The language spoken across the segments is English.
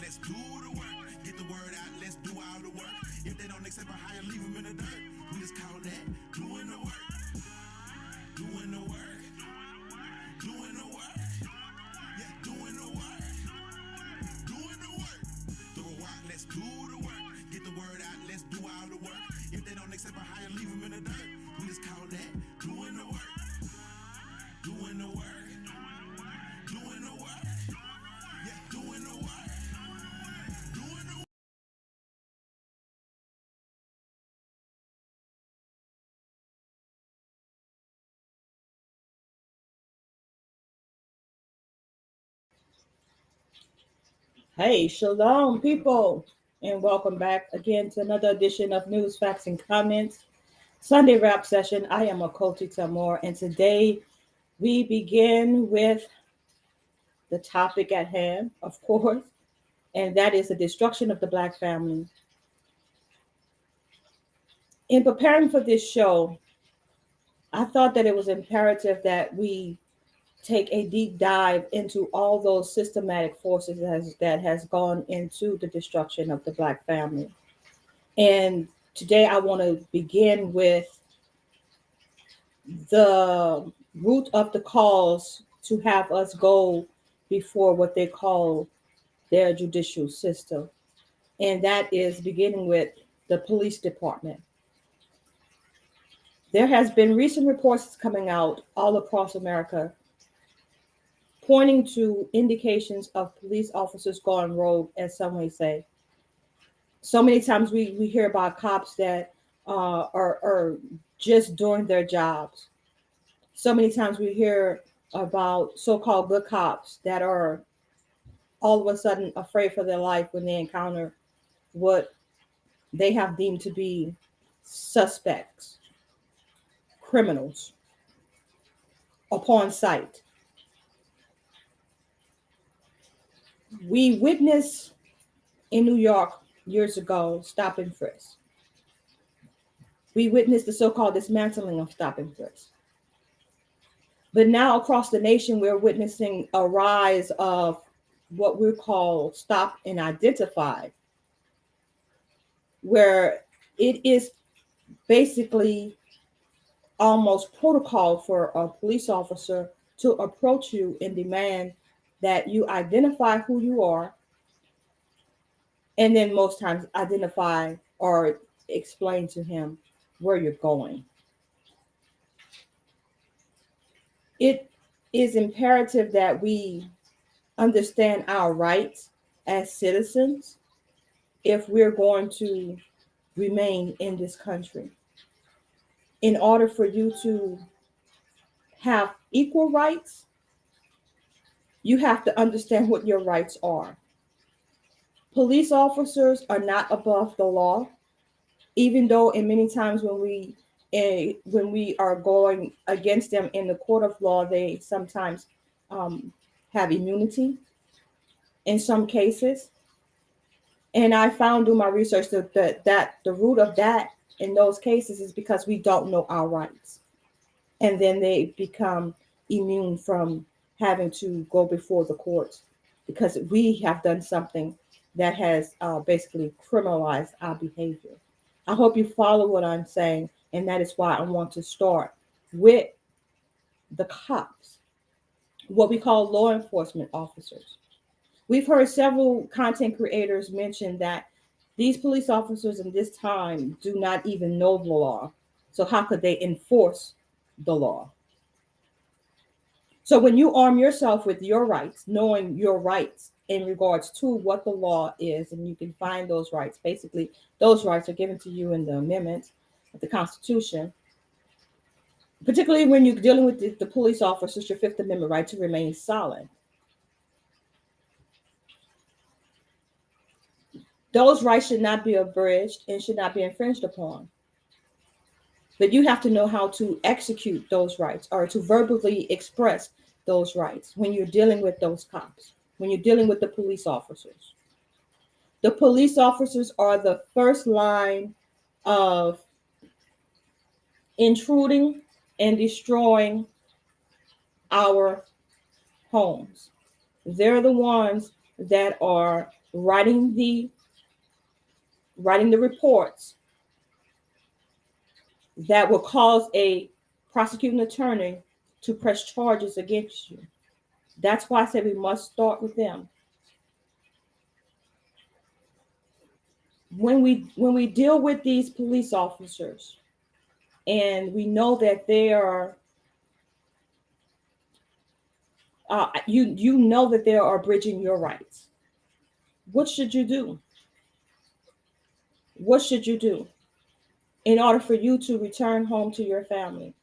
Let's do the work. Get the word out, let's do all the work. If they don't accept a hire, leave them in the dirt. We just call that doing the work. Doing the work. Doing the work. Yeah, doing the work. Doing the work. Throw a rock, let's do the work. Get the word out, let's do all the work. If they don't accept a hire, leave them in the dirt. We just call that doing the work. Doing the work. Doing the work. Yeah, doing the work. Hey, shalom, people, and welcome back again to another edition of News, Facts, and Comments Sunday Wrap Session. I am Akoti Tamor, and today we begin with the topic at hand, of course, and that is the destruction of the Black family. In preparing for this show, I thought that it was imperative that we take a deep dive into all those systematic forces that has gone into the destruction of the Black family. And today I want to begin with the root of the cause to have us go before what they call their judicial system. And that is beginning with the police department. There has been recent reports coming out all across America pointing to indications of police officers going rogue, as some may say. So many times we hear about cops that are just doing their jobs. So many times we hear about so-called good cops that are all of a sudden afraid for their life when they encounter what they have deemed to be suspects, criminals, upon sight. We witnessed in New York years ago stop and frisk. We witnessed the so-called dismantling of stop and frisk. But now across the nation, we're witnessing a rise of what we call stop and identify, where it is basically almost protocol for a police officer to approach you and demand that you identify who you are, and then most times identify or explain to him where you're going. It is imperative that we understand our rights as citizens if we're going to remain in this country. In order for you to have equal rights, you have to understand what your rights are. Police officers are not above the law, even though in many times when we are going against them in the court of law, they sometimes have immunity in some cases. And I found through my research that the root of that in those cases is because we don't know our rights. And then they become immune from having to go before the courts because we have done something that has basically criminalized our behavior. I hope you follow what I'm saying, and that is why I want to start with the cops, what we call law enforcement officers. We've heard several content creators mention that these police officers in this time do not even know the law. So how could they enforce the law? So when you arm yourself with your rights, knowing your rights in regards to what the law is, and you can find those rights. Basically, those rights are given to you in the amendments of the Constitution, particularly when you're dealing with the police officers, your Fifth Amendment right to remain silent. Those rights should not be abridged and should not be infringed upon. But you have to know how to execute those rights or to verbally express those rights when you're dealing with those cops, when you're dealing with the police officers. The police officers are the first line of intruding and destroying our homes. They're the ones that are writing the reports that will cause a prosecuting attorney to press charges against you. That's why I said we must start with them. When we deal with these police officers and we know that they are you know that they are abridging your rights, what should you do? What should you do in order for you to return home to your family?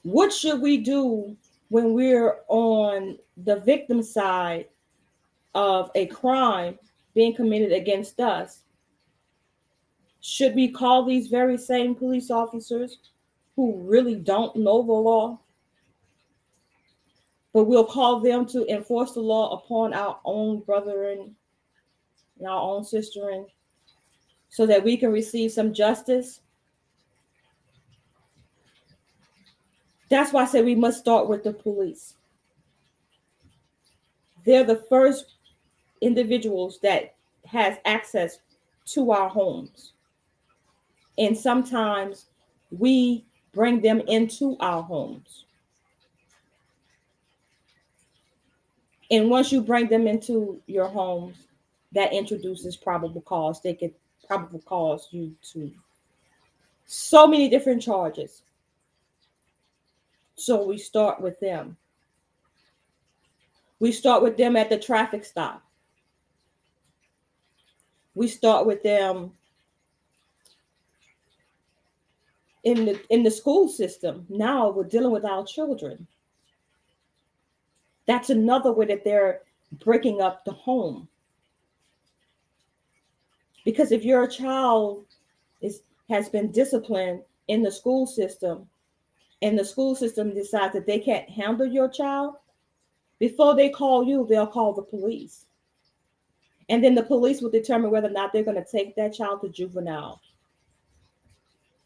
What should we do when we're on the victim side of a crime being committed against us? Should we call these very same police officers who really don't know the law, but we'll call them to enforce the law upon our own brethren and our own sisterin so that we can receive some justice? That's why I say we must start with the police. They're the first individuals that has access to our homes. And sometimes we bring them into our homes. And once you bring them into your homes, that introduces probable cause. They could probable cause you to so many different charges. So we start with them. We start with them at the traffic stop. We start with them in the school system. Now we're dealing with our children. That's another way that they're breaking up the home. Because if your child has been disciplined in the school system, and the school system decides that they can't handle your child, before they call you, they'll call the police. And then the police will determine whether or not they're going to take that child to juvenile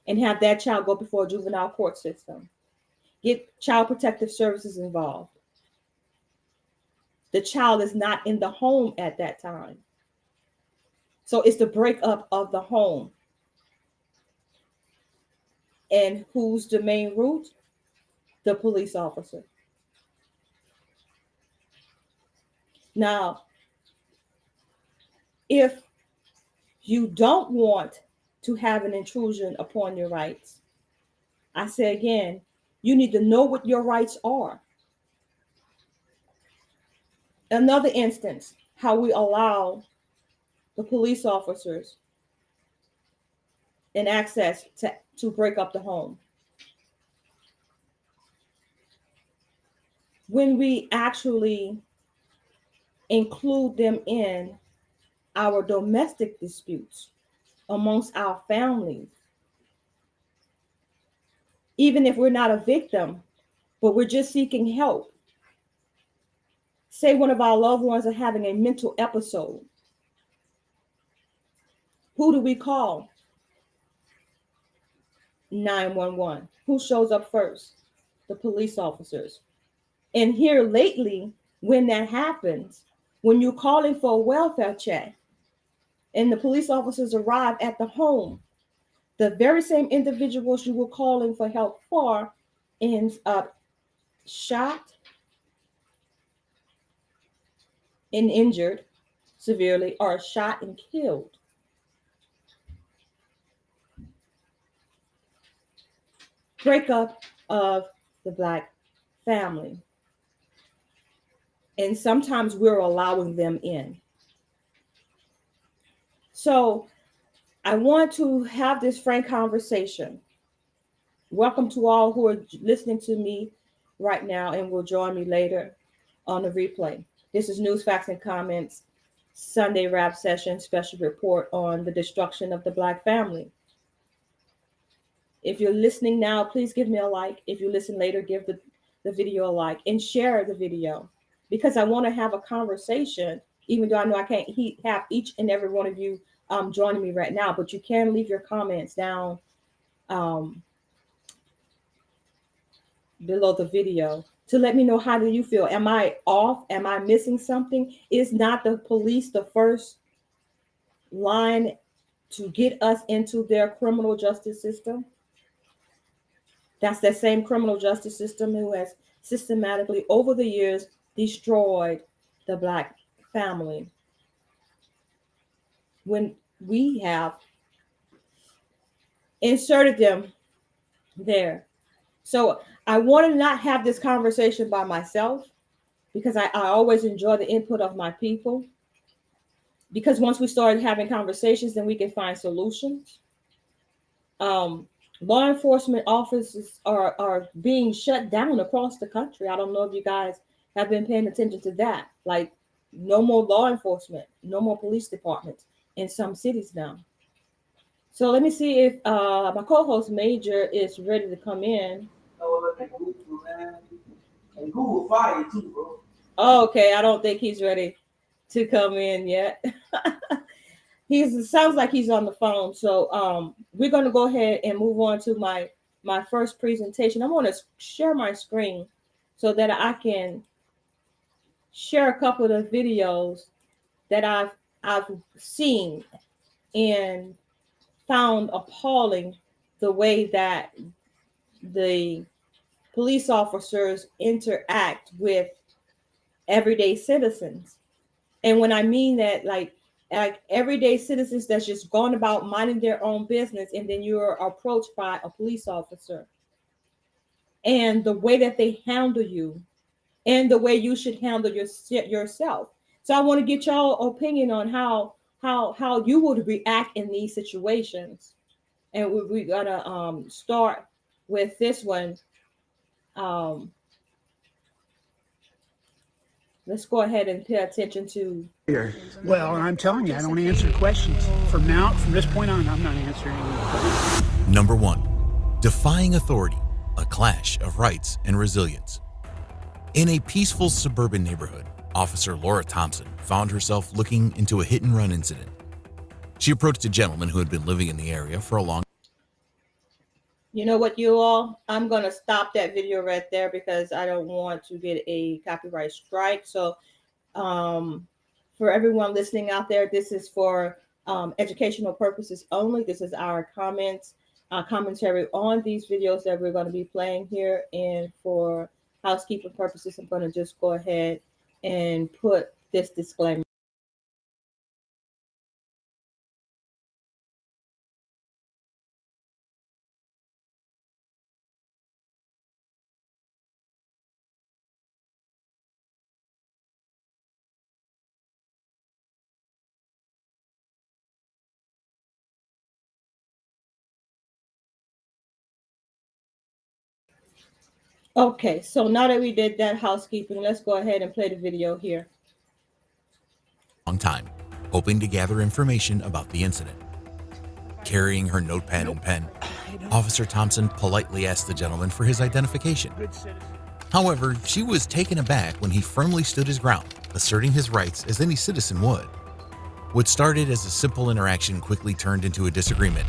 and have that child go before a juvenile court system. Get child protective services involved. The child is not in the home at that time. So it's the breakup of the home. And who's the main root? The police officer. Now, if you don't want to have an intrusion upon your rights, I say again, you need to know what your rights are. Another instance, how we allow the police officers an access to break up the home. When we actually include them in our domestic disputes amongst our families, even if we're not a victim, but we're just seeking help. Say one of our loved ones are having a mental episode. Who do we call? 911. Who shows up first? The police officers. And here lately, when that happens, when you're calling for a welfare check and the police officers arrive at the home, the very same individuals you were calling for help for ends up shot and injured severely, or shot and killed. Breakup of the Black family. And sometimes we're allowing them in. So I want to have this frank conversation. Welcome to all who are listening to me right now and will join me later on the replay. This is News, Facts, and Comments, Sunday Wrap Session special report on the destruction of the Black family. If you're listening now, please give me a like. If you listen later, give the video a like and share the video, because I want to have a conversation, even though I know I can't have each and every one of you joining me right now, but you can leave your comments down below the video to let me know, how do you feel? Am I off? Am I missing something? Is not the police the first line to get us into their criminal justice system? That's that same criminal justice system who has systematically over the years destroyed the Black family, when we have inserted them there. So I want to not have this conversation by myself, because I always enjoy the input of my people. Because once we start having conversations, then we can find solutions. Law enforcement offices are being shut down across the country. I don't know if you guys have been paying attention to that. Like, no more law enforcement, no more police departments in some cities now. So let me see if my co-host Major is ready to come in. And Google fire too, bro. Oh, okay, I don't think he's ready to come in yet. Sounds like he's on the phone. So we're going to go ahead and move on to my first presentation. I'm going to share my screen so that I can share a couple of videos that I've seen and found appalling, the way that the police officers interact with everyday citizens. And when I mean that, like everyday citizens that's just gone about minding their own business, and then you're approached by a police officer, and the way that they handle you, and the way you should handle yourself. So I want to get y'all opinion on how you would react in these situations. And we're gonna start with this one. Let's go ahead and pay attention to. Well, I'm telling you, I don't answer questions. From this point on, I'm not answering any. Number 1, defying authority, a clash of rights and resilience. In a peaceful suburban neighborhood, Officer Laura Thompson found herself looking into a hit-and-run incident. She approached a gentleman who had been living in the area for a long. You know what, you all? I'm going to stop that video right there because I don't want to get a copyright strike. So for everyone listening out there, this is for educational purposes only. This is our commentary on these videos that we're going to be playing here. And for housekeeping purposes, I'm going to just go ahead and put this disclaimer. Okay, so now that we did that housekeeping, let's go ahead and play the video here. Long time, hoping to gather information about the incident. Carrying her notepad and pen, Officer Thompson politely asked the gentleman for his identification. However, she was taken aback when he firmly stood his ground, asserting his rights as any citizen would. What started as a simple interaction quickly turned into a disagreement,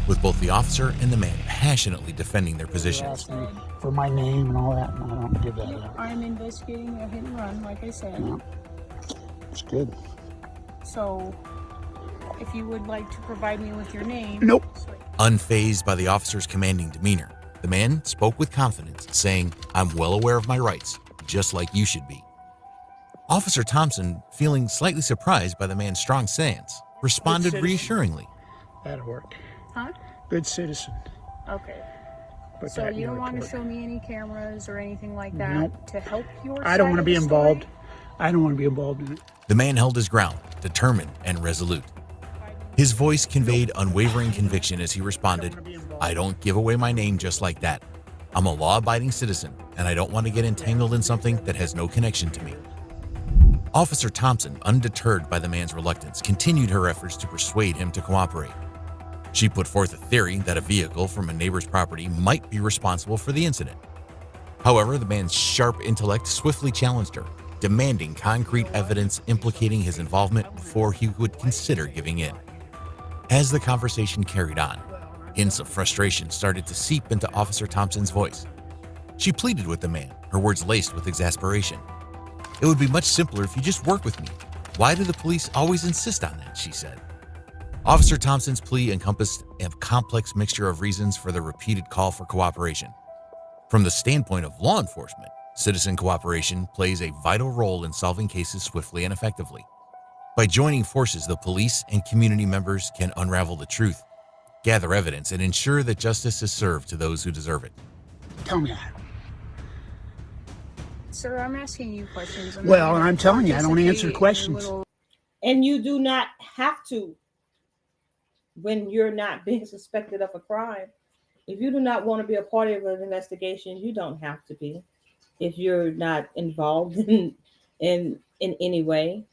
with both the officer and the man passionately defending their positions. Ask me for my name and all that, and I don't give that up. I'm investigating a hit and run, like I said. Yeah. It's good. So, if you would like to provide me with your name. Nope. Unfazed by the officer's commanding demeanor, the man spoke with confidence, saying, "I'm well aware of my rights, just like you should be." Officer Thompson, feeling slightly surprised by the man's strong stance, responded reassuringly. That'll work. Huh? Good citizen. Okay. Put So that in you your don't want to report. show me any cameras or anything like that Nope. to help your I don't side want to of be the involved. story? I don't want to be involved in it. The man held his ground, determined and resolute. His voice conveyed unwavering conviction as he responded, "I don't give away my name just like that. I'm a law-abiding citizen, and I don't want to get entangled in something that has no connection to me." Officer Thompson, undeterred by the man's reluctance, continued her efforts to persuade him to cooperate. She put forth a theory that a vehicle from a neighbor's property might be responsible for the incident. However, the man's sharp intellect swiftly challenged her, demanding concrete evidence implicating his involvement before he would consider giving in. As the conversation carried on, hints of frustration started to seep into Officer Thompson's voice. She pleaded with the man, her words laced with exasperation. "It would be much simpler if you just worked with me. Why do the police always insist on that?" she said. Officer Thompson's plea encompassed a complex mixture of reasons for the repeated call for cooperation. From the standpoint of law enforcement, citizen cooperation plays a vital role in solving cases swiftly and effectively. By joining forces, the police and community members can unravel the truth, gather evidence, and ensure that justice is served to those who deserve it. Tell me that. Sir, I'm asking you questions. Well, and I'm telling you, I don't answer questions. And you do not have to when you're not being suspected of a crime. If you do not want to be a part of an investigation, you don't have to be. If you're not involved in any way.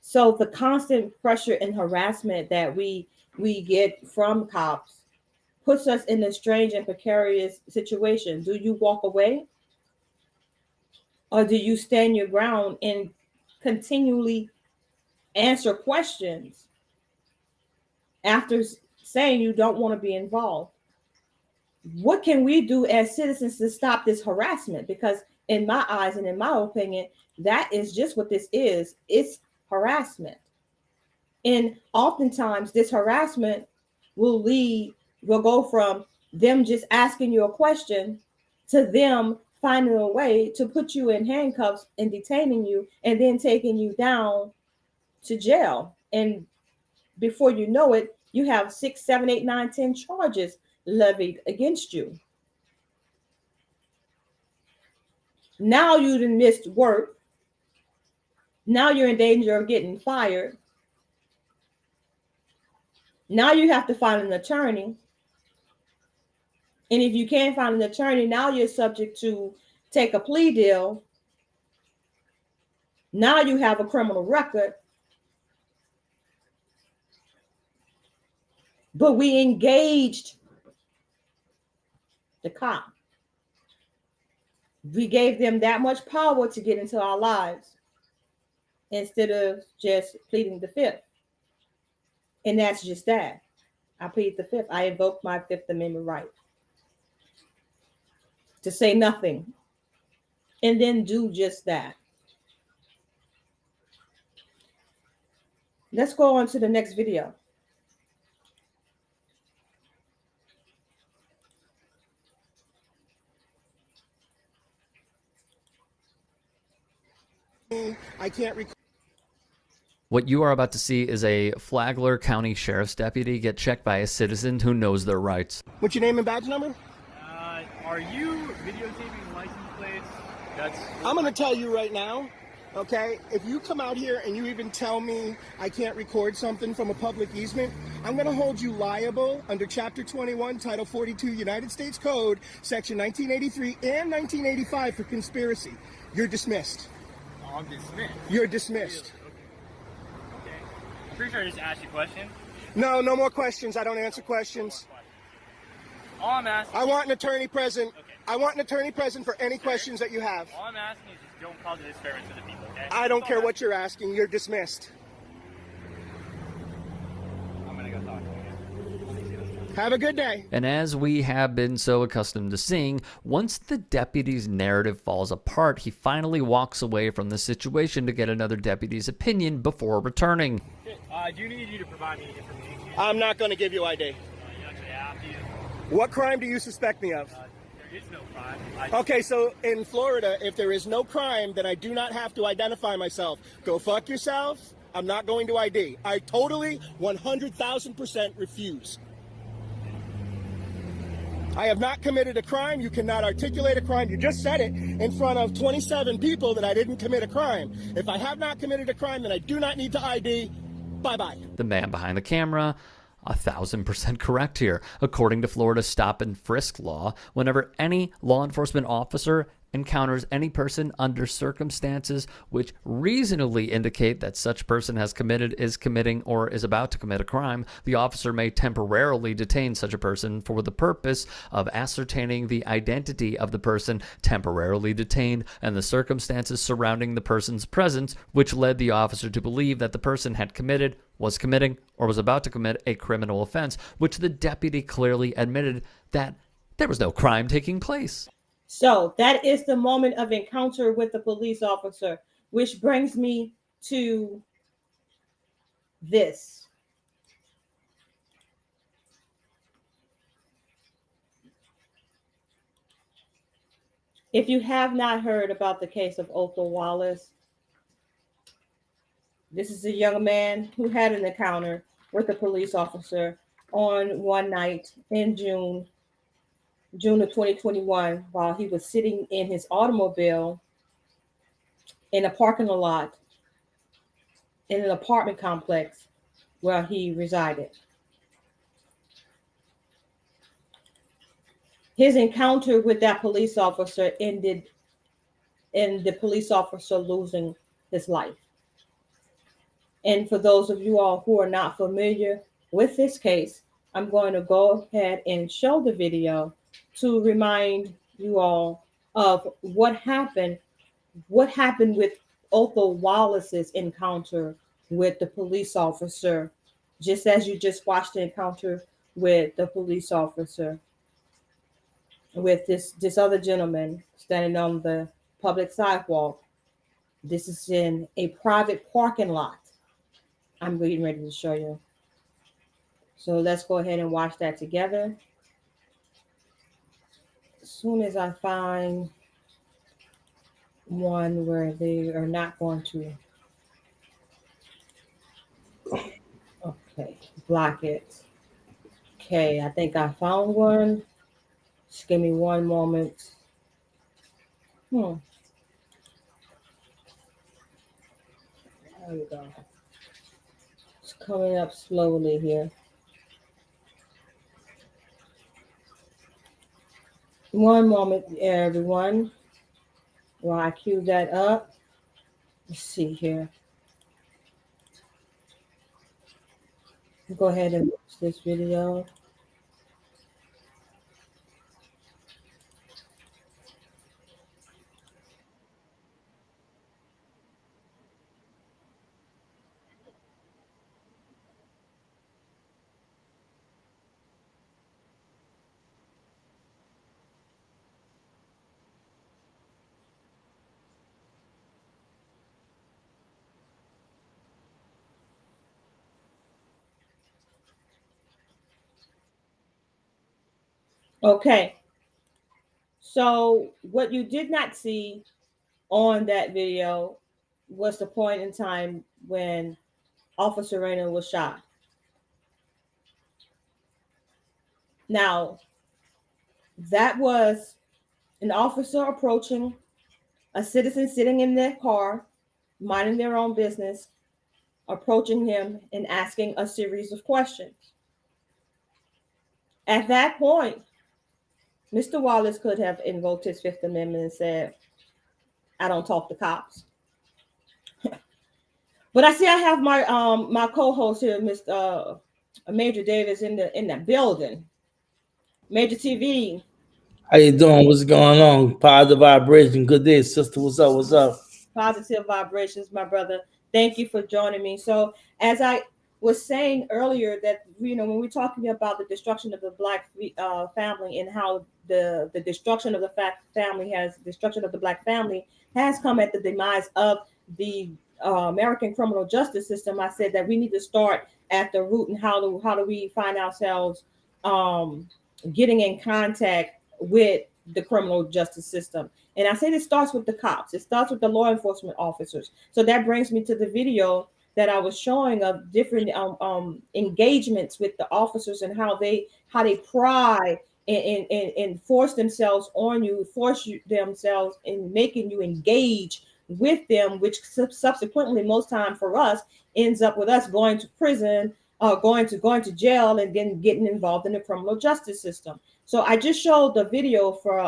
So the constant pressure and harassment that we get from cops puts us in a strange and precarious situation. Do you walk away? Or do you stand your ground and continually answer questions after saying you don't want to be involved? What can we do as citizens to stop this harassment? Because in my eyes and in my opinion, that is just what this is. It's harassment. And oftentimes this harassment will go from them just asking you a question to them finding a way to put you in handcuffs and detaining you and then taking you down to jail. And before you know it, you have 6, 7, 8, 9, 10 charges levied against you. Now you done missed work. Now you're in danger of getting fired. Now you have to find an attorney. And if you can't find an attorney, now you're subject to take a plea deal. Now you have a criminal record. But we engaged the cop. We gave them that much power to get into our lives instead of just pleading the fifth. And that's just that. I plead the fifth. I invoke my Fifth Amendment right to say nothing and then do just that. Let's go on to the next video. I can't recall. What you are about to see is a Flagler County Sheriff's deputy get checked by a citizen who knows their rights. What's your name and badge number? Are you videotaping license plates? I'm going to tell you right now, okay? If you come out here and you even tell me I can't record something from a public easement, I'm going to hold you liable under Chapter 21, Title 42, United States Code, Section 1983 and 1985 for conspiracy. You're dismissed. Oh, I'm dismissed. You're dismissed. Okay. I'm pretty sure I just asked you a question. No more questions. I don't answer questions. All I'm asking. I want an attorney present. Okay. I want an attorney present for any questions that you have. All I'm asking is just don't cause a disturbance to the people, okay? I don't care what you're asking. You're dismissed. I'm gonna go talk to you. Have a good day. And as we have been so accustomed to seeing, once the deputy's narrative falls apart, he finally walks away from the situation to get another deputy's opinion before returning. I do need you to provide me information. I'm not going to give you ID. You actually have to. What crime do you suspect me of? There is no crime. Okay, so in Florida, if there is no crime, then I do not have to identify myself. Go fuck yourself. I'm not going to ID. I totally 100,000% refuse. I have not committed a crime. You cannot articulate a crime. You just said it in front of 27 people that I didn't commit a crime. If I have not committed a crime, then I do not need to ID. Bye-bye. The man behind the camera, 1,000% correct here. According to Florida's stop and frisk law, whenever any law enforcement officer encounters any person under circumstances which reasonably indicate that such person has committed, is committing, or is about to commit a crime, the officer may temporarily detain such a person for the purpose of ascertaining the identity of the person temporarily detained and the circumstances surrounding the person's presence, which led the officer to believe that the person had committed, was committing, or was about to commit a criminal offense, which the deputy clearly admitted that there was no crime taking place. So that is the moment of encounter with the police officer, which brings me to this. If you have not heard about the case of Othal Wallace, this is a young man who had an encounter with a police officer on one night in June of 2021, while he was sitting in his automobile in a parking lot in an apartment complex where he resided. His encounter with that police officer ended in the police officer losing his life. And for those of you all who are not familiar with this case, I'm going to go ahead and show the video to remind you all of what happened with Othal Wallace's encounter with the police officer, just as you just watched the encounter with the police officer with this other gentleman standing on the public sidewalk. This is in a private parking lot. I'm getting ready to show you. So let's go ahead and watch that together. As soon as I find one where they are not going to, okay, block it. Okay, I think I found one. Just give me one moment. There we go. It's coming up slowly here. One moment, everyone, while I cue that up. Let's see here. Go ahead and watch this video. Okay. So what you did not see on that video was the point in time when Officer Rayner was shot. Now, that was an officer approaching a citizen sitting in their car, minding their own business, approaching him and asking a series of questions. At that point, Mr. Wallace could have invoked his Fifth Amendment and said, I don't talk to cops. But I see I have my my co-host here, Mr. Major Davis, in the building. Major TV. How you doing? What's going on? Positive vibration. Good day, sister. What's up? What's up? Positive vibrations, my brother. Thank you for joining me. So, as I was saying earlier, that when we're talking about the destruction of the Black family and how the destruction of the destruction of the Black family has come at the demise of the American criminal justice system, I said that we need to start at the root. And how do we find ourselves getting in contact with the criminal justice system? And I said it starts with the cops. It starts with the law enforcement officers. So that brings me to the video that I was showing of different engagements with the officers and how they pry and force themselves on you, themselves in making you engage with them, which subsequently, most time for us, ends up with us going to prison, going to jail, and then getting involved in the criminal justice system. So I just showed the video for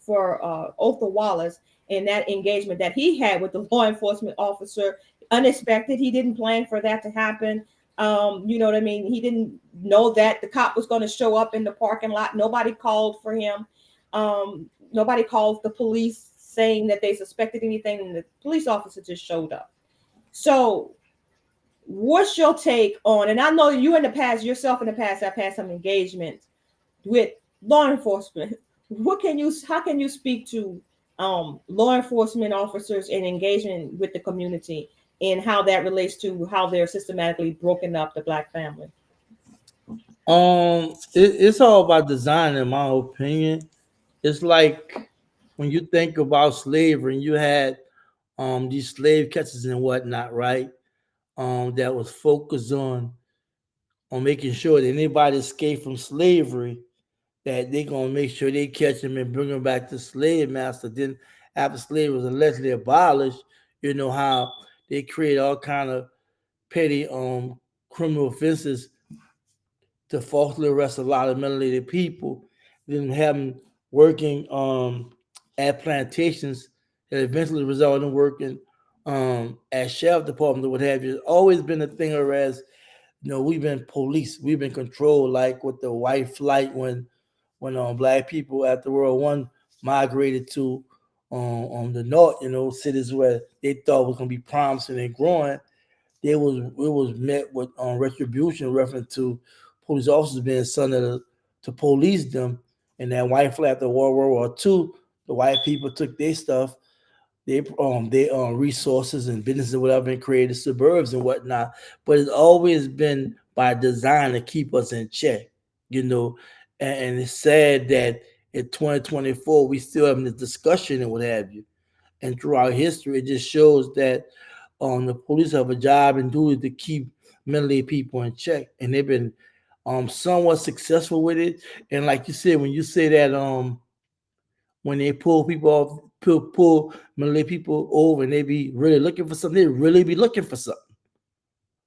Othal Wallace and that engagement that he had with the law enforcement officer. Unexpected. He didn't plan for that to happen. You know what I mean? He didn't know that the cop was going to show up in the parking lot. Nobody called for him. Nobody called the police saying that they suspected anything, and the police officer just showed up. So what's your take on, and I know you in the past, yourself in the past, have had some engagement with law enforcement how can you speak to law enforcement officers and engagement with the community and how that relates to how they're systematically broken up the Black family? It's all about design, in my opinion. It's like when you think about slavery, and you had these slave catchers and whatnot, right? That was focused on making sure that anybody escaped from slavery, that they gonna make sure they catch them and bring them back to slave master. Then after slavery was allegedly abolished, you know how they create all kind of petty criminal offenses to falsely arrest a lot of melanated people, then have them working at plantations that eventually result in working at sheriff departments or what have you. It's always been a thing, whereas we've been police, we've been controlled, like with the white flight when Black people after World I migrated to the north, cities where they thought was gonna be promising and growing. It was met with retribution, reference to police officers being sent to police them. And that white flag after World War II, the white people took their stuff, their resources and businesses and whatever, and created suburbs and whatnot. But it's always been by design to keep us in check, you know. And it's sad that in 2024 we still having this discussion and what have you. And throughout history, it just shows that the police have a job and duty to keep mentally people in check, and they've been somewhat successful with it. And like you said, when you say that when they pull people off, pull mentally people over, and they be really looking for something, they really be looking for something.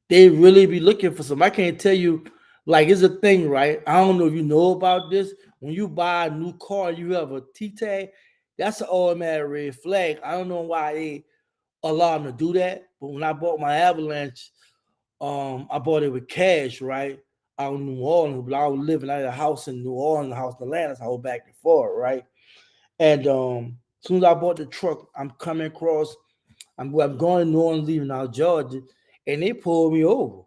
They really be looking for something. I can't tell you, like it's a thing, right? I don't know if you know about this. When you buy a new car, you have a T tag. That's an automatic red flag. I don't know why they allow them to do that. But when I bought my Avalanche, I bought it with cash, right? Out in New Orleans, but I was living out of a house in New Orleans, a house in Atlanta, so I was back and forth, right? And as soon as I bought the truck, I'm coming across, I'm going to New Orleans, leaving out Georgia, and they pulled me over.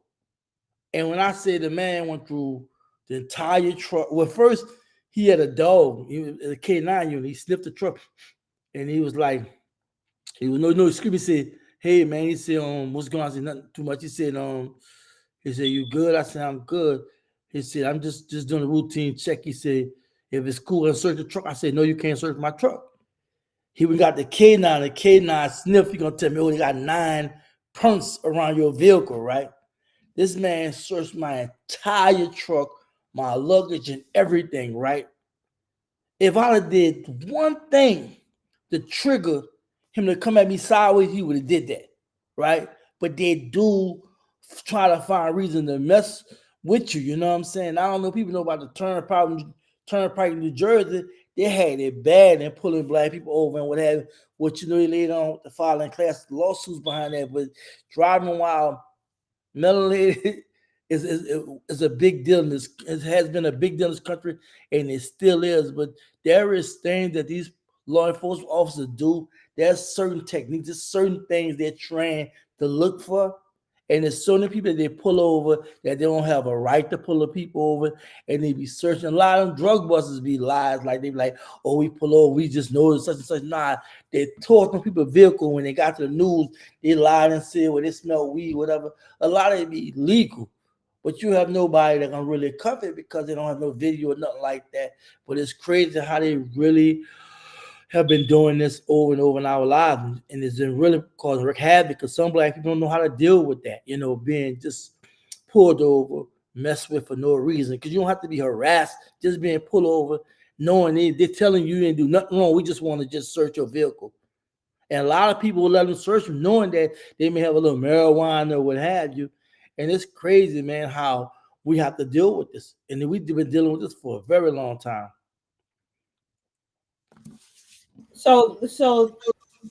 And when I say the man went through the entire truck, well, first he had a dog, he was a K9 unit, he sniffed the truck, and he was like, he was no excuse me. Said, "Hey man," he said, what's going on?" I said, "Nothing too much." He said, "You good?" I said, "I'm good." He said, "I'm just doing a routine check." He said, "If it's cool, I'll search the truck." I said, "No, you can't search my truck." He even got the K9, sniff. You gonna tell me, "Oh, they got 9 punts around your vehicle, right?" This man searched my entire truck, my luggage, and everything, right? If I did one thing to trigger him to come at me sideways, he would have did that, right? But they do try to find a reason to mess with you. You know what I'm saying? I don't know. People know about the turnpike in New Jersey. They had it bad and pulling Black people over and what have you. What they later on with the filing class lawsuits behind that, but driving while melanated is a big deal in this. It has been a big deal in this country, and it still is. But there is things that these law enforcement officers do. There's certain techniques, there's certain things they're trained to look for. And there's so many people that they pull over that they don't have a right to pull the people over, and they be searching. A lot of them drug busters be lies, like they be like, "Oh, we pull over, we just know such and such." Nah, they tore them people's vehicle when they got to the news. They lied and said, "Well, they smell weed, whatever." A lot of it be legal, but you have nobody that can really cover it because they don't have no video or nothing like that. But it's crazy how they really have been doing this over and over in our lives, and it's been really causing havoc because some Black people don't know how to deal with that, being just pulled over, messed with for no reason. Because you don't have to be harassed, just being pulled over, knowing they're telling you didn't do nothing wrong. We just want to just search your vehicle. And a lot of people will let them search them knowing that they may have a little marijuana or what have you. And it's crazy, man, how we have to deal with this. And we've been dealing with this for a very long time. So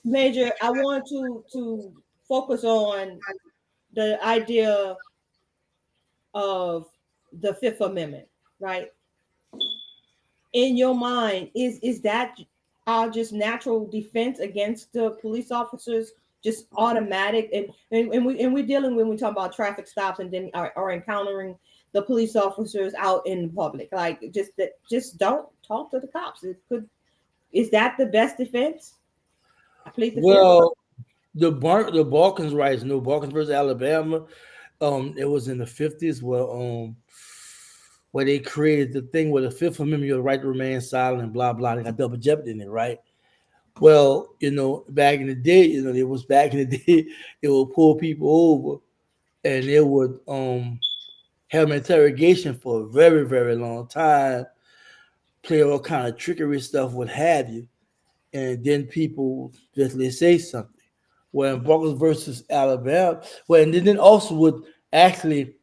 Major, I want to focus on the idea of the Fifth Amendment, right? In your mind, is that our just natural defense against the police officers, just automatic? And we're dealing when we talk about traffic stops and then are encountering the police officers out in the public. Like just don't talk to the cops. Is that the best defense? I plead the fifth. Well, the Balkans rights, no Balkans versus Alabama. It was in the 50s where they created the thing where the Fifth Amendment, your right to remain silent, and blah blah. They got double jeopardy in it, right? Well, back in the day, it was back in the day, they would pull people over and they would have an interrogation for a very, very long time, play all kind of trickery stuff, what have you, and then people just say something. Well, in Buckles versus Alabama, well, and then also would actually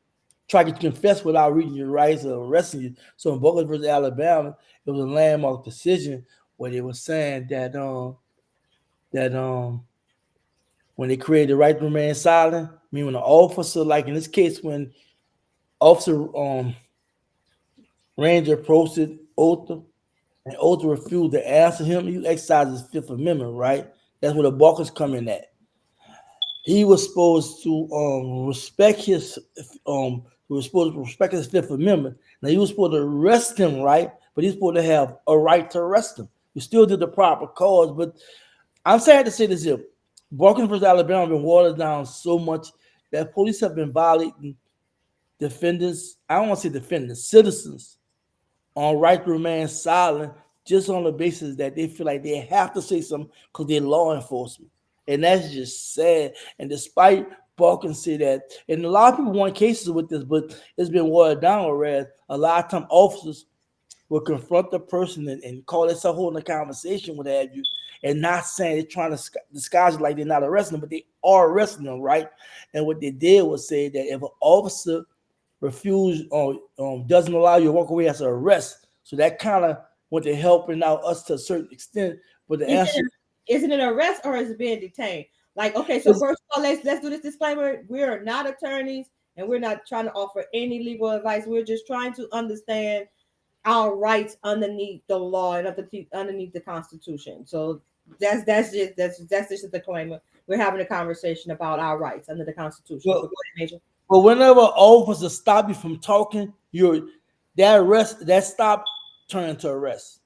try to confess without reading your rights or arresting you. So in Buckles versus Alabama, it was a landmark decision where they were saying that when they created the right to remain silent, I mean when an officer, like in this case, when Officer Ranger approached Othal and Othal refused to answer him, he exercised his Fifth Amendment, right? That's where the Balkans come in at. He was supposed to respect his Fifth Amendment. Now he was supposed to arrest him, right? But he's supposed to have a right to arrest him. He still did the proper cause, but I'm sad to say this here. Balkans versus Alabama have been watered down so much that police have been violating defendants. I don't want to say defendants, citizens on right to remain silent just on the basis that they feel like they have to say something because they're law enforcement. And that's just sad. And despite Balkans say that, and a lot of people want cases with this, but it's been watered down, whereas a lot of time officers will confront the person and call themselves holding a conversation, what have you, and not saying they're trying to disguise it like they're not arresting them, but they are arresting them, right? And what they did was say that if an officer refused or doesn't allow you to walk away as an arrest, so that kind of went to helping out us to a certain extent. But the answer isn't it an arrest or is it being detained? Like, okay, so first of all, let's do this disclaimer. We are not attorneys and we're not trying to offer any legal advice. We're just trying to understand our rights underneath the law and underneath the Constitution. So that's just a disclaimer. We're having a conversation about our rights under the Constitution. But whenever an officer stop you from talking, that stop turn to arrest.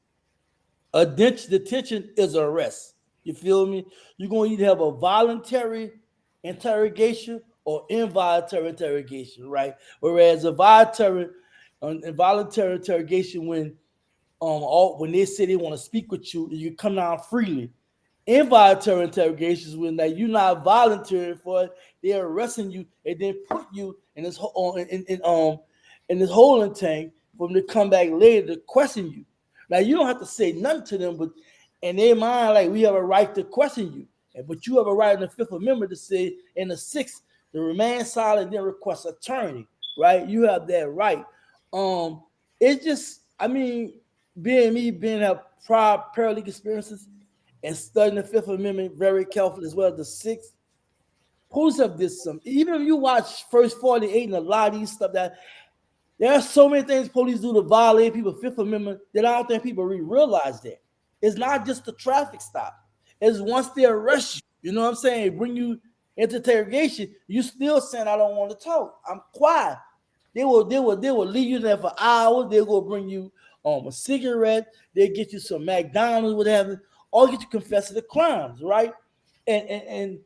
A detention is an arrest. You feel me? You're going to either have a voluntary interrogation or involuntary interrogation, right? Whereas a voluntary interrogation, when they say they want to speak with you, you come down freely. Involuntary interrogations, when you're not volunteering for it, they're arresting you and then put you in this holding tank for them to come back later to question you. Now you don't have to say nothing to them, but in their mind, like, we have a right to question you, but you have a right in the Fifth Amendment to say in the Sixth to remain silent, then request attorney, right? You have that right. It's just, I mean, being a prior paralegal experiences and studying the Fifth Amendment very carefully as well as the Sixth, police have this some. Even if you watch First 48 and a lot of these stuff, that there are so many things police do to violate people's Fifth Amendment that I don't think people really realize that. It's not just the traffic stop. It's once they arrest you, you know what I'm saying, bring you into interrogation, you still saying, I don't want to talk. I'm quiet. They will leave you there for hours. They'll go bring you a cigarette. They'll get you some McDonald's, whatever, or get you confess to the crimes, right? And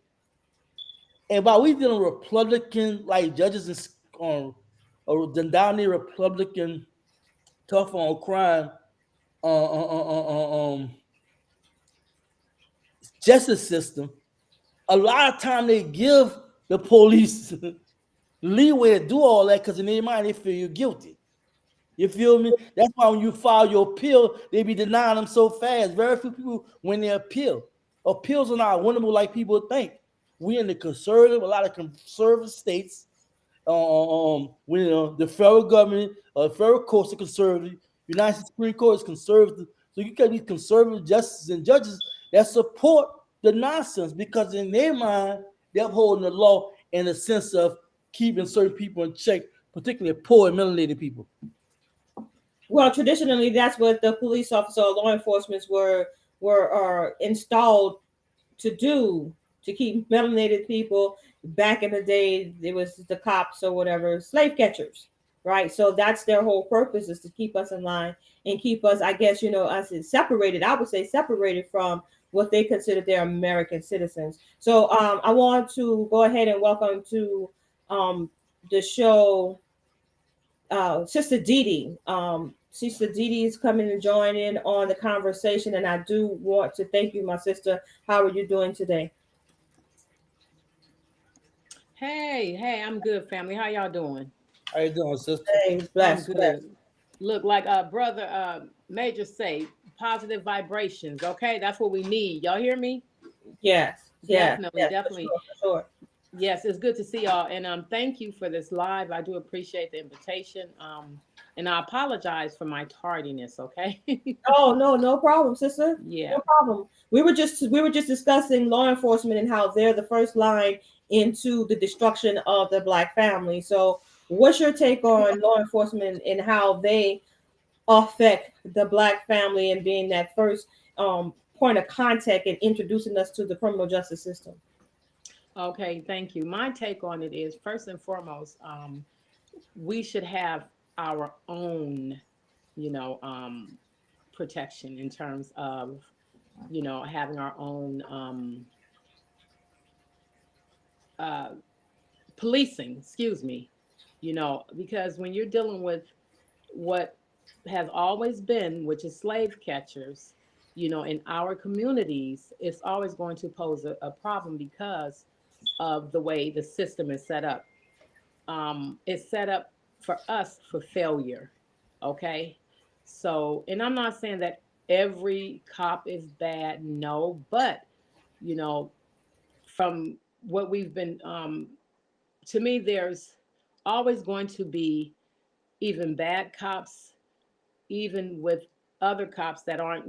while we dealing with Republican like judges down there, Republican tough on crime, justice system, a lot of time they give the police leeway to do all that because in their mind they feel you're guilty. You feel me? That's why when you file your appeal, they be denying them so fast. Very few people win their appeal. Appeals are not winnable like people think. We in a lot of conservative states. The federal government, federal courts are conservative. United States Supreme Court is conservative. So you got these conservative justices and judges that support the nonsense because in their mind, they're upholding the law in the sense of keeping certain people in check, particularly poor and melanated people. Well, traditionally, that's what the police officer or law enforcement were installed to do, to keep melanated people. Back in the day, it was the cops or whatever, slave catchers. right? So that's their whole purpose, is to keep us in line and keep us, I guess, us separated. I would say separated from what they consider their American citizens. So I want to go ahead and welcome to the show Sister Dee Dee. Sister Dee Dee is coming to join in on the conversation, and I do want to thank you, my sister. How are you doing today? Hey, I'm good, family. How y'all doing? How you doing, sister? Hey, I'm bless, bless. good. Look, like brother Major say, positive vibrations. Okay, that's what we need. Y'all hear me? Yes, yes, Definitely, yes, definitely. for sure. Yes, it's good to see y'all, and thank you for this live. I do appreciate the invitation. And I apologize for my tardiness. Okay. Oh no, no problem, sister. Yeah. No problem. We were just discussing law enforcement and how they're the first line into the destruction of the Black family. So, what's your take on law enforcement and how they affect the Black family and being that first point of contact and introducing us to the criminal justice system? Okay. Thank you. My take on it is, first and foremost, we should have our own, you know, protection in terms of, having our own uh, policing, excuse me, because when you're dealing with what has always been, which is slave catchers, in our communities, it's always going to pose a problem because of the way the system is set up. It's set up for us for failure. Okay. So, and I'm not saying that every cop is bad, no, but, you know, from what we've been, to me, there's always going to be even bad cops, even with other cops that aren't,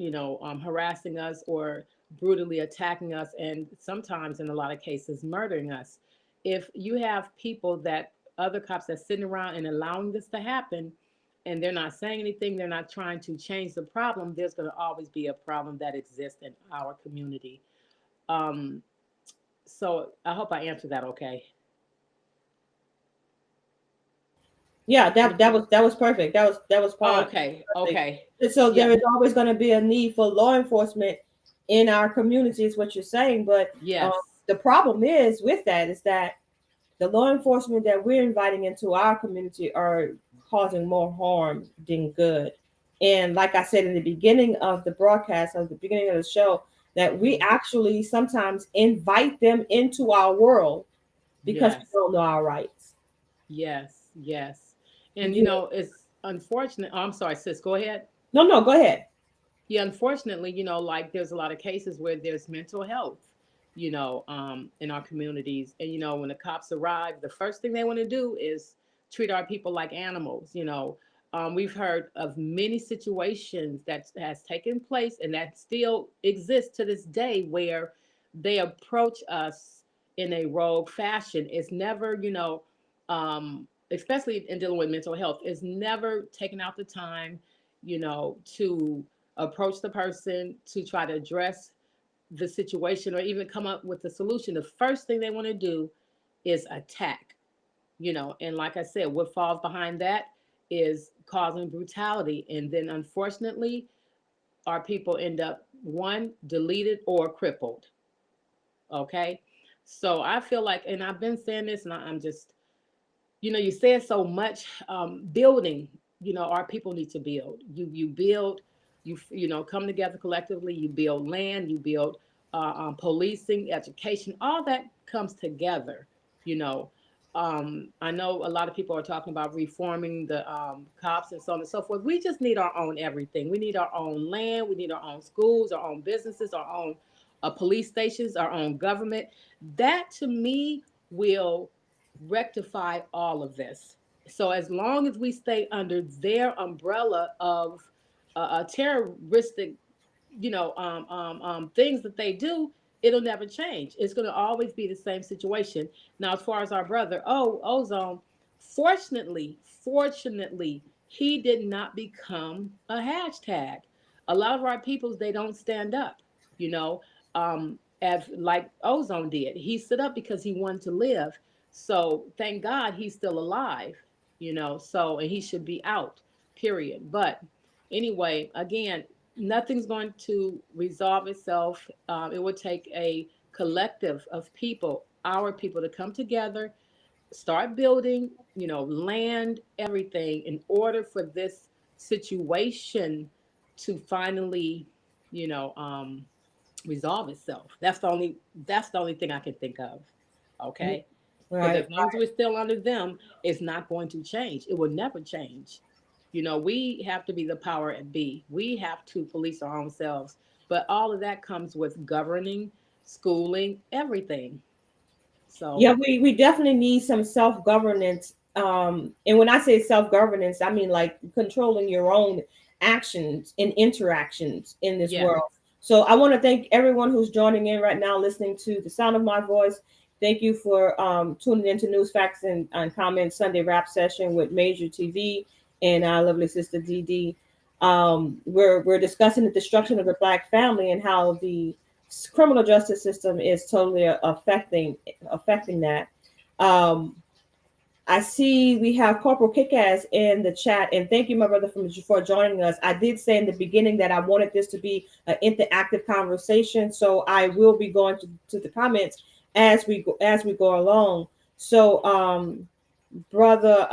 harassing us or brutally attacking us, and sometimes in a lot of cases murdering us. If you have people that other cops that's sitting around and allowing this to happen, and they're not saying anything, they're not trying to change the problem, there's going to always be a problem that exists in our community. Um, so I hope I answered that okay. Yeah, that was perfect. That was Oh, part. okay, Perfect. okay. And so Yeah, there is always going to be a need for law enforcement in our community, is what you're saying. But yes, the problem is with that is that the law enforcement that we're inviting into our community are causing more harm than good. And like I said in the beginning of the broadcast, of the beginning of the show, that we actually sometimes invite them into our world because we yes. don't know our rights. Yes, yes. And You know, it's unfortunate. Oh, I'm sorry, sis, go ahead. no, no, go ahead. Yeah, unfortunately, like there's a lot of cases where there's mental health, in our communities. And when the cops arrive, the first thing they want to do is treat our people like animals. We've heard of many situations that has taken place and that still exists to this day where they approach us in a rogue fashion. It's never, especially in dealing with mental health, is never taking out the time, to approach the person to try to address the situation or even come up with a solution. The first thing they want to do is attack, and like I said, what falls behind that is causing brutality. And then unfortunately, our people end up one, deleted or crippled. Okay. So I feel like, and I've been saying this, and I'm just, you said so much. Building, our people need to build. You build, come together collectively. You build land, you build policing, education. All that comes together. You know, I know a lot of people are talking about reforming the cops and so on and so forth. We just need our own everything. We need our own land. We need our own schools, our own businesses, our own police stations, our own government. That to me will rectify all of this. So as long as we stay under their umbrella of terroristic, things that they do, it'll never change. It's going to always be the same situation. Now, as far as our brother, Ozone, fortunately, he did not become a hashtag. A lot of our peoples, they don't stand up, you know, as like Ozone did. He stood up because he wanted to live. So thank God he's still alive. So, and he should be out, period. But anyway, again, nothing's going to resolve itself. It would take a collective of people, our people, to come together, start building, land, everything, in order for this situation to finally, you know, um, resolve itself. That's the only thing I can think of. Okay. Because Right. as long as we're still under them, it's not going to change. It will never change. We have to be the power at B. We have to police our own selves. But all of that comes with governing, schooling, everything. So Yeah, we definitely need some self-governance. And when I say self-governance, I mean like controlling your own actions and interactions in this yes. world. So I want to thank everyone who's joining in right now, listening to the sound of my voice. Thank you for tuning into News Facts and Comments Sunday Rap Session with Major TV and our lovely sister Dee. We're discussing the destruction of the Black family and how the criminal justice system is totally affecting that. Um, I see we have Corporal Kickass in the chat, and thank you, my brother, for joining us. I did say in the beginning that I wanted this to be an interactive conversation, so I will be going to the comments as we go along. So, brother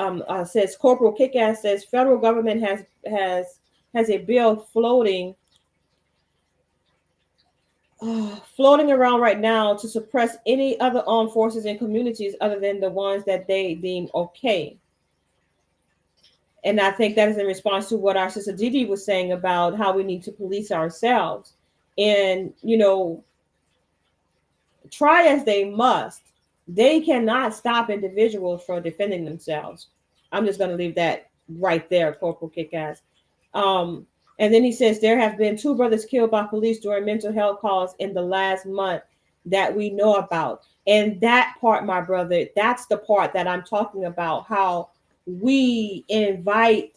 says Corporal Kickass says federal government has a bill floating around right now to suppress any other armed forces in communities other than the ones that they deem okay. And I think that is in response to what our sister Didi was saying about how we need to police ourselves. And, try as they must, they cannot stop individuals from defending themselves. I'm just going to leave that right there, Corporal Kickass. And then he says there have been 2 brothers killed by police during mental health calls in the last month that we know about. And that part, my brother, that's the part that I'm talking about, how we invite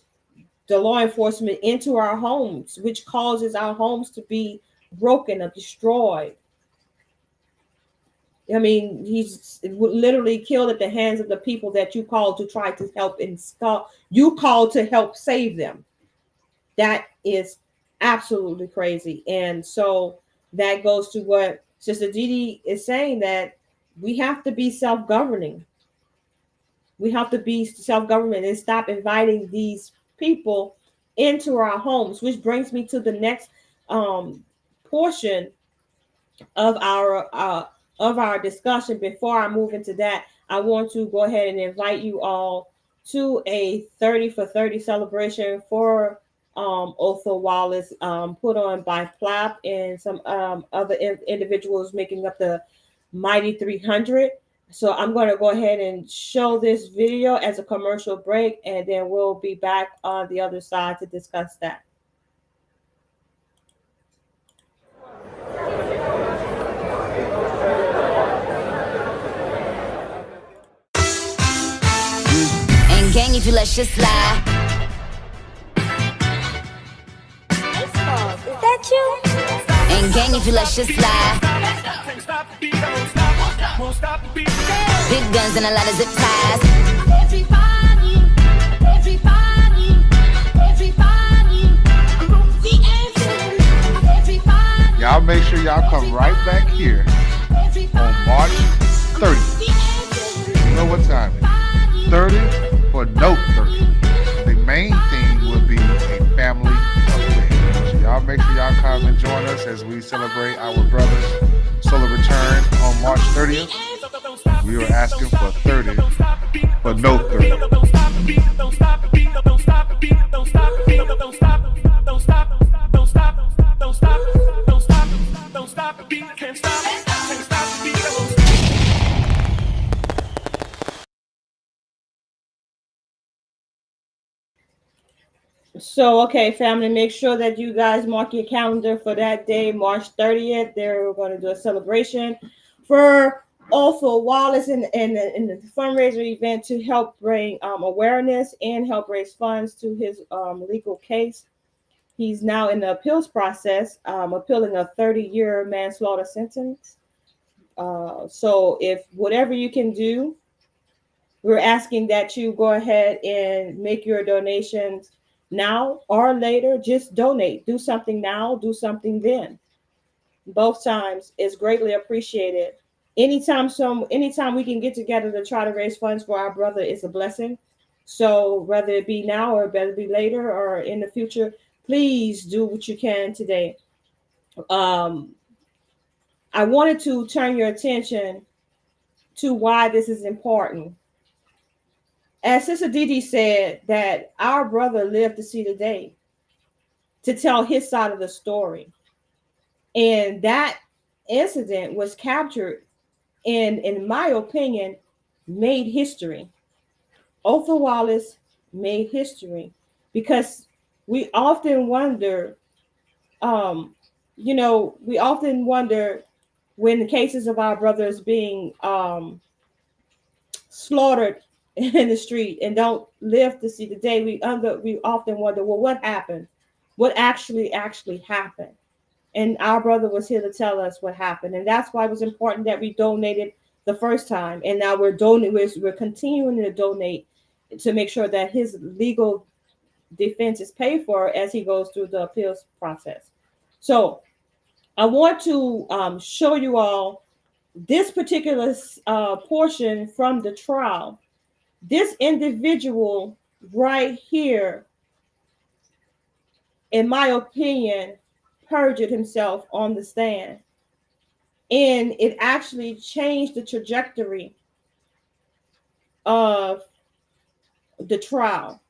the law enforcement into our homes, which causes our homes to be broken or destroyed. I mean, he's literally killed at the hands of the people that you called to try to help install. You called to help save them. That is absolutely crazy. And so that goes to what Sister Didi is saying, that we have to be self-governing. We have to be self-government and stop inviting these people into our homes, which brings me to the next portion of our discussion. Before I move into that, I want to go ahead and invite you all to a 30 for 30 celebration for Othal Wallace, put on by Flap and some other individuals making up the Mighty 300. So I'm going to go ahead and show this video as a commercial break, and then we'll be back on the other side to discuss that. And gang, if you let shit slide. Is that you? And gang, if you let shit slide. Big guns and a lot of zip ties. Everybody, y'all make sure y'all come right back here on March 30th. You know what time it is. 30 for Note 30. The main theme will be a family affair. So y'all make sure y'all come and join us as we celebrate our brother's solar return on March 30th. We are asking for 30 for Note 30. So, okay, family, make sure that you guys mark your calendar for that day, March 30th. They're going to do a celebration for Othal Wallace in the fundraiser event to help bring awareness and help raise funds to his legal case. He's now in the appeals process, appealing a 30-year manslaughter sentence. So if whatever you can do, we're asking that you go ahead and make your donations now or later. Just donate. Do something now, do something then. Both times is greatly appreciated. Anytime we can get together to try to raise funds for our brother is a blessing. So whether it be now or whether it be later or in the future, please do what you can today. I wanted to turn your attention to why this is important. As Sister Didi said, that our brother lived to see the day, to tell his side of the story. And that incident was captured and, in my opinion, made history. Othal Wallace made history because we often wonder, we often wonder when the cases of our brothers being slaughtered in the street and don't live to see the day, we often wonder, well, what happened? What actually happened? And our brother was here to tell us what happened. And that's why it was important that we donated the first time. And now we're continuing to donate to make sure that his legal defense is paid for as he goes through the appeals process. So I want to show you all this particular portion from the trial. This individual right here, in my opinion, perjured himself on the stand. And it actually changed the trajectory of the trial.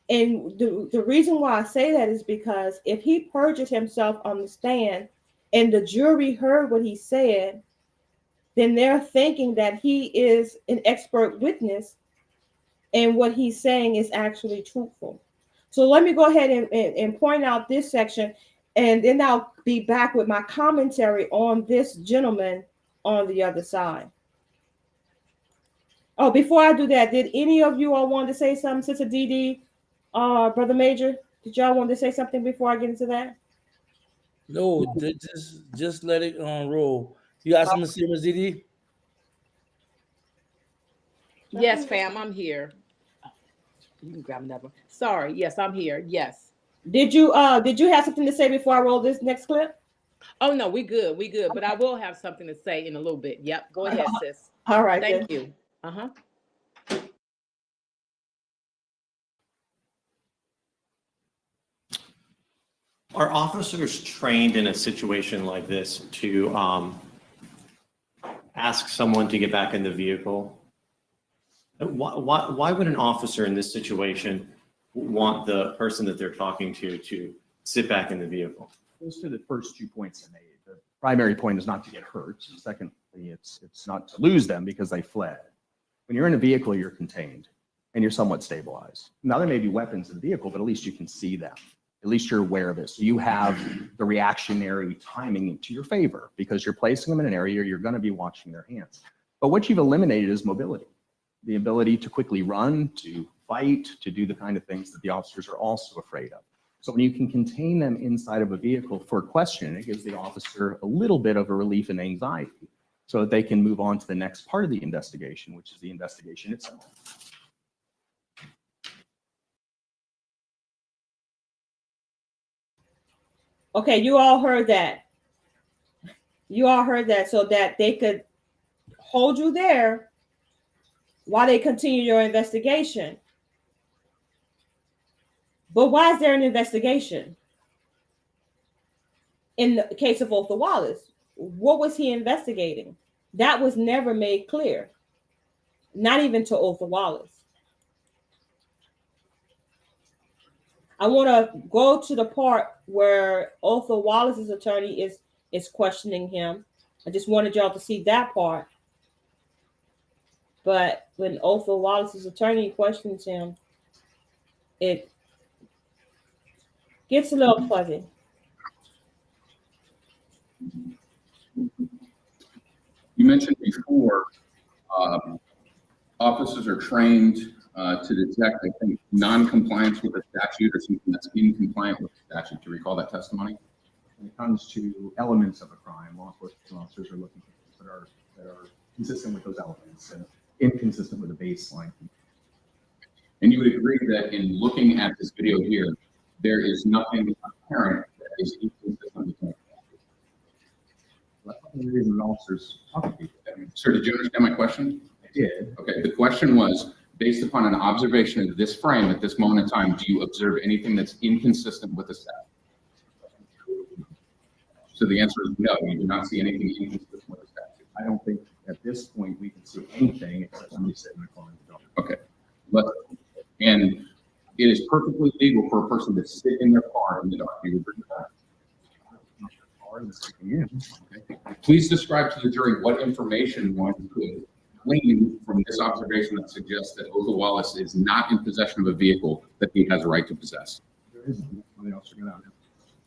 And the reason why I say that is because if he perjured himself on the stand and the jury heard what he said, then they're thinking that he is an expert witness and what he's saying is actually truthful. So let me go ahead and point out this section, and then I'll be back with my commentary on this gentleman on the other side. Oh, before I do that, did any of you all want to say something, Sister Didi, Brother Major? Did y'all want to say something before I get into that? No, just let it roll. You got something to say, Ms. Didi? Yes, fam, I'm here. You can grab another. Sorry, yes, I'm here. Yes. Did you have something to say before I roll this next clip? Oh no, we good. But I will have something to say in a little bit. Yep. Go ahead, sis. All right. Thank you. Are officers trained in a situation like this to ask someone to get back in the vehicle? Why would an officer in this situation want the person that they're talking to sit back in the vehicle? Those are the first 2 points I made. The primary point is not to get hurt. Secondly, it's not to lose them because they fled. When you're in a vehicle, you're contained and you're somewhat stabilized. Now there may be weapons in the vehicle, but at least you can see them. At least you're aware of it. So you have the reactionary timing into your favor because you're placing them in an area you're going to be watching their hands. But what you've eliminated is mobility, the ability to quickly run, to fight, to do the kind of things that the officers are also afraid of. So when you can contain them inside of a vehicle for questioning, it gives the officer a little bit of a relief and anxiety so that they can move on to the next part of the investigation, which is the investigation itself. Okay, you all heard that. So that they could hold you there while they continue your investigation. But why is there an investigation? In the case of Othal Wallace, what was he investigating? That was never made clear, not even to Othal Wallace. I want to go to the part where Othal Wallace's attorney is questioning him. I just wanted y'all to see that part. But when Othal Wallace's attorney questions him, it gets a little fuzzy. You mentioned before, officers are trained to detect, I think, non-compliance with a statute or something that's incompliant with the statute. Do you recall that testimony? When it comes to elements of a crime, law enforcement officers are looking for things that are consistent with those elements. And inconsistent with the baseline. And you would agree that in looking at this video here, there is nothing apparent that is inconsistent with that. That's the reason officers talk to people. Sir, did you understand my question? I did. Okay, the question was, based upon an observation of this frame at this moment in time, do you observe anything that's inconsistent with the staff? So the answer is no, you do not see anything inconsistent with the statute. I don't think at this point we can see anything except somebody sitting in the car in the dark. Okay, and it is perfectly legal for a person to sit in their car in the dark. Do you agree with that? Okay. Please describe to the jury what information one could glean from this observation that suggests that Othal Wallace is not in possession of a vehicle that he has a right to possess. There isn't. Somebody else are gonna.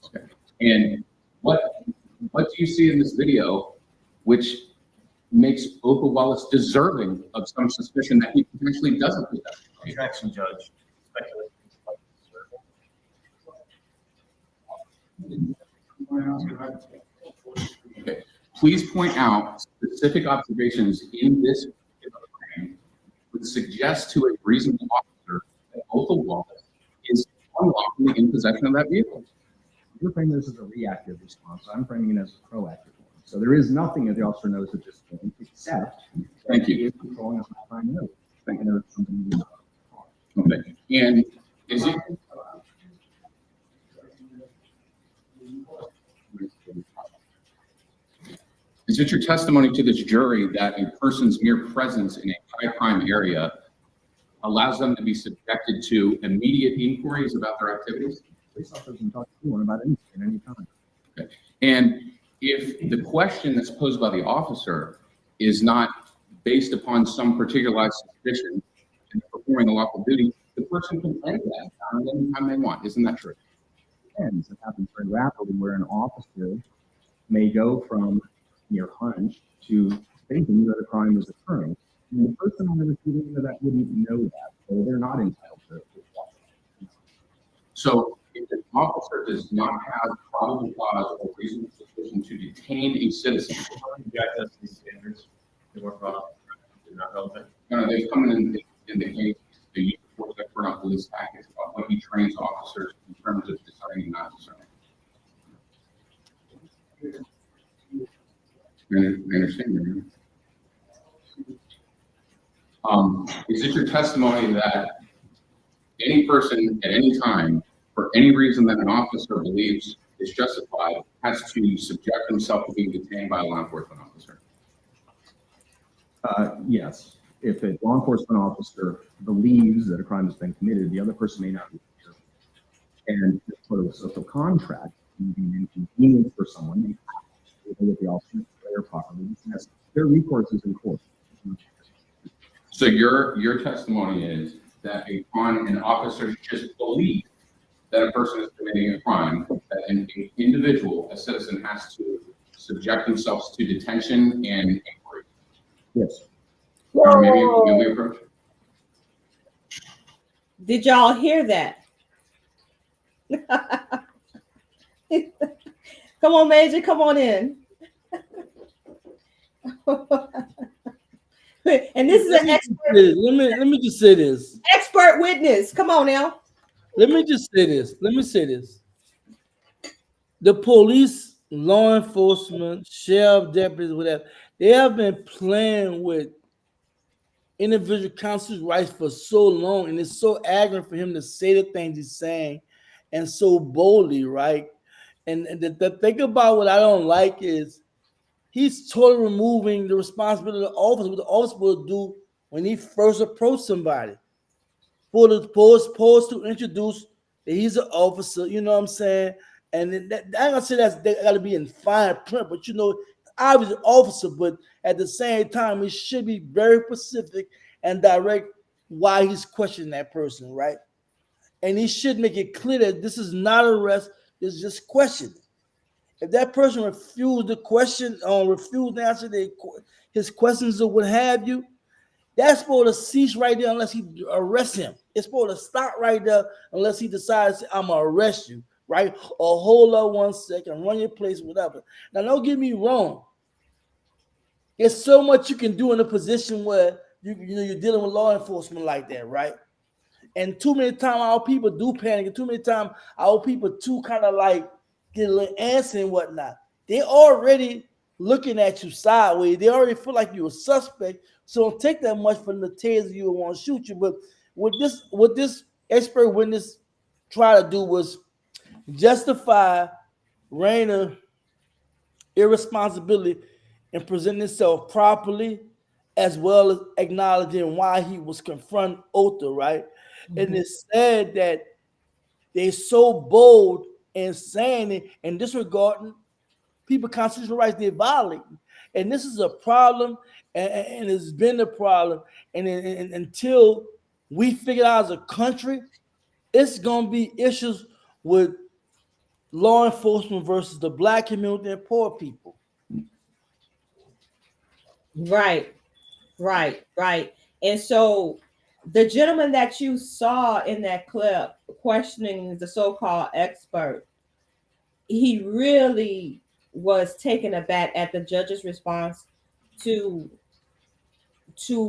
Okay. And what do you see in this video which makes Othal Wallace deserving of some suspicion that he potentially doesn't possess? Objection, Judge. Okay. Please point out specific observations in this frame would suggest to a reasonable officer that Othal Wallace is unlawfully in possession of that vehicle. You're framing this as a reactive response. I'm framing it as a proactive one. So there is nothing that the officer knows at this point, except thank you. He is controlling us not trying to know. Thinking there is something. Okay. And is it? Is it your testimony to this jury that a person's mere presence in a high crime area allows them to be subjected to immediate inquiries about their activities? Police officers can talk to anyone about anything at any time. Okay. And if the question that's posed by the officer is not based upon some particularized suspicion in performing a lawful duty, the person can end that anytime they want. Isn't that true? It happens very rapidly where an officer may go from mere hunch to thinking that a crime is occurring. And the person on the receiving end of that wouldn't know that, so they're not entitled to watch. So if an officer does not have probable cause or reasonable suspicion to detain a citizen, these standards, they weren't brought up, they're not relevant. they come in the case, the use of force expert on police tactics about what he trains officers in terms of discerning and not discerning. I understand. Is it your testimony that any person at any time, for any reason that an officer believes is justified, has to subject himself to being detained by a law enforcement officer? Yes. If a law enforcement officer believes that a crime has been committed, the other person may not be sure. And for a social contract, can be an inconvenience for someone. They have to get the officer there properly. There are recourses in court. So your testimony is that upon an officer just believe that a person is committing a crime, that an individual, a citizen, has to subject themselves to detention and inquiry. Yes. Or maybe we approach. Did y'all hear that? Come on, Major, come on in. And this is an expert. Let me just say this. Expert witness. Come on now. Let me just say this. The police, law enforcement, sheriff, deputies, whatever, they have been playing with individual counsel's rights for so long, and it's so aggravating for him to say the things he's saying and so boldly, right? And the thing about what I don't like is he's totally removing the responsibility of the officer, what the officer will do when he first approached somebody. For the post to introduce that he's an officer, you know what I'm saying? And I'm gonna say that got to be in fine print, but obviously officer, but at the same time, it should be very specific and direct why he's questioning that person, right? And he should make it clear that this is not arrest, it's just questioning. If that person refused the question or refused to answer his questions or what have you, that's supposed to cease right there unless he arrests him. It's supposed to stop right there unless he decides, I'm going to arrest you, right? Or hold up 1 second, run your place, whatever. Now, don't get me wrong. There's so much you can do in a position where you're dealing with law enforcement like that, right? And too many times our people do panic, and too many times our people too kind of like get a little antsy and whatnot. They already looking at you sideways. They already feel like you're a suspect. So don't take that much for them to taser you and want to shoot you. But what this expert witness tried to do was justify Rayner's irresponsibility in presenting himself properly, as well as acknowledging why he was confronting Othal, right? And it's sad that they're so bold in saying it and disregarding people's constitutional rights they're violating. And this is a problem, and it's been a problem. And until we figure out as a country, it's going to be issues with law enforcement versus the Black community and poor people. Right. And so the gentleman that you saw in that clip questioning the so-called expert, he really was taken aback at the judge's response to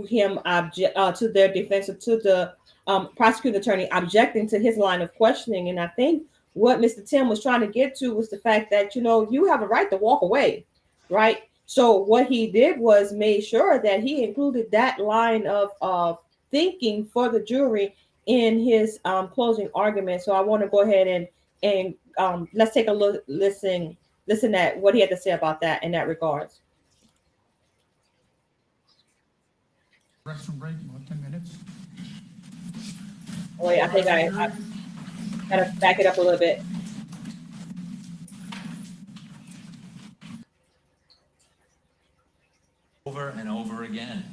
him to their defense, to the prosecuting attorney objecting to his line of questioning. And I think what Mr. Tim was trying to get to was the fact that, you have a right to walk away, right? So what he did was made sure that he included that line of thinking for the jury in his closing argument. So I want to go ahead and let's take a look, listen at what he had to say about that in that regards. Restroom break, about 10 minutes. Wait, I think I gotta back it up a little bit. Over and over again.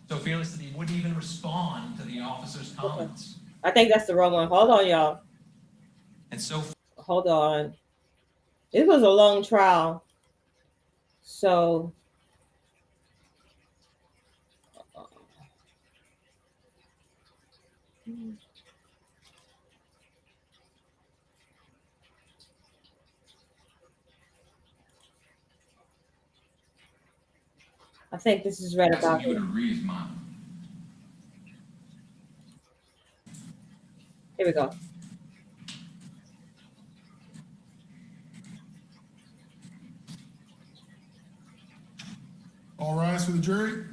So fearless that he wouldn't even respond to the officer's comments. I think that's the wrong one. Hold on, y'all. And so hold on. It was a long trial. So I think this is right about you to read his mind. Here we go. All rise for the jury.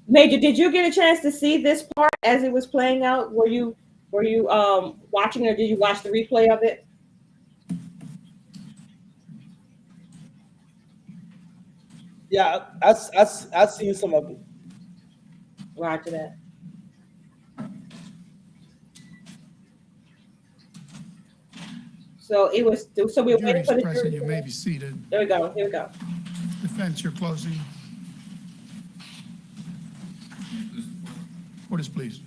Major, did you get a chance to see this part as it was playing out? Were you watching, or did you watch the replay of it? Yeah, I seen some of it. Roger that. So it was. So we were waiting for the jury. You may be seated. There we go. Here we go. Defense, you're closing. Orders, please.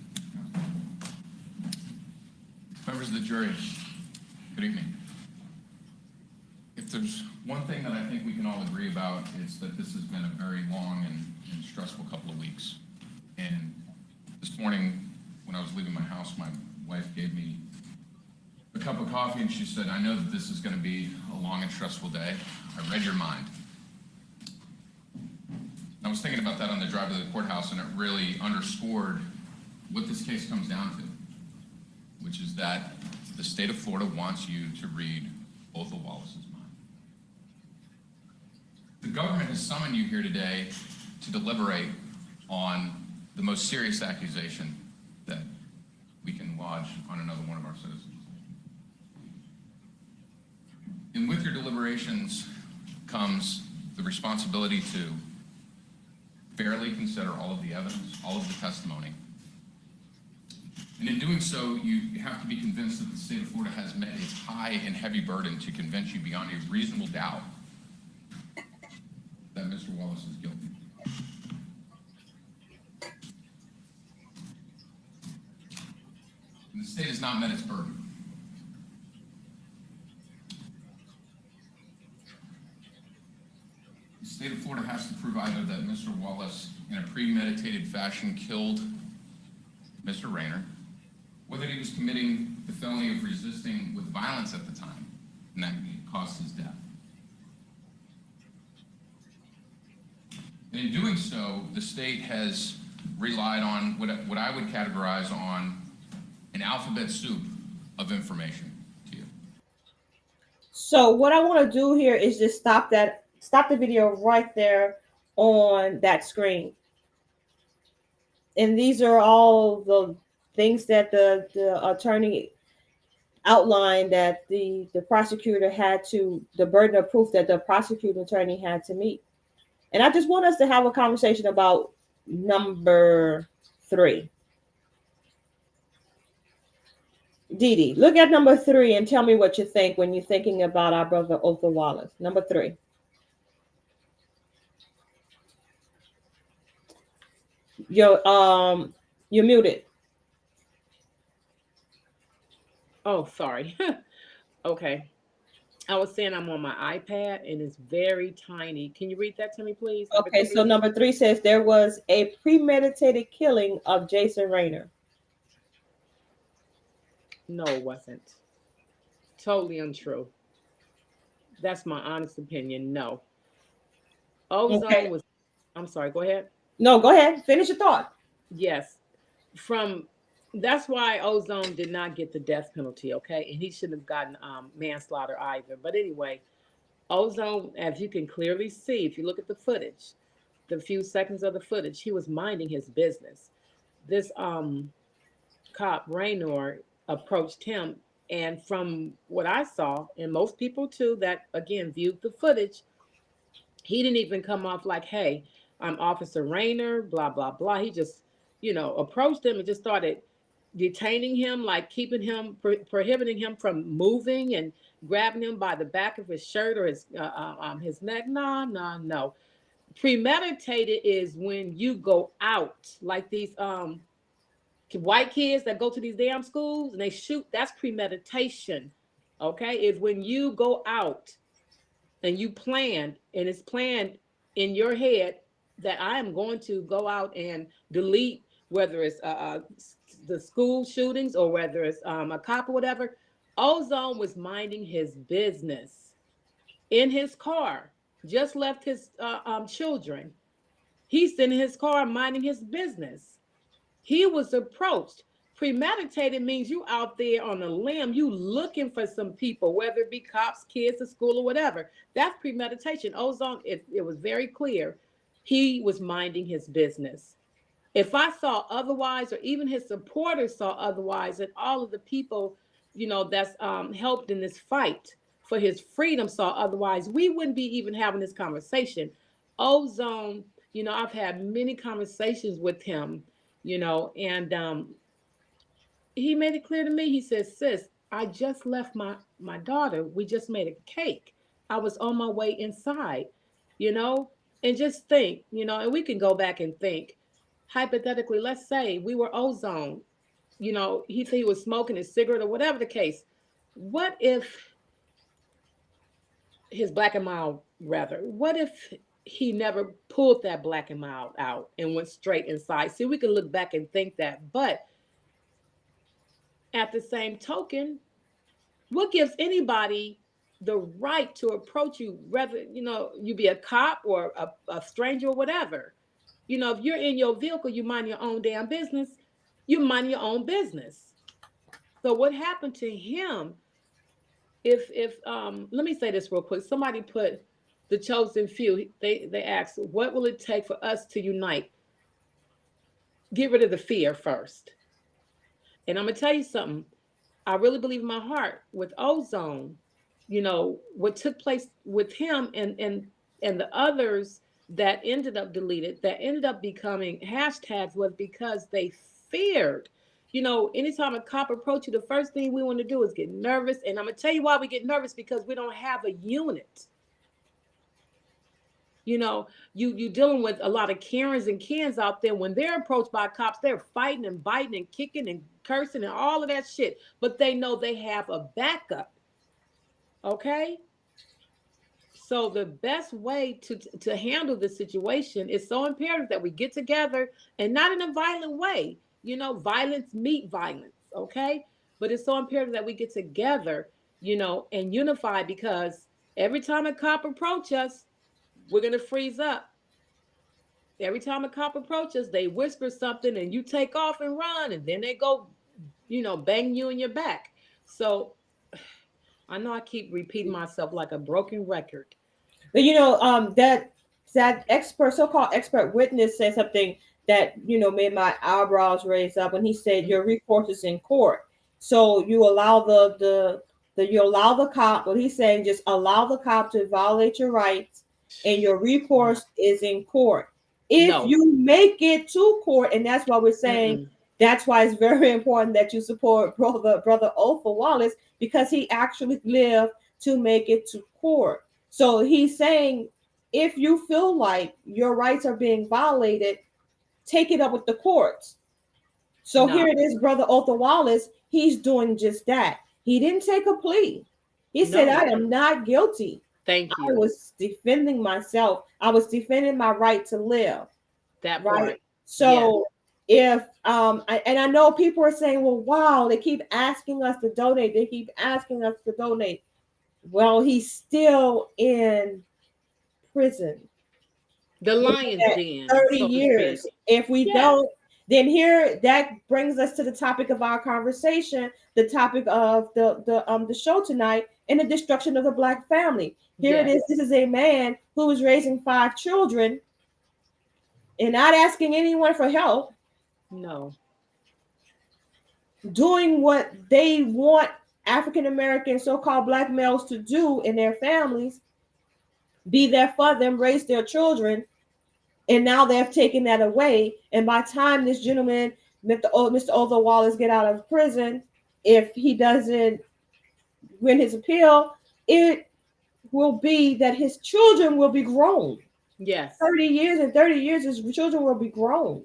Members of the jury, good evening. If there's one thing that I think we can all agree about, it's that this has been a very long and stressful couple of weeks. And this morning, when I was leaving my house, my wife gave me a cup of coffee and she said, I know that this is going to be a long and stressful day. I read your mind. I was thinking about that on the drive to the courthouse, and it really underscored what this case comes down to, which is that the state of Florida wants you to read Othal Wallace's mind. The government has summoned you here today to deliberate on the most serious accusation that we can lodge on another one of our citizens. And with your deliberations comes the responsibility to fairly consider all of the evidence, all of the testimony. And in doing so, you have to be convinced that the state of Florida has met its high and heavy burden to convince you beyond a reasonable doubt that Mr. Wallace is guilty. And the state has not met its burden. The state of Florida has to prove either that Mr. Wallace, in a premeditated fashion, killed Mr. Rayner, whether he was committing the felony of resisting with violence at the time, and that caused his death. And in doing so, the state has relied on what I would categorize on an alphabet soup of information to you. So what I want to do here is just stop the video right there on that screen. And these are all the things that the attorney outlined that the prosecutor had to, the burden of proof that the prosecuting attorney had to meet. And I just want us to have a conversation about number 3. Dee Dee, look at number 3 and tell me what you think when you're thinking about our brother Othal Wallace. Number 3. You're muted. Oh, sorry. Okay. I was saying I'm on my iPad and it's very tiny. Can you read that to me, please? Okay, so number 3 says there was a premeditated killing of Jason Rayner. No, it wasn't. Totally untrue. That's my honest opinion. No. Ozone was, I'm sorry, go ahead. No, go ahead. Finish your thought. Yes. That's why Ozone did not get the death penalty, okay? And he shouldn't have gotten manslaughter either. But anyway, Ozone, as you can clearly see, if you look at the footage, the few seconds of the footage, he was minding his business. This cop, Raynor, approached him. And from what I saw, and most people too, that again viewed the footage, he didn't even come off like, hey, I'm Officer Raynor, blah, blah, blah. He just, approached him and just started detaining him, like keeping him, prohibiting him from moving and grabbing him by the back of his shirt or his neck. No. Premeditated is when you go out, like these white kids that go to these damn schools and they shoot. That's premeditation. Okay, is when you go out and you planned, and it's planned in your head that I am going to go out and delete, whether it's the school shootings or whether it's a cop or whatever. Ozone was minding his business in his car, just left his children. He's in his car minding his business. He was approached. Premeditated means you out there on a limb, you looking for some people, whether it be cops, kids at school or whatever. That's premeditation. Ozone, it was very clear. He was minding his business. If I saw otherwise, or even his supporters saw otherwise, and all of the people, that's helped in this fight for his freedom saw otherwise, we wouldn't be even having this conversation. Ozone, I've had many conversations with him, and he made it clear to me. He says, sis, I just left my daughter. We just made a cake. I was on my way inside, and just think, and we can go back and think, hypothetically, let's say we were Ozone, he said he was smoking his cigarette or whatever the case. What if his Black and Mild, what if he never pulled that Black and Mild out and went straight inside? See, we can look back and think that, but at the same token, what gives anybody the right to approach you, whether, you be a cop or a stranger or whatever? If you're in your vehicle, you mind your own damn business, you mind your own business. So what happened to him, if let me say this real quick. Somebody put the chosen few, they asked, what will it take for us to unite? Get rid of the fear first. And I'm going to tell you something. I really believe in my heart with Ozone, what took place with him and the others that ended up deleted, that ended up becoming hashtags, was because they feared. Anytime a cop approaches you, the first thing we want to do is get nervous. And I'm going to tell you why we get nervous, because we don't have a unit. You dealing with a lot of Karens and Kens out there. When they're approached by cops, they're fighting and biting and kicking and cursing and all of that shit. But they know they have a backup. Okay? So the best way to handle the situation is so imperative that we get together, and not in a violent way. Violence meet violence, okay? But it's so imperative that we get together and unify, because every time a cop approach us, we're going to freeze up. Every time a cop approaches, they whisper something and you take off and run, and then they go, bang you in your back. So I know I keep repeating myself like a broken record. But that expert, so-called expert witness, said something that made my eyebrows raise up when he said your recourse is in court. So you allow you allow the cop. What he's saying, just allow the cop to violate your rights, and your recourse is in court. If you make it to court, and that's why we're saying that's why it's very important that you support brother Othal Wallace, because he actually lived to make it to court. So he's saying, if you feel like your rights are being violated, take it up with the courts. So here it is, brother Othal Wallace. He's doing just that. He didn't take a plea. He said, I am not guilty. Thank you. I was defending myself. I was defending my right to live. That right. part. So if and I know people are saying, well, wow, they keep asking us to donate. They keep asking us to donate. Well, he's still in prison. The lion's den. 30 years. If we don't, then here that brings us to the topic of our conversation, the topic of the show tonight, and the destruction of the Black family. Here it is. This is a man who is raising 5 children and not asking anyone for help. No. Doing what they want African American so-called Black males to do in their families, be there for them, raise their children. And now they've taken that away. And by the time this gentleman, Mr. Othal Wallace, get out of prison, if he doesn't win his appeal, it will be that his children will be grown. Yes. 30 years, and 30 years, his children will be grown.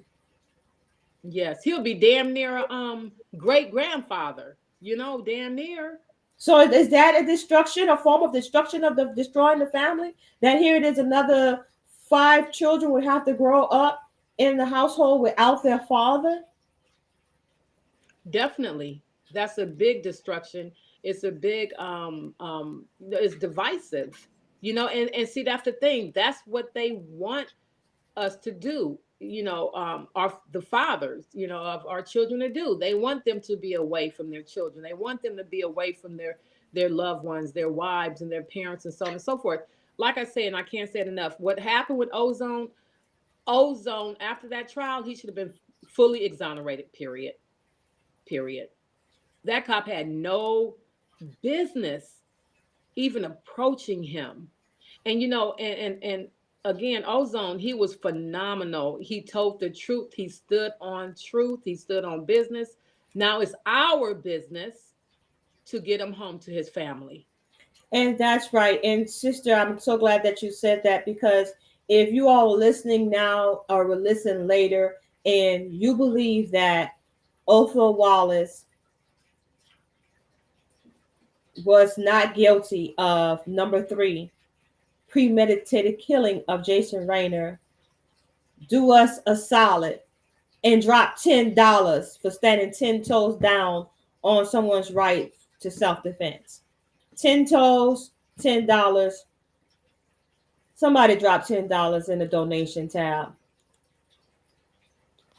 Yes, he'll be damn near a great grandfather. Damn near. So is that a destruction, a form of destruction of destroying the family? That here it is, another 5 children would have to grow up in the household without their father? Definitely. That's a big destruction. It's a big it's divisive. And see, that's the thing. That's what they want us to do. The fathers, of our children to do. They want them to be away from their children. They want them to be away from their loved ones, their wives and their parents, and so on and so forth. Like I said, and I can't say it enough, what happened with Ozone, after that trial, he should have been fully exonerated, period. That cop had no business even approaching him. And, and again, Ozone, he was phenomenal. He told the truth. He stood on truth. He stood on business. Now it's our business to get him home to his family. And that's right. And sister, I'm so glad that you said that, because if you all are listening now or will listen later and you believe that Othal Wallace was not guilty of number 3, premeditated killing of Jason Raynor, do us a solid and drop $10 for standing 10 toes down on someone's right to self-defense. 10 toes, $10. Somebody drop $10 in the donation tab.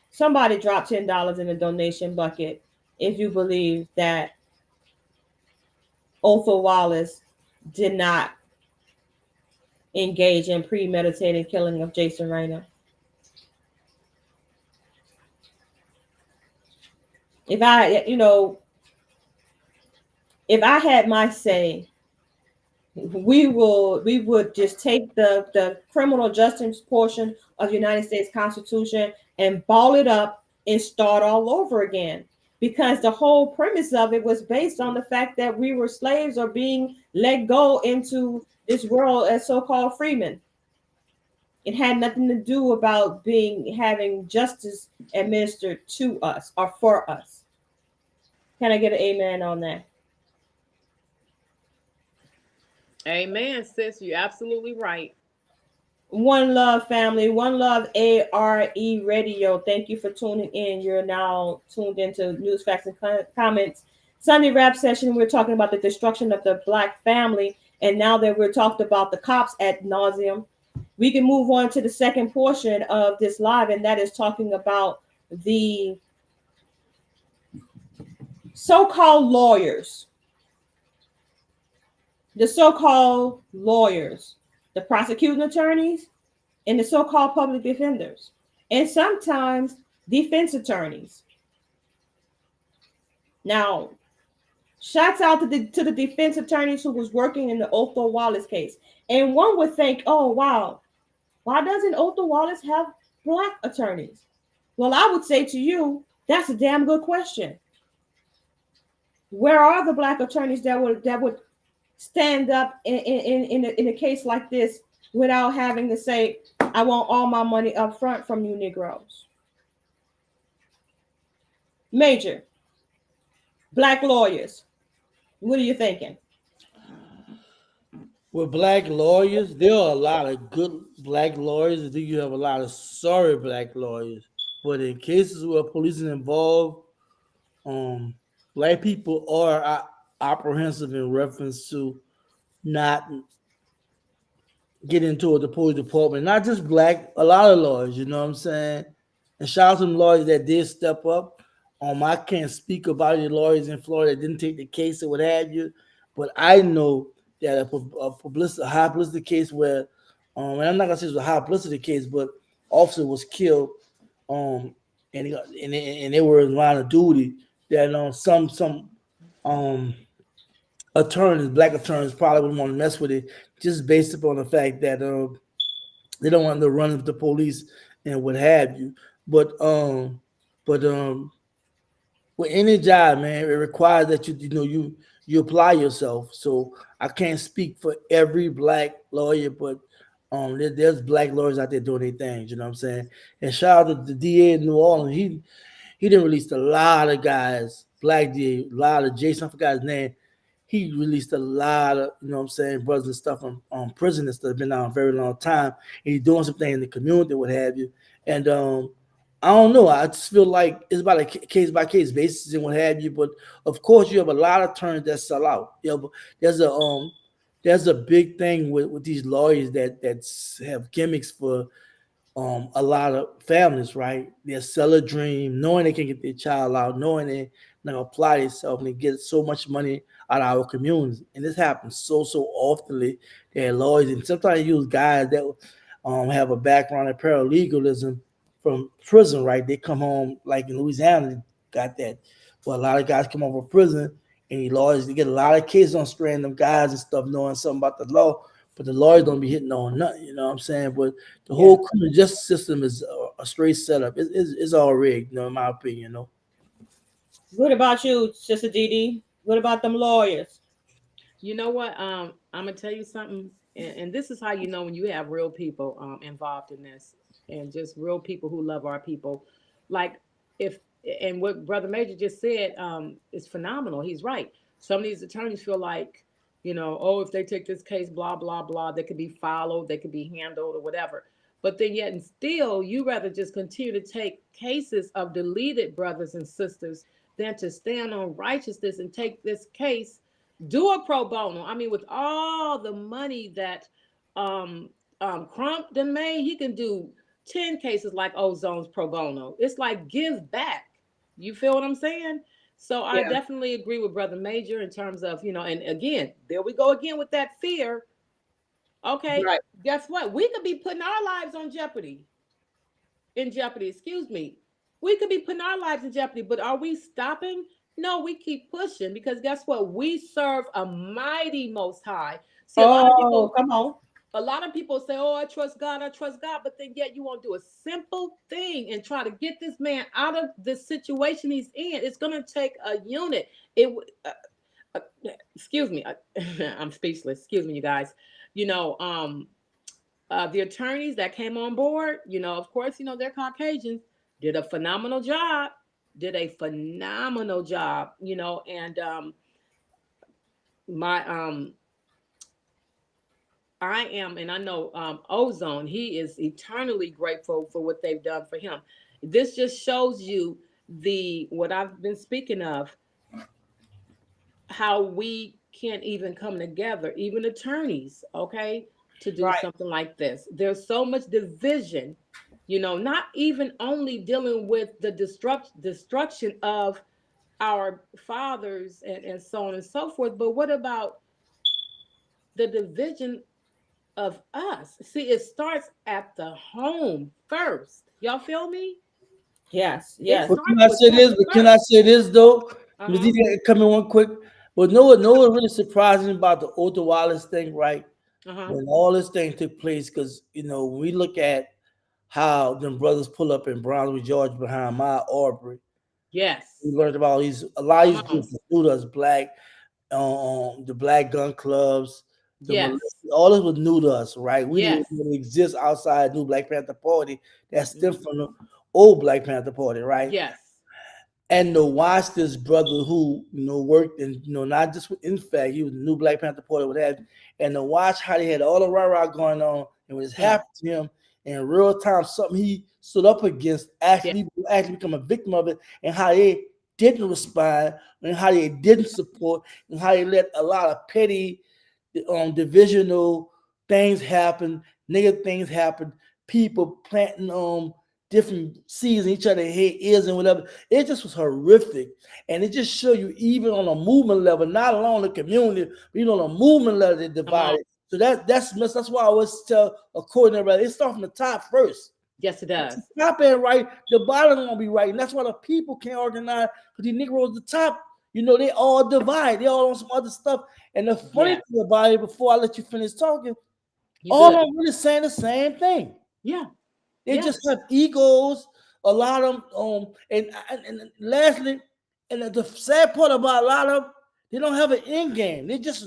Somebody drop $10 in the donation bucket if you believe that Othal Wallace did not engage in premeditated killing of Jason Raynor. If I had my say, we would just take the criminal justice portion of the United States Constitution and ball it up and start all over again. Because the whole premise of it was based on the fact that we were slaves or being let go into this world as so-called freemen. It had nothing to do about having justice administered to us or for us. Can I get an amen on that? Amen, sis. You're absolutely right. One love, family. One love, ARE Radio. Thank you for tuning in. You're now tuned into News, Facts, and Comments. Sunday rap session, we're talking about the destruction of the Black family. And now that we're talked about the cops ad nauseum, we can move on to the second portion of this live, and that is talking about the so-called lawyers. The so-called lawyers, the prosecuting attorneys, and the so-called public defenders, and sometimes defense attorneys. Now, shouts out to the defense attorneys who was working in the Othal Wallace case. And one would think, oh, wow, why doesn't Othal Wallace have Black attorneys? Well, I would say to you, that's a damn good question. Where are the Black attorneys that would stand up in a case like this without having to say, I want all my money up front from you Negroes? Major, Black lawyers, what are you thinking? With Black lawyers, there are a lot of good Black lawyers. I think you have a lot of sorry Black lawyers. But in cases where police is involved, Black people are apprehensive in reference to not get into the police department. Not just Black, a lot of lawyers, you know what I'm saying? And shout out to them lawyers that did step up. I can't speak about the lawyers in Florida that didn't take the case or what have you, but I know that a high publicity case where, and I'm not gonna say it was a high publicity case, but officer was killed, and they were in line of duty. That some attorneys, Black attorneys, probably wouldn't want to mess with it just based upon the fact that they don't want to run with the police and what have you. But with any job, man, it requires that you apply yourself. So I can't speak for every Black lawyer, but there's Black lawyers out there doing their things. You know what I'm saying? And shout out to the DA in New Orleans. He done released a lot of guys, Black DA, a lot of Jason, I forgot his name. He released a lot of, you know what I'm saying, brothers and stuff on prisoners that have been out a very long time. And he's doing something in the community, what have you. And I don't know. I just feel like it's about a case by case basis and what have you. But of course, you have a lot of attorneys that sell out. But there's a big thing with these lawyers that have gimmicks for a lot of families, right? They sell a dream, knowing they can get their child out, knowing they're not gonna apply themselves and they get so much money out of our communities. And this happens so oftenly. They're lawyers, and sometimes they use guys that have a background in paralegalism from prison, right? They come home, like in Louisiana, got that. Well, a lot of guys come home from prison, and the lawyers, they get a lot of cases on strand them guys and stuff, knowing something about the law, but the lawyers don't be hitting on nothing, you know what I'm saying? But the whole criminal justice system is a straight setup. It's all rigged, in my opinion, What about you, Sister Dee? What about them lawyers? You know what? I'm gonna tell you something, and this is how you know when you have real people involved in this, and just real people who love our people. Like and what Brother Major just said is phenomenal. He's right. Some of these attorneys feel like, if they take this case, blah blah blah, they could be followed, they could be handled, or whatever. But then yet and still, you rather just continue to take cases of deleted brothers and sisters than to stand on righteousness and take this case, do a pro bono. I mean, with all the money that Crump done made, he can do 10 cases like Ozone's pro bono. It's like give back. You feel what I'm saying? So I definitely agree with Brother Major in terms of, and again, there we go again with that fear. Okay, right. Guess what? We could be putting our lives in jeopardy. Excuse me. We could be putting our lives in jeopardy, but are we stopping? No, we keep pushing because guess what? We serve a mighty Most High. See, a lot of people, come on. A lot of people say, "Oh, I trust God, but then yet you won't do a simple thing and try to get this man out of the situation he's in. It's going to take a unit. Excuse me, I'm speechless. Excuse me, you guys. The attorneys that came on board, of course, they're Caucasians, did a phenomenal job, and I am, and I know Ozone, he is eternally grateful for what they've done for him. This just shows you what I've been speaking of. how we can't even come together, even attorneys, okay, to do Right. something like this. There's so much division, not even only dealing with the destruction of our fathers and so on and so forth, but what about the division of us? See, it starts at the home first. Y'all feel me? Yes, It yes. But starts can I with say us this? But can I first. say this though? Let Uh-huh. me come in one quick. But no, what really surprising about the Othal Wallace thing, right? Uh-huh. When all this thing took place, because when we look at how them brothers pull up in Brownsville, Georgia, behind my Aubrey, we Yes. learned about a lot of Come these on. groups that sued us, the black gun clubs, the militia, Yes. all this was new to us, right? We didn't Yes. even exist outside New Black Panther Party that stemmed Mhm. from the old Black Panther Party, right? Yes. And to watch this brother who worked and not just in fact he was the new Black Panther Party with that, and to watch how they had all the rah-rah going on and what happened to him in real time, something he stood up against, actually become a victim of it, and how they didn't respond, and how they didn't support, and how they let a lot of petty divisional things happen, nigga things happen, people planting different seeds in each other's head ears and whatever. It just was horrific. And it just showed you, even on a movement level, not alone the community, but even on a movement level, they divided. So that's why I always tell a coordinator, it starts from the top first. Yes, it does. If the top ain't right, the bottom won't be right. And that's why the people can't organize, because these Negroes at the top, they all divide. They all on some other stuff. And the funny thing about it, before I let you finish talking, all of them really saying the same thing. Yeah. They just have egos. A lot of them, and lastly, and the sad part about a lot of them, they don't have an end game. They just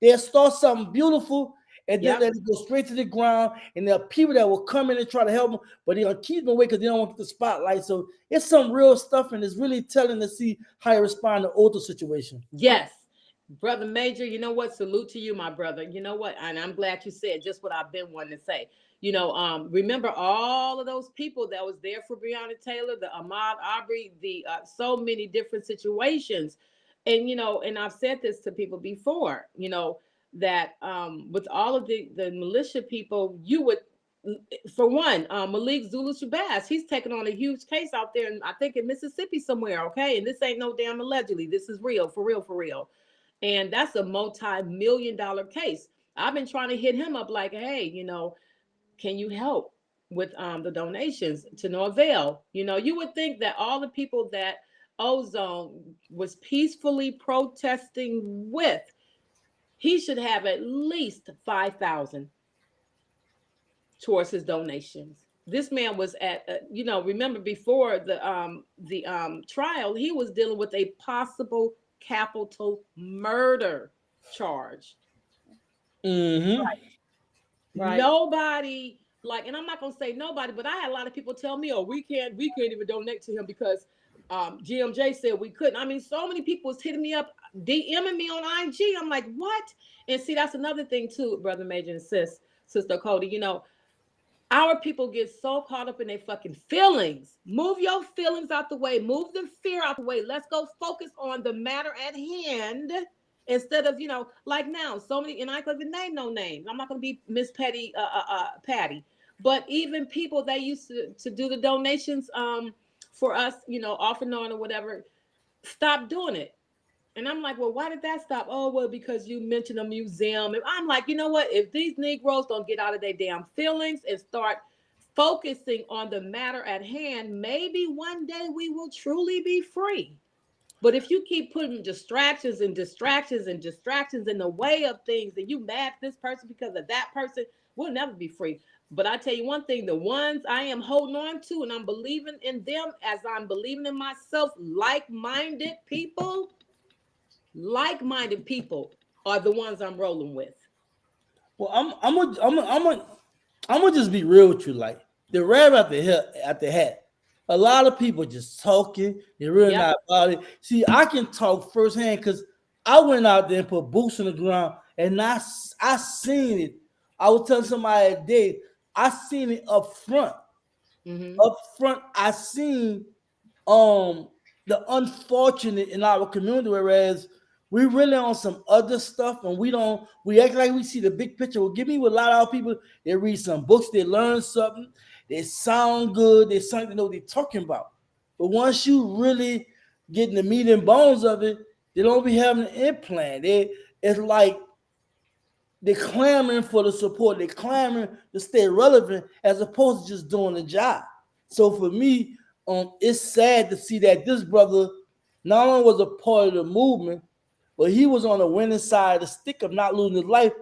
they start something beautiful, and then they go straight to the ground. And there are people that will come in and try to help them, but they'll keep them away because they don't want the spotlight. So it's some real stuff, and it's really telling to see how you respond to older situation. Yes. Brother Major, you know what? Salute to you, my brother. You know what? And I'm glad you said just what I've been wanting to say. Remember all of those people that was there for Breonna Taylor, the Ahmaud Arbery, the so many different situations. And, and I've said this to people before, that with all of the militia people, you would, for one, Malik Zulu Shabazz, he's taking on a huge case out there, I think in Mississippi somewhere, okay? And this ain't no damn allegedly. This is real, for real, for real. And that's a multi-million-dollar case. I've been trying to hit him up like, hey, can you help with the donations, to no avail? You would think that all the people that Ozone was peacefully protesting with, he should have at least 5,000 towards his donations. This man was at, remember before the trial, he was dealing with a possible capital murder charge. Mm-hmm. Right. Nobody, and I'm not gonna say nobody, but I had a lot of people tell me, "Oh, we can't even donate to him because GMJ said we couldn't." I mean, so many people was hitting me up, DMing me on IG. I'm like, what? And see, that's another thing too, brother Major and sister Cody. Our people get so caught up in their fucking feelings. Move your feelings out the way. Move the fear out the way. Let's go focus on the matter at hand instead of, like now, so many, and I could even name no names. I'm not going to be Miss Patty, but even people that used to do the donations for us, off and on or whatever, stop doing it. And I'm like, well, why did that stop? Oh, well, because you mentioned a museum. And I'm like, you know what? If these Negroes don't get out of their damn feelings and start focusing on the matter at hand, maybe one day we will truly be free. But if you keep putting distractions and distractions and distractions in the way of things, and you mad at this person because of that person, we'll never be free. But I tell you one thing, the ones I am holding on to and I'm believing in them as I'm believing in myself, like-minded people are the ones I'm rolling with. Well, I'm gonna just be real with you. Like the rabbit at the hat. A lot of people just talking. They're really not about it. See, I can talk firsthand because I went out there and put boots on the ground, and I seen it. I was telling somebody a day, I seen it up front. Mm-hmm. Up front, I seen the the unfortunate in our community, whereas we really on some other stuff and we act like we see the big picture. Well, give me with a lot of people, they read some books, they learn something, they sound good, they something know what they're talking about. But once you really get in the meat and bones of it, they don't be having an implant. It's like they're clamoring for the support, they're clamoring to stay relevant as opposed to just doing the job. So for me, it's sad to see that this brother not only was a part of the movement, but he was on the winning side of the stick of not losing his life,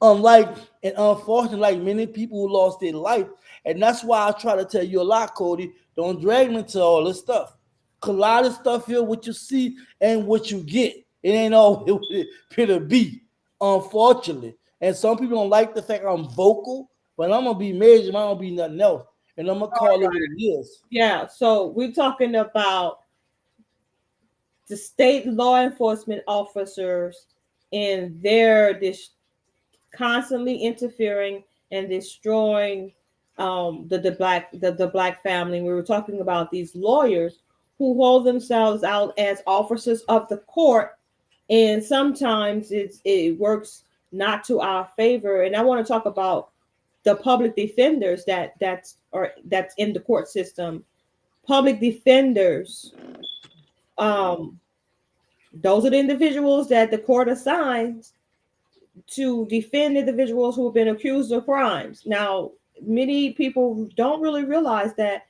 unlike and unfortunately, like many people who lost their life. And that's why I try to tell you a lot, Cody. Don't drag me into all this stuff. A lot of stuff here, what you see and what you get. It ain't all it appear to be, unfortunately. And some people don't like the fact I'm vocal, but I'm gonna be major, I'm gonna be nothing else. And I'm gonna call it what it is. Yeah, so we're talking about the state law enforcement officers and their constantly interfering and destroying the black family. We were talking about these lawyers who hold themselves out as officers of the court, and sometimes it works not to our favor. And I want to talk about the public defenders that's in the court system. Public defenders, those are the individuals that the court assigns to defend individuals who have been accused of crimes. Now, many people don't really realize that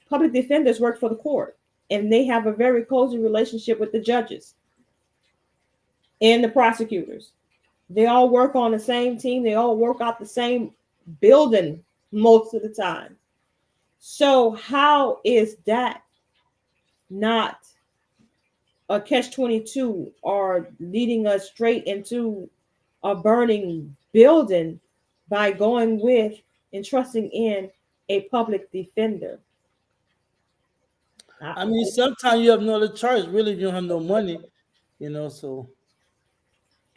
public defenders work for the court, and they have a very cozy relationship with the judges and the prosecutors. They all work on the same team. They all work out the same building most of the time. So how is that not a catch-22 or leading us straight into a burning building by going with and trusting in a public defender? I mean, sometimes you have no other choice, really, if you don't have no money, so.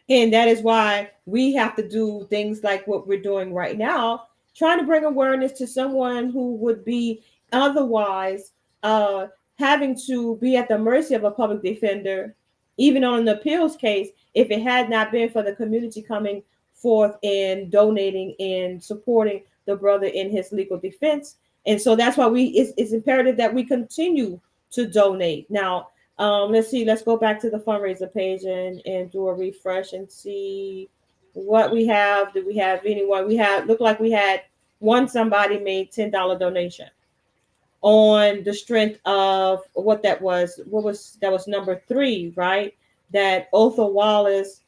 And that is why we have to do things like what we're doing right now, trying to bring awareness to someone who would be otherwise having to be at the mercy of a public defender, even on an appeals case, if it had not been for the community coming forth and donating and supporting the brother in his legal defense. And so that's why it's imperative that we continue to donate. Now, let's go back to the fundraiser page and do a refresh and see what we have. Do we have anyone? Looked like we had somebody made $10 donation on the strength of what that was number 3, right? That Othal Wallace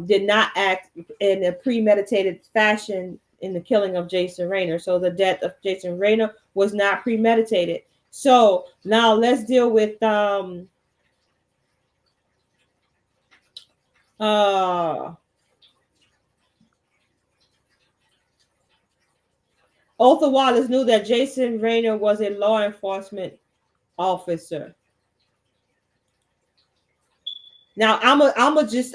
did not act in a premeditated fashion in the killing of Jason Rayner. So the death of Jason Rayner was not premeditated. So now let's deal with Othal Wallace knew that Jason Rayner was a law enforcement officer. Now I'm gonna just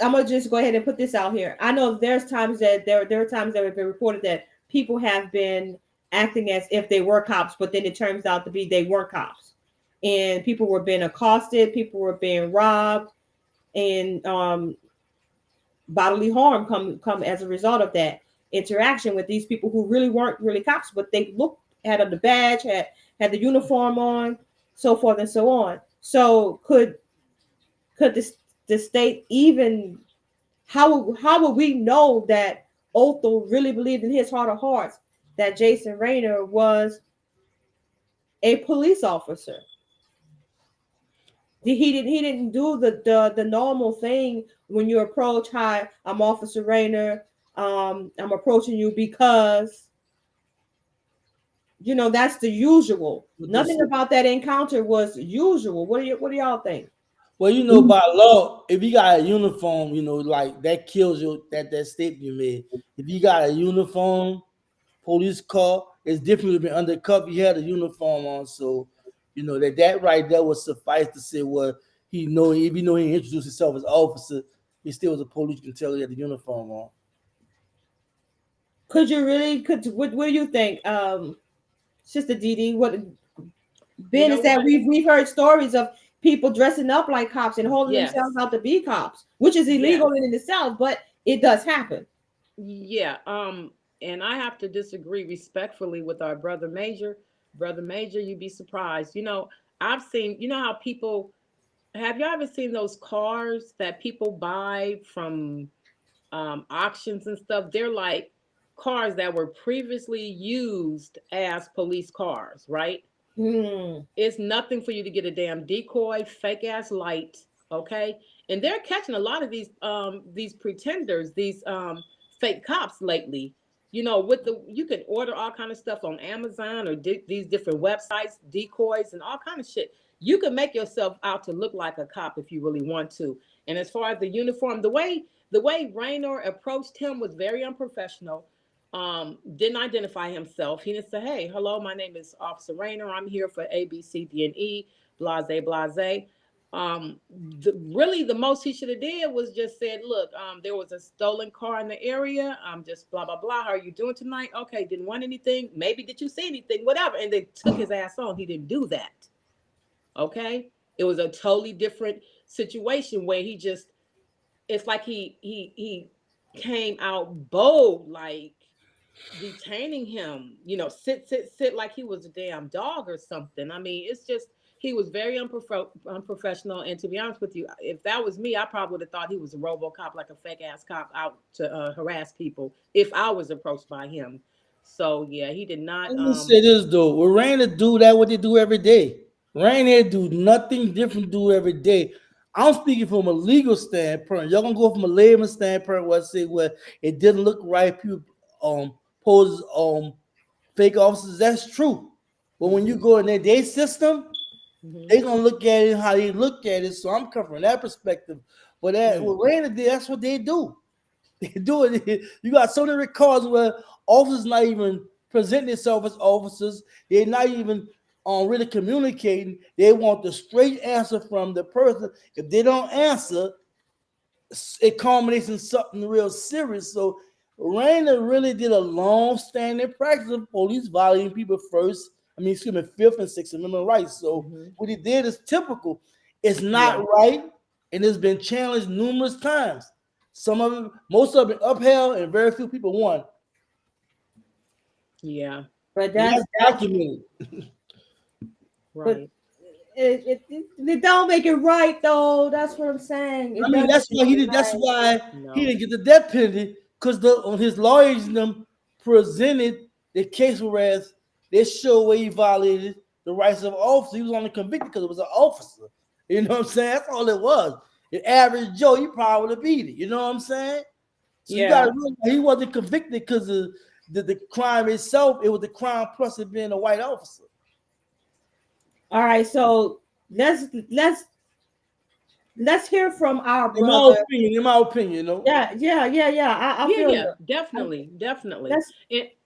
go ahead and put this out here. I know there's times that there are times that have been reported that people have been acting as if they were cops, but then it turns out to be they weren't cops, and people were being accosted, people were being robbed, and bodily harm come as a result of that interaction with these people who really weren't really cops, but they had the badge, had the uniform on, so forth and so on. So could the state even, how would we know that Othal really believed in his heart of hearts that Jason Rayner was a police officer? He didn't do the normal thing when you approach. Hi, I'm Officer Rayner. I'm approaching you because that's the usual. Nothing about that encounter was usual. What do y'all think? Well, by law, if you got a uniform, like that kills you, that statement you made. If you got a uniform, police car, it's different to be undercover. You had a uniform on, so that right there would suffice to say, well, if he introduced himself as officer, he still was a police. You can tell he had the uniform on. What do you think, Sister Dee Dee? Ben, know is that what? we've heard stories of people dressing up like cops and holding Yes. themselves out to be cops, which is illegal in itself, but it does happen. Yeah. And I have to disagree respectfully with our brother Major. Brother Major, you'd be surprised. You know, I've seen, you know how people have y'all ever seen those cars that people buy from auctions and stuff? They're like cars that were previously used as police cars, right? It's nothing for you to get a damn decoy, fake ass light, okay? And they're catching a lot of these pretenders, these fake cops lately. You know, with the you can order all kind of stuff on Amazon or these different websites, decoys and all kind of shit. You can make yourself out to look like a cop if you really want to. And as far as the uniform, the way Raynor approached him was very unprofessional. Didn't identify himself. He didn't say, "Hey, hello, my name is Officer Raynor. I'm here for A, B, C, D, and E, blase, blase." Really, the most he should have did was just said, "Look, there was a stolen car in the area. Just blah blah blah. How are you doing tonight? Okay, didn't want anything. Maybe did you see anything? Whatever." And they took his ass on. He didn't do that. Okay, it was a totally different situation where he just. It's like he came out bold, like detaining him, you know, sit like he was a damn dog or something. I mean, it's just he was very unprofessional. And to be honest with you, if that was me, I probably would have thought he was a RoboCop, like a fake ass cop out to harass people if I was approached by him. So yeah, he did not. Let me say this though. With Rainer do that what they do every day. Rainer do nothing different do every day. I'm speaking from a legal standpoint. Y'all gonna go from a layman standpoint where I say where it didn't look right. People pose fake officers. That's true. But when you go in their system, they gonna look at it how they look at it. So I'm coming from that perspective. But with Rainer did, that's what they do. They do it. You got so many records where officers not even presenting themselves as officers. They're not even really communicating. They want the straight answer from the person. If they don't answer, it culminates in something real serious. So Rainer really did a long-standing practice of police violating people first. I mean, excuse me, Fifth and Sixth Amendment rights. So what he did is typical. It's not right, and it's been challenged numerous times. Some of them, most of it upheld, and very few people won. Yeah, but that's documented. Right. It don't make it right though. That's what I'm saying. I mean, that's why he did. That's why he didn't get the death penalty because on his lawyers and them presented the case, whereas they show where he violated the rights of officer. He was only convicted because it was an officer. You know what I'm saying? That's all it was. The average Joe, he probably would have beat it. You know what I'm saying? So you got to realize he wasn't convicted because of the crime itself. It was the crime plus it being a white officer. All right, so let's hear from our brother. In my opinion, you know. Yeah. I feel you. Definitely.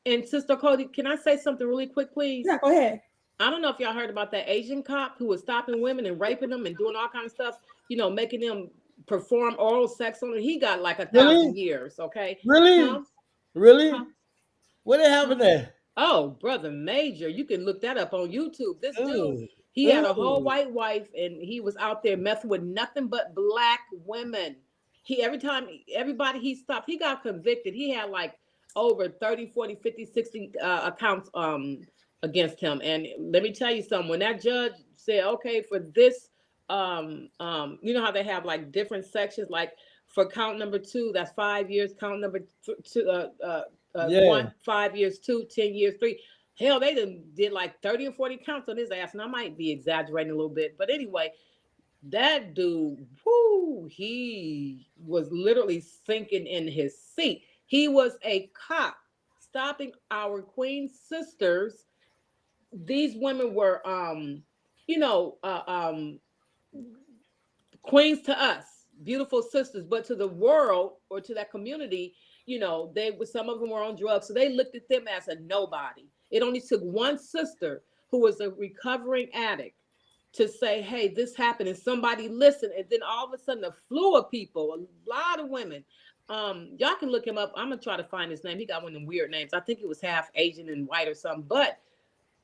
And Sister Cody, can I say something really quick, please? Yeah, go ahead. I don't know if y'all heard about that Asian cop who was stopping women and raping them and doing all kinds of stuff, you know, making them perform oral sex on them. He got like 1,000 years, okay? Really? Really? What happened there? Oh, Brother Major, you can look that up on YouTube. This dude, he had a whole white wife and he was out there messing with nothing but black women. Everybody he stopped, he got convicted. He had like over 30, 40, 50, 60 accounts against him. And let me tell you something, when that judge said, okay, for this, you know how they have like different sections, like for count number 2, that's 5 years, count number 2, 1, 5 years, 2, 10 years, 3. Hell, they did like 30 or 40 counts on his ass, and I might be exaggerating a little bit, but anyway, that dude, he was literally sinking in his seat. He was a cop stopping our queen sisters. These women were, queens to us, beautiful sisters, but to the world or to that community, you know, some of them were on drugs, so they looked at them as a nobody. It only took one sister who was a recovering addict to say, hey, this happened, and somebody listened, and then all of a sudden a slew of people, a lot of women. Y'all can look him up. I'm gonna try to find his name. He got one of them weird names. I think he was half Asian and white or something, but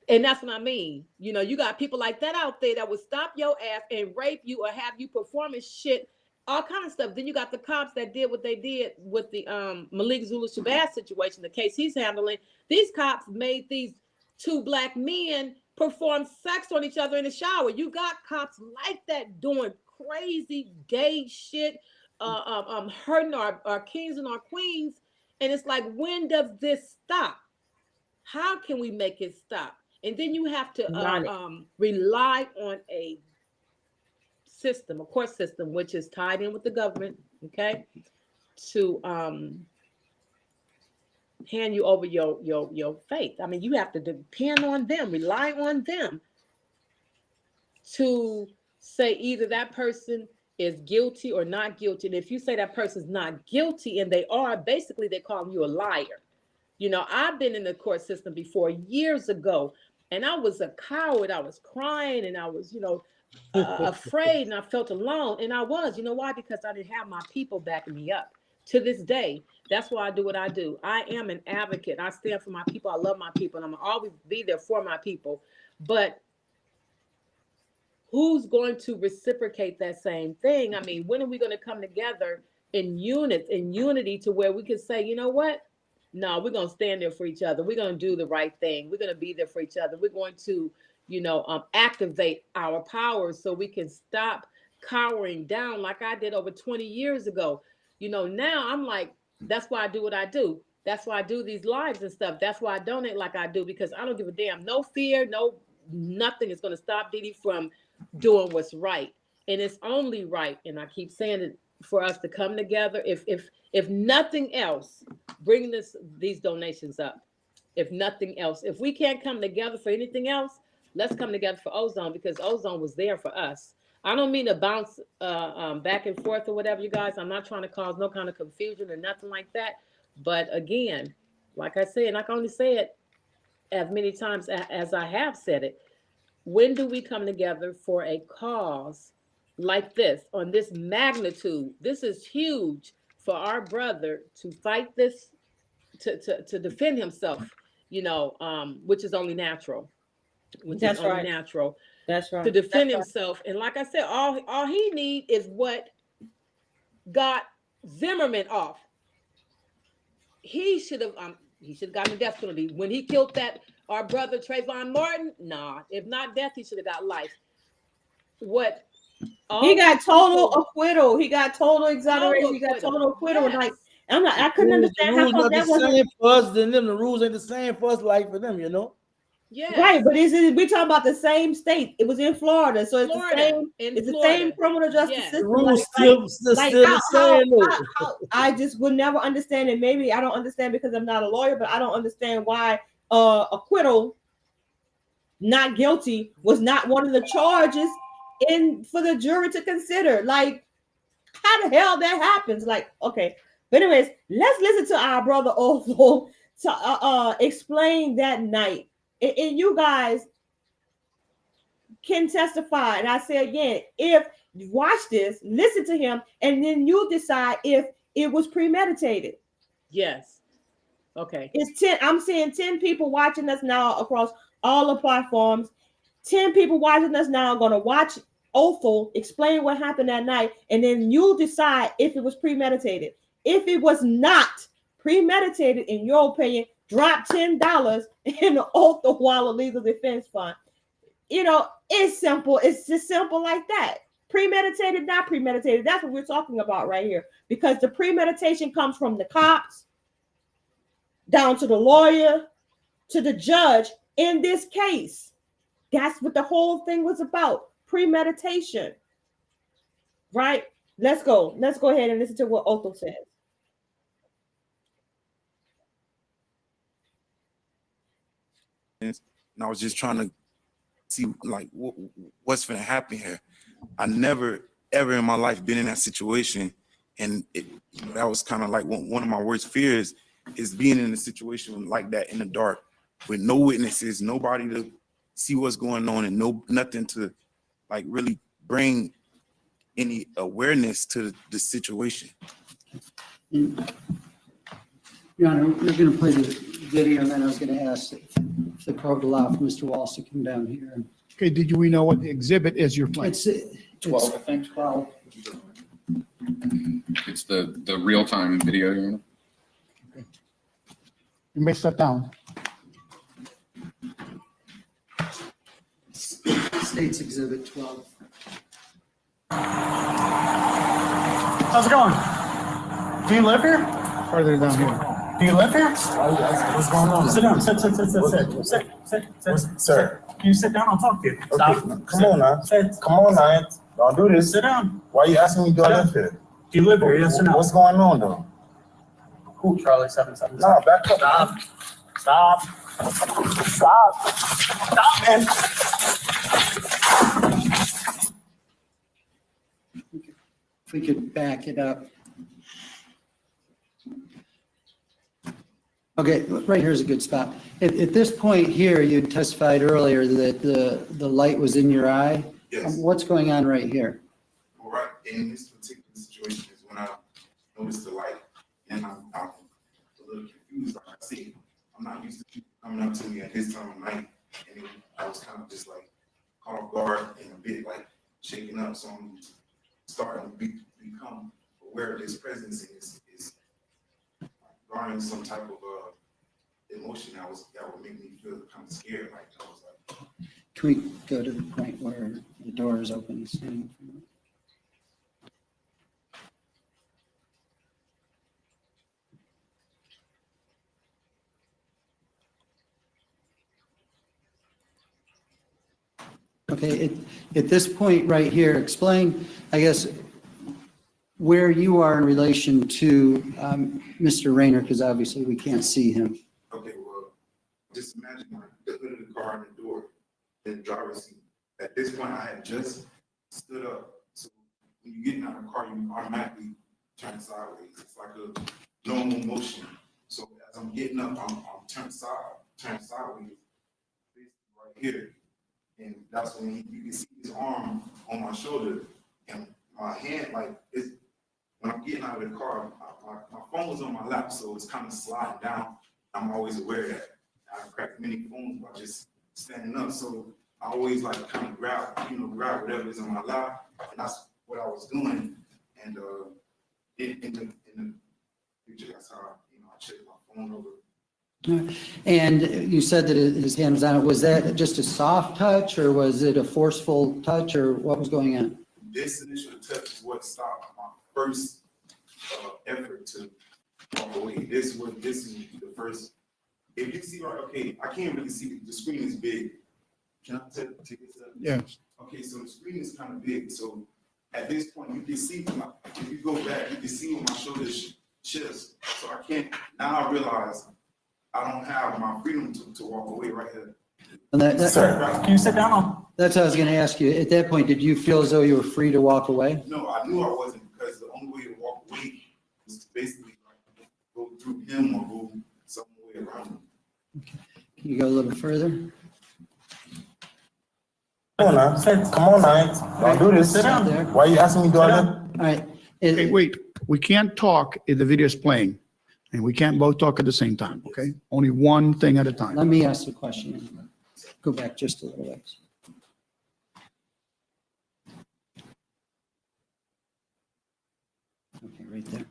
And that's what I mean. You know, you got people like that out there that would stop your ass and rape you or have you performing shit, all kind of stuff. Then you got the cops that did what they did with the Malik Zulu Shabazz situation, the case he's handling. These cops made these two black men perform sex on each other in the shower. You got cops like that doing crazy gay shit, hurting our kings and our queens. And it's like, when does this stop? How can we make it stop? And then you have to rely on a system, a court system, which is tied in with the government, okay, to hand you over your faith. I mean, you have to depend on them, rely on them to say either that person is guilty or not guilty. And if you say that person's not guilty and they are, basically they're calling you a liar. You know, I've been in the court system before years ago, and I was a coward. I was crying and I was, you know, afraid, and I felt alone. And I was, you know why? Because I didn't have my people backing me up. To this day, that's why I do what I do. I am an advocate. I stand for my people. I love my people, and I'm gonna always be there for my people. But who's going to reciprocate that same thing? I mean, when are we going to come together in unity to where we can say, you know what? No, we're going to stand there for each other. We're going to do the right thing. We're going to be there for each other. We're going to, you know, activate our powers so we can stop cowering down like I did over 20 years ago. You know, now I'm like, that's why I do what I do. That's why I do these lives and stuff. That's why I donate like I do, because I don't give a damn. No fear, nothing is going to stop Didi from doing what's right. And it's only right, and I keep saying it, for us to come together. If nothing else, bring these donations up. If nothing else, if we can't come together for anything else, let's come together for Ozone, because Ozone was there for us. I don't mean to bounce back and forth or whatever, you guys. I'm not trying to cause no kind of confusion or nothing like that. But again, like I said, and I can only say it as many times as I have said it, when do we come together for a cause like this, on this magnitude? This is huge for our brother to fight this, to defend himself, you know, which is only natural. That's right. Natural. That's right. To defend himself. And like I said, all he needs is what got Zimmerman off. He should have gotten the death penalty when he killed our brother Trayvon Martin. Nah, if not death, he should have got life. He got total acquittal. He got total exoneration. He got total acquittal. Yes. Like, I couldn't understand how come that wasn't the same for us than them. The rules ain't the same for us like for them, you know. Yeah. Right, but we talking about the same state. It was in Florida, so it's the same. It's the same criminal justice system. The rules still the same. I just would never understand it. Maybe I don't understand because I'm not a lawyer, but I don't understand why acquittal, not guilty, was not one of the charges for the jury to consider. Like, how the hell that happens? Like, okay. But anyways, let's listen to our brother Othal to explain that night. And you guys can testify. And I say again, if you watch this, listen to him, and then you decide if it was premeditated. Yes. Okay. It's 10. I'm seeing 10 people watching us now across all the platforms. 10 people watching us now are going to watch Othal explain what happened that night, and then you'll decide if it was premeditated. If it was not premeditated, in your opinion, drop $10 in the Othal Wallace Legal Defense Fund. You know, it's simple. It's just simple like that. Premeditated, not premeditated. That's what we're talking about right here. Because the premeditation comes from the cops, down to the lawyer, to the judge in this case. That's what the whole thing was about. Premeditation. Right? Let's go. Let's go ahead and listen to what Othal says. And I was just trying to see like what's going to happen here. I never ever in my life been in that situation, and that was kind of like one of my worst fears, is being in a situation like that in the dark with no witnesses, nobody to see what's going on, and nothing to like really bring any awareness to the situation. Your Honor, we're going to play the video, and then I was going to ask the court would allow for Mr. Wallace to come down here. Okay, we know what the exhibit is you're playing? It's 12, I think, 12. It's the real-time video, Your Honor. You may step down. State's Exhibit 12. How's it going? Do you live here? Further down here. Do you live here? What's going on? Sit down. Sit. Sir. Can you sit down? I'll talk to you. Stop. Come on now. Come on now. Don't do this. Sit down. Why are you asking me do I live here? Do you live here? Yes or no? What's going on though? Who? Charlie 777. No, back up. Stop, man. If we could back it up. Okay, right here is a good spot. At this point here, you testified earlier that the light was in your eye. Yes. What's going on right here? All right, in this particular situation is when I noticed the light, and I'm a little confused. Like I said, I'm not used to people coming up to me at this time of night, and I was kind of just like caught off guard and a bit like shaken up. So I'm starting to become aware of this presence and is garnering some type of emotion that would make me feel kind of scared. Like I was like, Can we go to the point where the door is open and standing? Okay, at this point right here, explain, I guess, where you are in relation to Mr. Rayner, because obviously we can't see him. okay, well, just imagine like the hood of the car and the door, and the driver's seat. At this point, I had just stood up. So when you get out of the car, you automatically turn sideways. It's like a normal motion. So as I'm getting up, I'm turned sideways, right here. And that's when you can see his arm on my shoulder and my hand, like it's when I'm getting out of the car, my phone was on my lap, so it's kind of sliding down. I'm always aware of that. I cracked many phones by just standing up, so I always like kind of grab whatever is on my lap, and that's what I was doing. And in the picture, that's how I checked my phone over. And you said that his hand was on it. Was that just a soft touch, or was it a forceful touch, or what was going on? This initial touch is what stopped my first effort to walk away. This is the first. If you see right, okay, I can't really see. The screen is big. Can I take this up? Yeah. Okay, so the screen is kind of big. So at this point, you can see, if you go back, you can see where my shoulders shifts. So I can't, now I realize I don't have my freedom to walk away right here. And Sir, can you sit down? That's what I was going to ask you. At that point, did you feel as though you were free to walk away? No, I knew I wasn't, because the only way to walk away was to basically like go through him or go some way around him. Okay. Can you go a little further? Come on now. Come on now. Don't do this. Sit down. Why are you asking me do I live? All right. Okay, wait. We can't talk if the video is playing, and we can't both talk at the same time, okay? Only one thing at a time. Let me ask the question. Go back just a little ways. Okay, right there.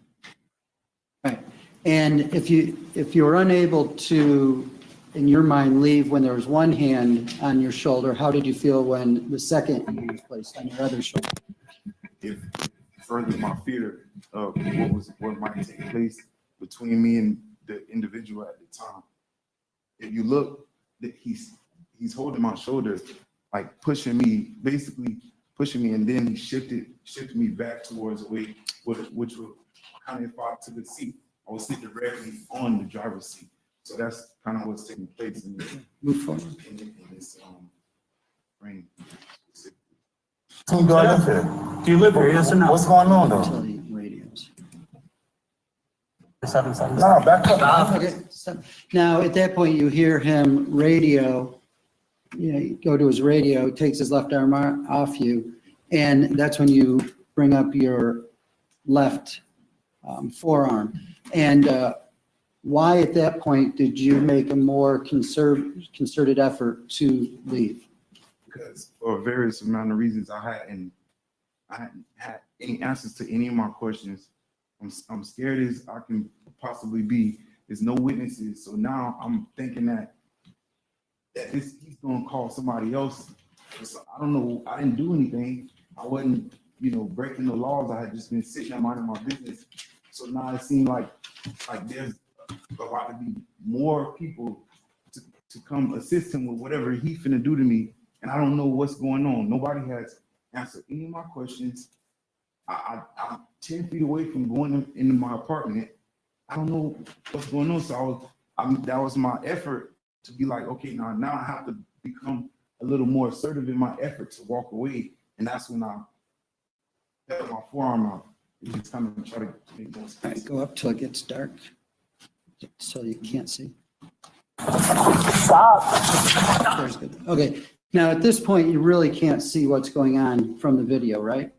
All right. And if you were unable to, in your mind, leave when there was one hand on your shoulder, how did you feel when the second hand was placed on your other shoulder? If further my fear of what might take place between me and the individual at the time. If you look, that he's holding my shoulder, like pushing me, basically pushing me, and then he shifted me back towards the way, which would kind of, if I took a seat, I would sit directly on the driver's seat. So that's kind of what's taking place in this, Move forward. in this frame. Do I live here? Do you live here, yes or no? What's going on though? Radios. No, back up. Okay. So now at that point, you hear him radio. You go to his radio, takes his left arm off you, and that's when you bring up your left forearm. And Why at that point did you make a more concerted effort to leave? Because for various amount of reasons I hadn't had any answers to any of my questions. I'm scared as I can possibly be. There's no witnesses. So now I'm thinking that he's gonna call somebody else. I don't know. I didn't do anything. I wasn't, breaking the laws. I had just been sitting there minding my business. So now it seems like there's about to be more people to come assist him with whatever he finna do to me. And I don't know what's going on. Nobody has answered any of my questions. I'm 10 feet away from going into my apartment. I don't know what's going on. So that was my effort to be like, okay, now I have to become a little more assertive in my effort to walk away. And that's when I held my forearm out. Just kind of try to make more space. Go up till it gets dark so you can't see. There's good. Okay. Now at this point, you really can't see what's going on from the video, right?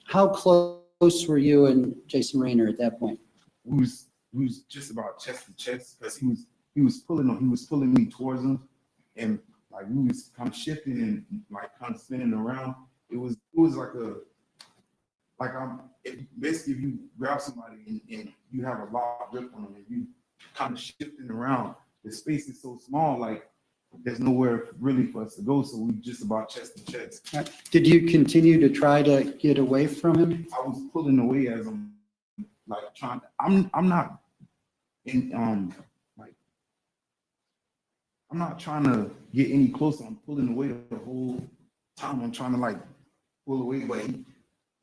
How close were you and Jason Rayner at that point? We was just about chest to chest because he was pulling me towards him, and like we was kind of shifting and like kind of spinning around. It was basically if you grab somebody and you have a lot of grip on them and you kind of shifting around, the space is so small, like there's nowhere really for us to go. So we just about chest to chest. Right. Did you continue to try to get away from him? I was pulling away as I'm like trying. I'm not in I'm not trying to get any closer. I'm pulling away the whole time. I'm trying to like pull away, but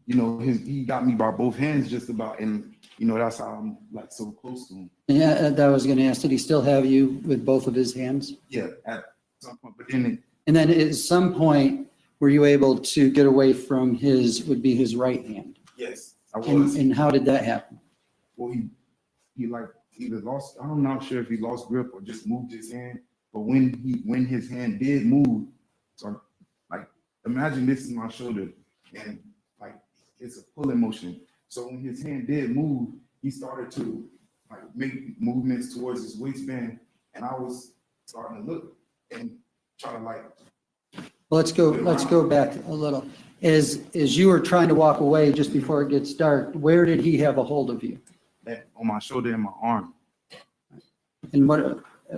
he got me by both hands just about, and that's how I'm like so close to him. Yeah, that was going to ask. Did he still have you with both of his hands? Yeah, at some point, but then and then at some point, were you able to get away from his right hand? Yes, I was. And how did that happen? Well, he like either lost. I'm not sure if he lost grip or just moved his hand. But when his hand did move, so like imagine this is my shoulder and like it's a pulling motion. So when his hand did move, he started to like make movements towards his waistband, and I was starting to look and try to like. Well, let's go back a little. As you were trying to walk away just before it gets dark, where did he have a hold of you? On my shoulder and my arm. And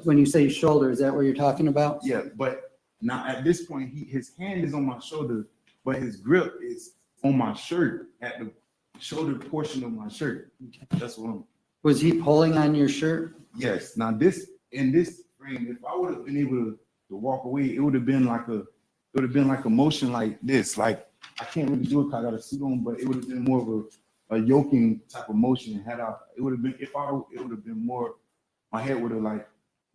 when you say shoulder, is that what you're talking about? Yeah, but now at this point, his hand is on my shoulder, but his grip is on my shirt, at the shoulder portion of my shirt. That's what I'm. Was he pulling on your shirt? Yes. Now in this frame, if I would have been able to walk away, it would have been like a motion like this. Like I can't really do it because I got a suit on, but it would have been more of a yoking type of motion. It would have been more. My head would have like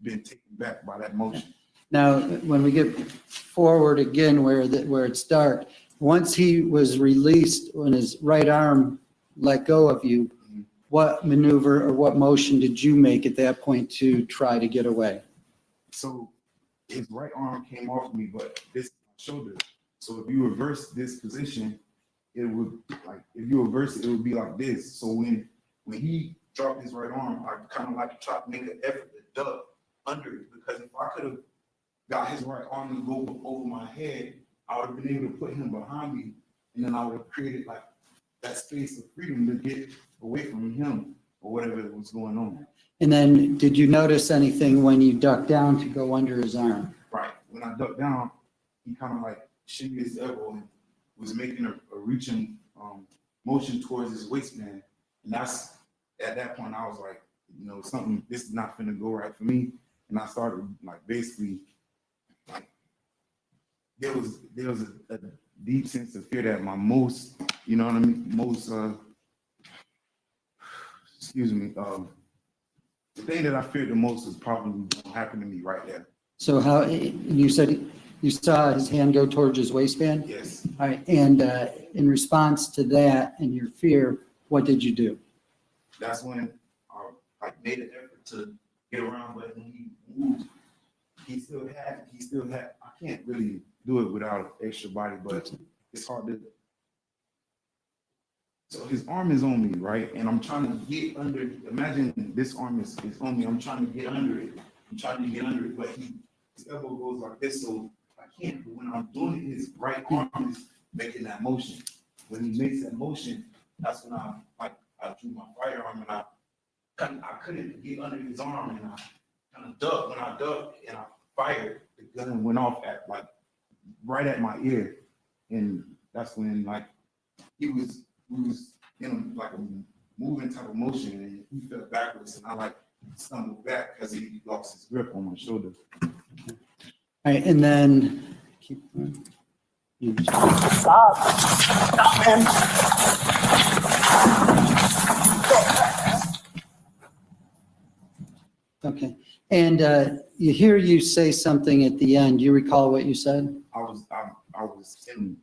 been taken back by that motion. Now, when we get forward again, where it's dark, once he was released, when his right arm let go of you, what maneuver or what motion did you make at that point to try to get away? So his right arm came off me, but this shoulder. So if you reverse this position, it would be like this. So when he dropped his right arm, I kind of like tried to make an effort to duck under it, because if I could have got his right arm to go over my head, I would have been able to put him behind me, and then I would have created like that space of freedom to get away from him or whatever was going on. And then did you notice anything when you ducked down to go under his arm? Right. When I ducked down, he kind of like shimmied his elbow and was making a reaching motion towards his waistband. And that's, at that point, I was like, something, this is not finna go right for me. And I started like basically, like, there was a deep sense of fear that my most, the thing that I feared the most was probably gonna happen to me right there. So how, you said you saw his hand go towards his waistband? Yes. All right, and in response to that and your fear, what did you do? That's when I made an effort to get around, but when he moved, he still had, I can't really do it without extra body, but it's hard So his arm is on me, right? And I'm trying to get under. Imagine this arm is on me. I'm trying to get under it. But his elbow goes like this, so I can't. But when I'm doing it, his right arm is making that motion. When he makes that motion, that's when I drew my firearm and I couldn't get under his arm, and I kind of ducked. When I ducked and I fired, the gun went off at right at my ear, and that's when he was in a moving type of motion, and he fell backwards, and I stumbled back because he lost his grip on my shoulder. All right, and then keep going. Stop, man. Okay, and you hear you say something at the end. Do you recall what you said? I was in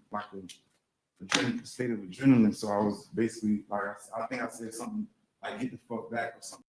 a state of adrenaline, so I was basically I think I said something like "get the fuck back" or something.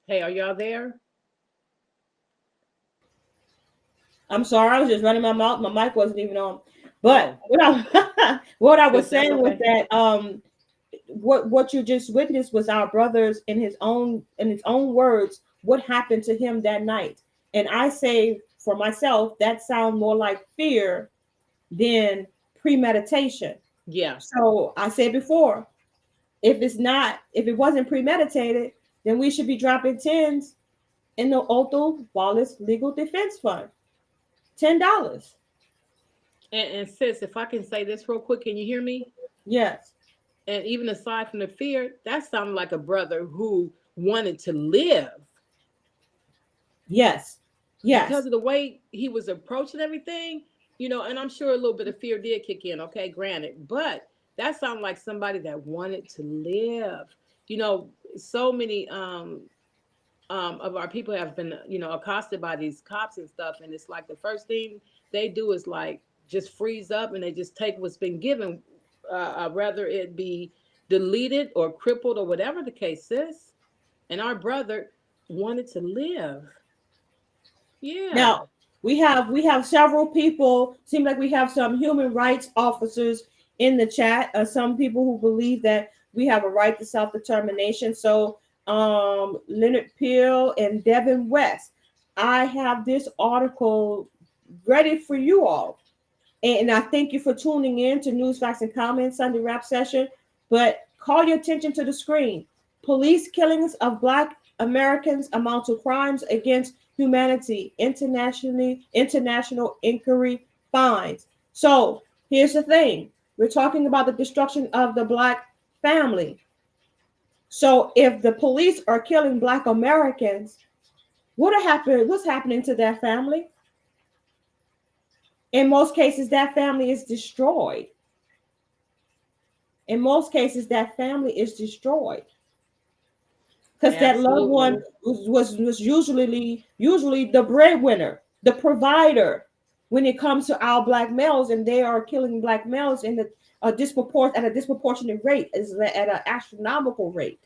Hey, are y'all there? I'm sorry, I was just running my mouth. My mic wasn't even on. But what I was saying was that what you just witnessed was our brothers in his own words, what happened to him that night. And I say for myself, that sounds more like fear than premeditation. Yeah. So I said before, if it wasn't premeditated, then we should be dropping tens in the Othal Wallace Legal Defense Fund. $10. And sis, if I can say this real quick, can you hear me? Yes. And even aside from the fear, that sounded like a brother who wanted to live. Yes. Yes. Because of the way he was approaching everything, and I'm sure a little bit of fear did kick in, okay, granted. But that sounded like somebody that wanted to live. So many of our people have been, accosted by these cops and stuff. And it's like the first thing they do is just freeze up and they just take what's been given, whether it be deleted or crippled or whatever the case is. And our brother wanted to live. Yeah. Now we have several people. Seem like we have some human rights officers in the chat. Some people who believe that we have a right to self-determination. So Leonard Peel and Devin West, I have this article ready for you all. And I thank you for tuning in to News, Facts, and Comments Sunday Rap Session. But call your attention to the screen. Police killings of Black Americans amount to crimes against humanity. International inquiry finds. So here's the thing. We're talking about the destruction of the Black family. So if the police are killing Black Americans, what's happening to that family? In most cases, that family is destroyed. Because that loved one was usually the breadwinner, the provider when it comes to our Black males, and they are killing Black males in a disproportionate rate, at an astronomical rate,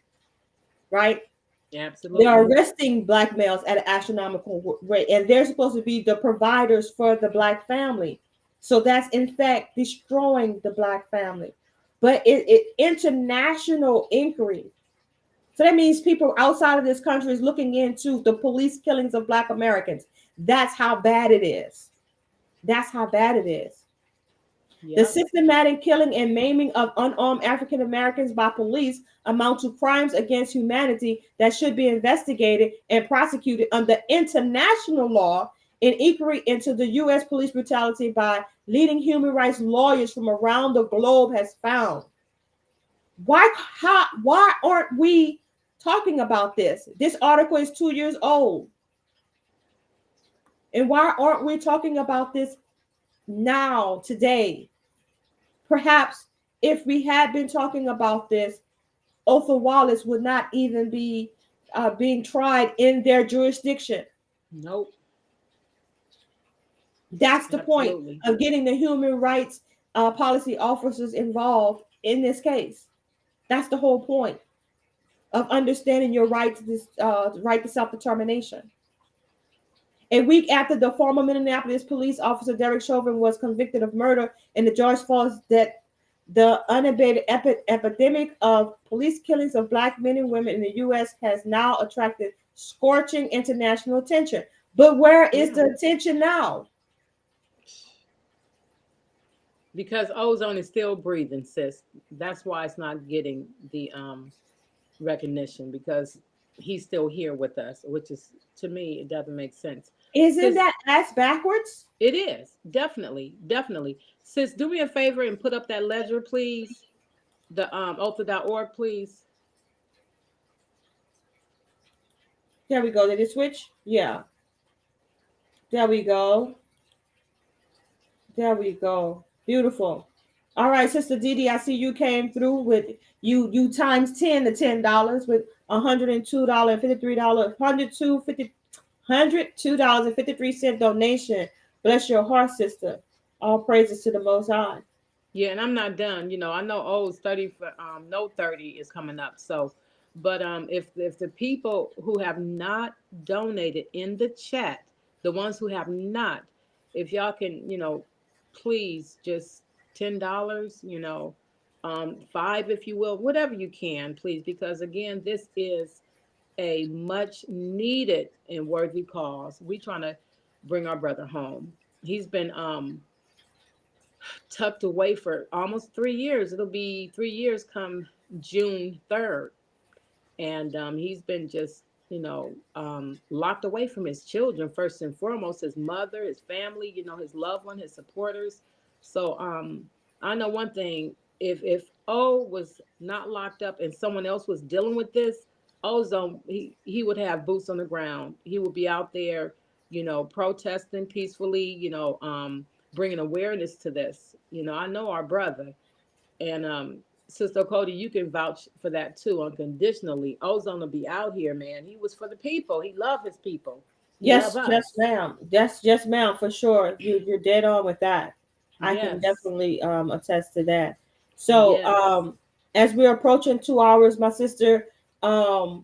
right? Absolutely. They are arresting Black males at an astronomical rate, and they're supposed to be the providers for the Black family. So that's in fact destroying the Black family. But it international inquiry. So that means people outside of this country is looking into the police killings of Black Americans. That's how bad it is. Yep. The systematic killing and maiming of unarmed African Americans by police amount to crimes against humanity that should be investigated and prosecuted under international law. An inquiry into the U.S. police brutality by leading human rights lawyers from around the globe has found. Why aren't we talking about this? This article is 2 years old. And why aren't we talking about this now, today? Perhaps if we had been talking about this, Othal Wallace would not even be being tried in their jurisdiction. Nope. That's the Absolutely. point of getting the human rights policy officers involved in this case. That's the whole point of understanding your right to this right to self-determination. A week after the former Minneapolis police officer Derek Chauvin was convicted of murder in the George Floyd death, the unabated epidemic of police killings of Black men and women in the U.S. has now attracted scorching international attention. But where is the attention now? Because Ozone is still breathing, sis. That's why it's not getting the recognition, because he's still here with us, which is, to me, it doesn't make sense. Isn't that ass backwards? It is. Definitely. Definitely. Sis, do me a favor and put up that ledger, please. The Othal.org, please. There we go. Did it switch? Yeah. There we go. There we go. Beautiful. All right, Sister Didi, I see you came through with you times 10 to $10 with $102.53, $102.53 donation. Bless your heart, sister. All praises to the Most High. Yeah, and I'm not done. You know, I know O's 30 for no 30 is coming up. So, but if the people who have not donated in the chat, the ones who have not, if y'all can, you know, please just $10, you know, $5 if you will, whatever you can, please, because again, this is a much needed and worthy cause. We trying to bring our brother home. He's been tucked away for almost 3 years. It'll be 3 years come June 3rd. And he's been just, you know, locked away from his children, first and foremost, his mother, his family, you know, his loved one, his supporters. So I know one thing, if O was not locked up and someone else was dealing with this, Ozone, he would have boots on the ground. He would be out there, you know, protesting peacefully, you know, bringing awareness to this. You know, I know our brother, and Sister Cody, you can vouch for that too, unconditionally. Ozone will be out here, man. He was for the people. He loved his people. Yes, ma'am. Yes, ma'am, for sure. You're dead on with that. I can definitely attest to that. So as we're approaching 2 hours, my sister, I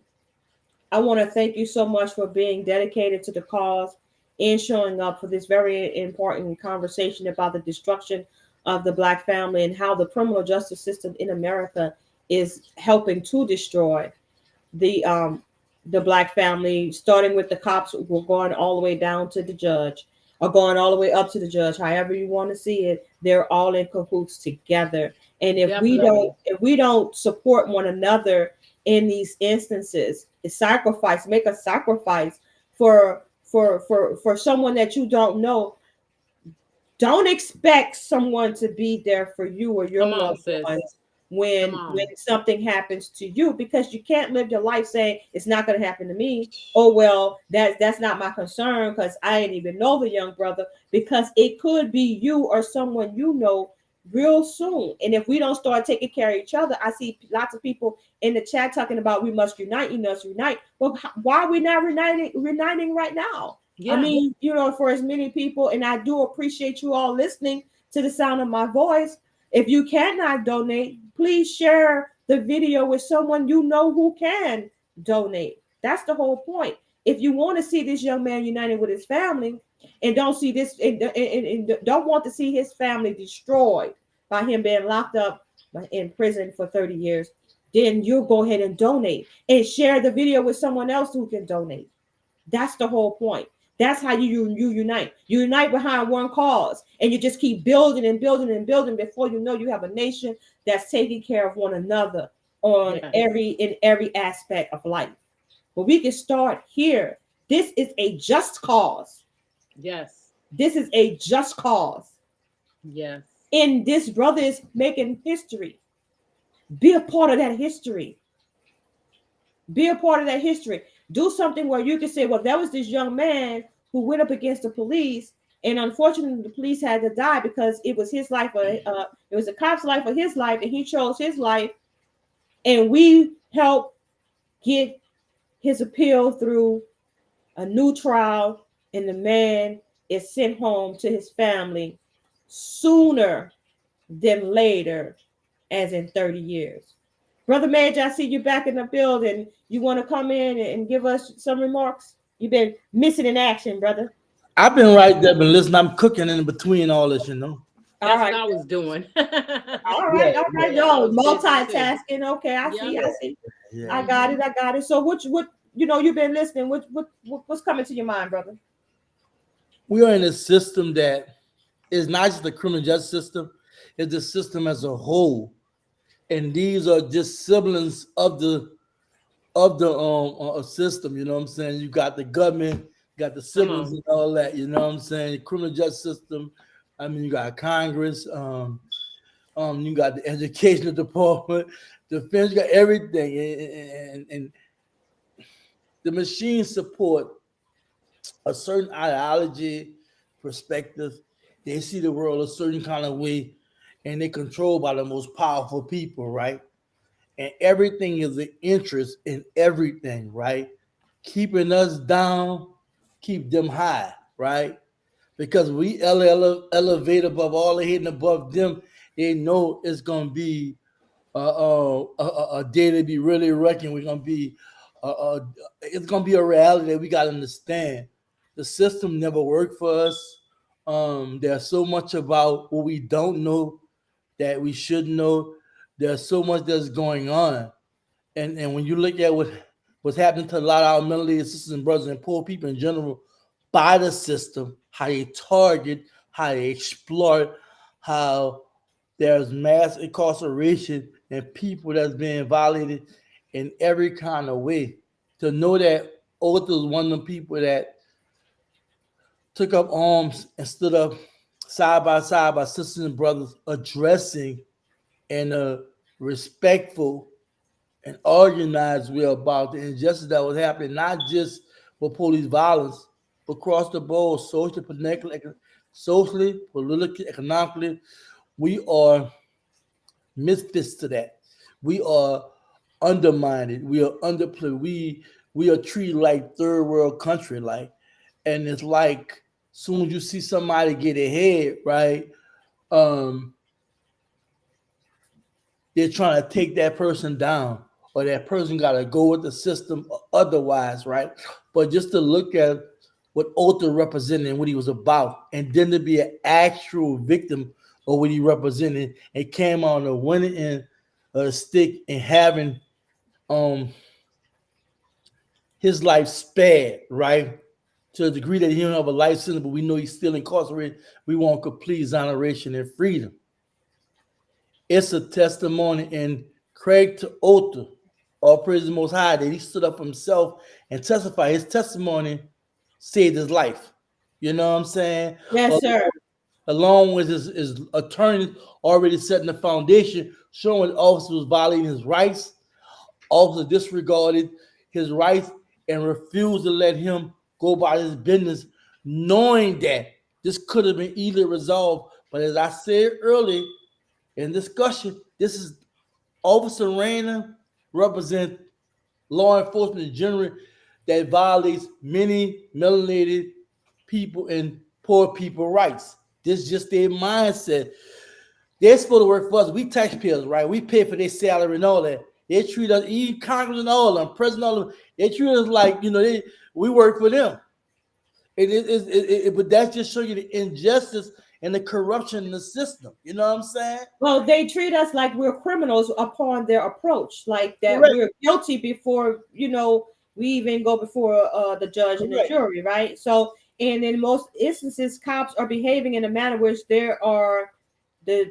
want to thank you so much for being dedicated to the cause and showing up for this very important conversation about the destruction of the Black family and how the criminal justice system in America is helping to destroy the Black family, starting with the cops who are going all the way down to the judge, or going all the way up to the judge. However you want to see it, they're all in cahoots together. And if we don't support one another in these instances, make a sacrifice for someone that you don't know. Don't expect someone to be there for you or your loved ones when something happens to you, because you can't live your life saying it's not going to happen to me. Oh, well, that's not my concern because I didn't even know the young brother, because it could be you or someone you know real soon. And if we don't start taking care of each other, I see lots of people in the chat talking about we must unite, you must unite. Well, why are we not uniting right now? I mean, you know, for as many people, and I do appreciate you all listening to the sound of my voice. If you cannot donate, please share the video with someone you know who can donate. That's the whole point. If you want to see this young man united with his family and don't see this and don't want to see his family destroyed by him being locked up in prison for 30 years, then you'll go ahead and donate and share the video with someone else who can donate. That's the whole point. That's how you unite. You unite behind one cause, and you just keep building and building and building. Before you know, you have a nation that's taking care of one another on every aspect of life. But we can start here. This is a just cause. Yes. This is a just cause. Yes. And this brother is making history. Be a part of that history. Be a part of that history. Do something where you can say, well, that was this young man who went up against the police, and unfortunately the police had to die because it was his life, or it was a cop's life or his life, and he chose his life, and we helped get his appeal through a new trial, and the man is sent home to his family sooner than later, as in 30 years. Brother Madge, I see you back in the building. You want to come in and give us some remarks? You've been missing in action, brother. I've been right there, been listening. I'm cooking in between all this, you know. That's what I was doing. All right, yo, multitasking. Okay, I see. Yeah. I got it. So what you've been listening. What's coming to your mind, brother? We are in a system that is not just the criminal justice system, it's the system as a whole. And these are just siblings of the system, you know what I'm saying? You got the government, got the siblings and all that, you know what I'm saying? The criminal justice system, I mean, you got Congress, you got the educational department, defense, you got everything. And the machines support a certain ideology, perspective. They see the world a certain kind of way, and they're controlled by the most powerful people, right? And everything is an interest in everything, right? Keeping us down, keep them high, right? Because we elevate above all the hidden above them, they know it's gonna be a day to be really reckoned. We're gonna be it's gonna be a reality that we gotta understand. The system never worked for us. There's so much about what we don't know that we should know. There's so much that's going on. And when you look at what's happening to a lot of our mentally ill sisters and brothers and poor people in general by the system, how they target, how they exploit, how there's mass incarceration and people that's being violated in every kind of way. To know that Othal is one of the people that took up arms and stood up side by sisters and brothers addressing in a respectful and organized way about the injustice that was happening, not just with police violence, but across the board, socially, politically, economically. We are misfits to that. We are undermined. We are underplayed. We are treated like third world country, like, and it's like soon as you see somebody get ahead, right? They're trying to take that person down, or that person got to go with the system or otherwise, right? But just to look at what Othal represented and what he was about, and then to be an actual victim of what he represented and came on the winning end of the stick and having his life spared, right? To a degree that he don't have a life sentence, but we know he's still incarcerated. We want complete exoneration and freedom. It's a testimony in Craig to Othal, all praise the Most High, that he stood up for himself and testified. His testimony saved his life. You know what I'm saying? Yes, sir. Along with his attorney already setting the foundation, showing the officer was violating his rights. Officer disregarded his rights and refused to let him go about his business, knowing that this could have been easily resolved. But as I said earlier in discussion, this is Officer Rayner represent law enforcement in general that violates many melanated people and poor people rights. This is just their mindset. They're supposed to work for us. We taxpayers, right? We pay for their salary and all that. They treat us, even Congress and all of them, President, all of them, they treat us like, we work for them. But that's just showing you the injustice and the corruption in the system. You know what I'm saying? Well, they treat us like we're criminals upon their approach, like that we're guilty before, we even go before the judge and the jury, right? So, and in most instances, cops are behaving in a manner which they're the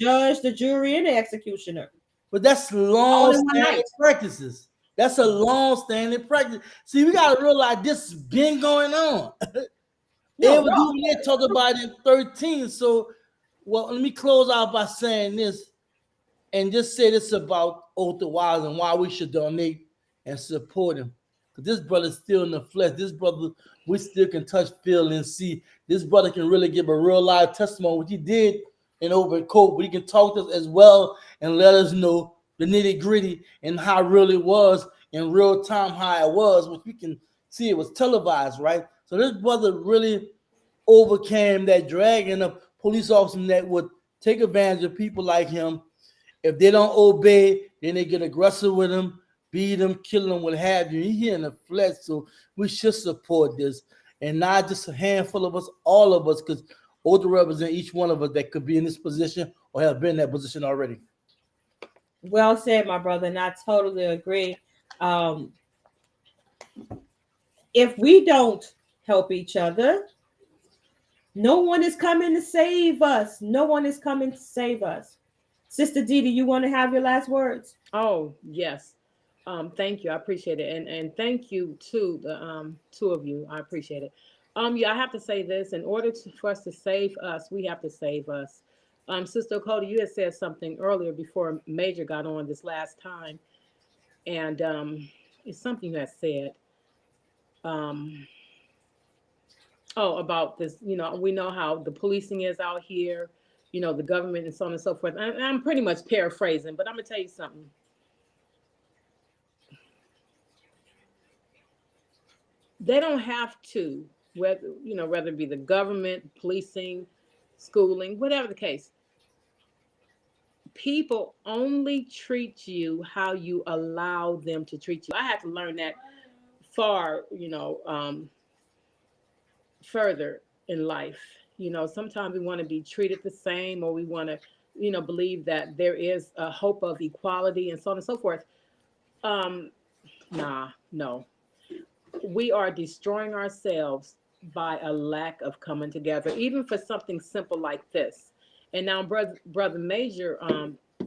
judge, the jury, and the executioner. But that's long-standing practices. That's a long-standing practice. See, we got to realize this has been going on. They talked about it in 13. So, let me close out by saying this and just say this about Othal Wallace and why we should donate and support him. Because this brother's still in the flesh. This brother, we still can touch, feel, and see. This brother can really give a real live testimony what he did in open court, but he can talk to us as well and let us know the nitty gritty and how real it was in real time, how it was, which we can see it was televised, right? So this brother really overcame that dragon of police officers that would take advantage of people like him. If they don't obey, then they get aggressive with him, beat him, kill him, what have you. He's here in the flesh, so we should support this. And not just a handful of us, all of us, because Othal represent each one of us that could be in this position or have been in that position already. Well said, my brother, and I totally agree. If we don't help each other, no one is coming to save us. No one is coming to save us. Sister Dee, do you want to have your last words? Oh, yes. Thank you. I appreciate it. And thank you to the two of you. I appreciate it. Yeah, I have to say this. In order for us to save us, we have to save us. Sister Cody, you had said something earlier before Major got on this last time. And it's something you had said. About this, we know how the policing is out here, the government and so on and so forth. And I'm pretty much paraphrasing, but I'm going to tell you something. They don't have to, whether it be the government, policing, schooling, whatever the case. People only treat you how you allow them to treat you. I had to learn that far, further in life. Sometimes we want to be treated the same, or we want to, believe that there is a hope of equality and so on and so forth. No. We are destroying ourselves by a lack of coming together, even for something simple like this. And now brother Major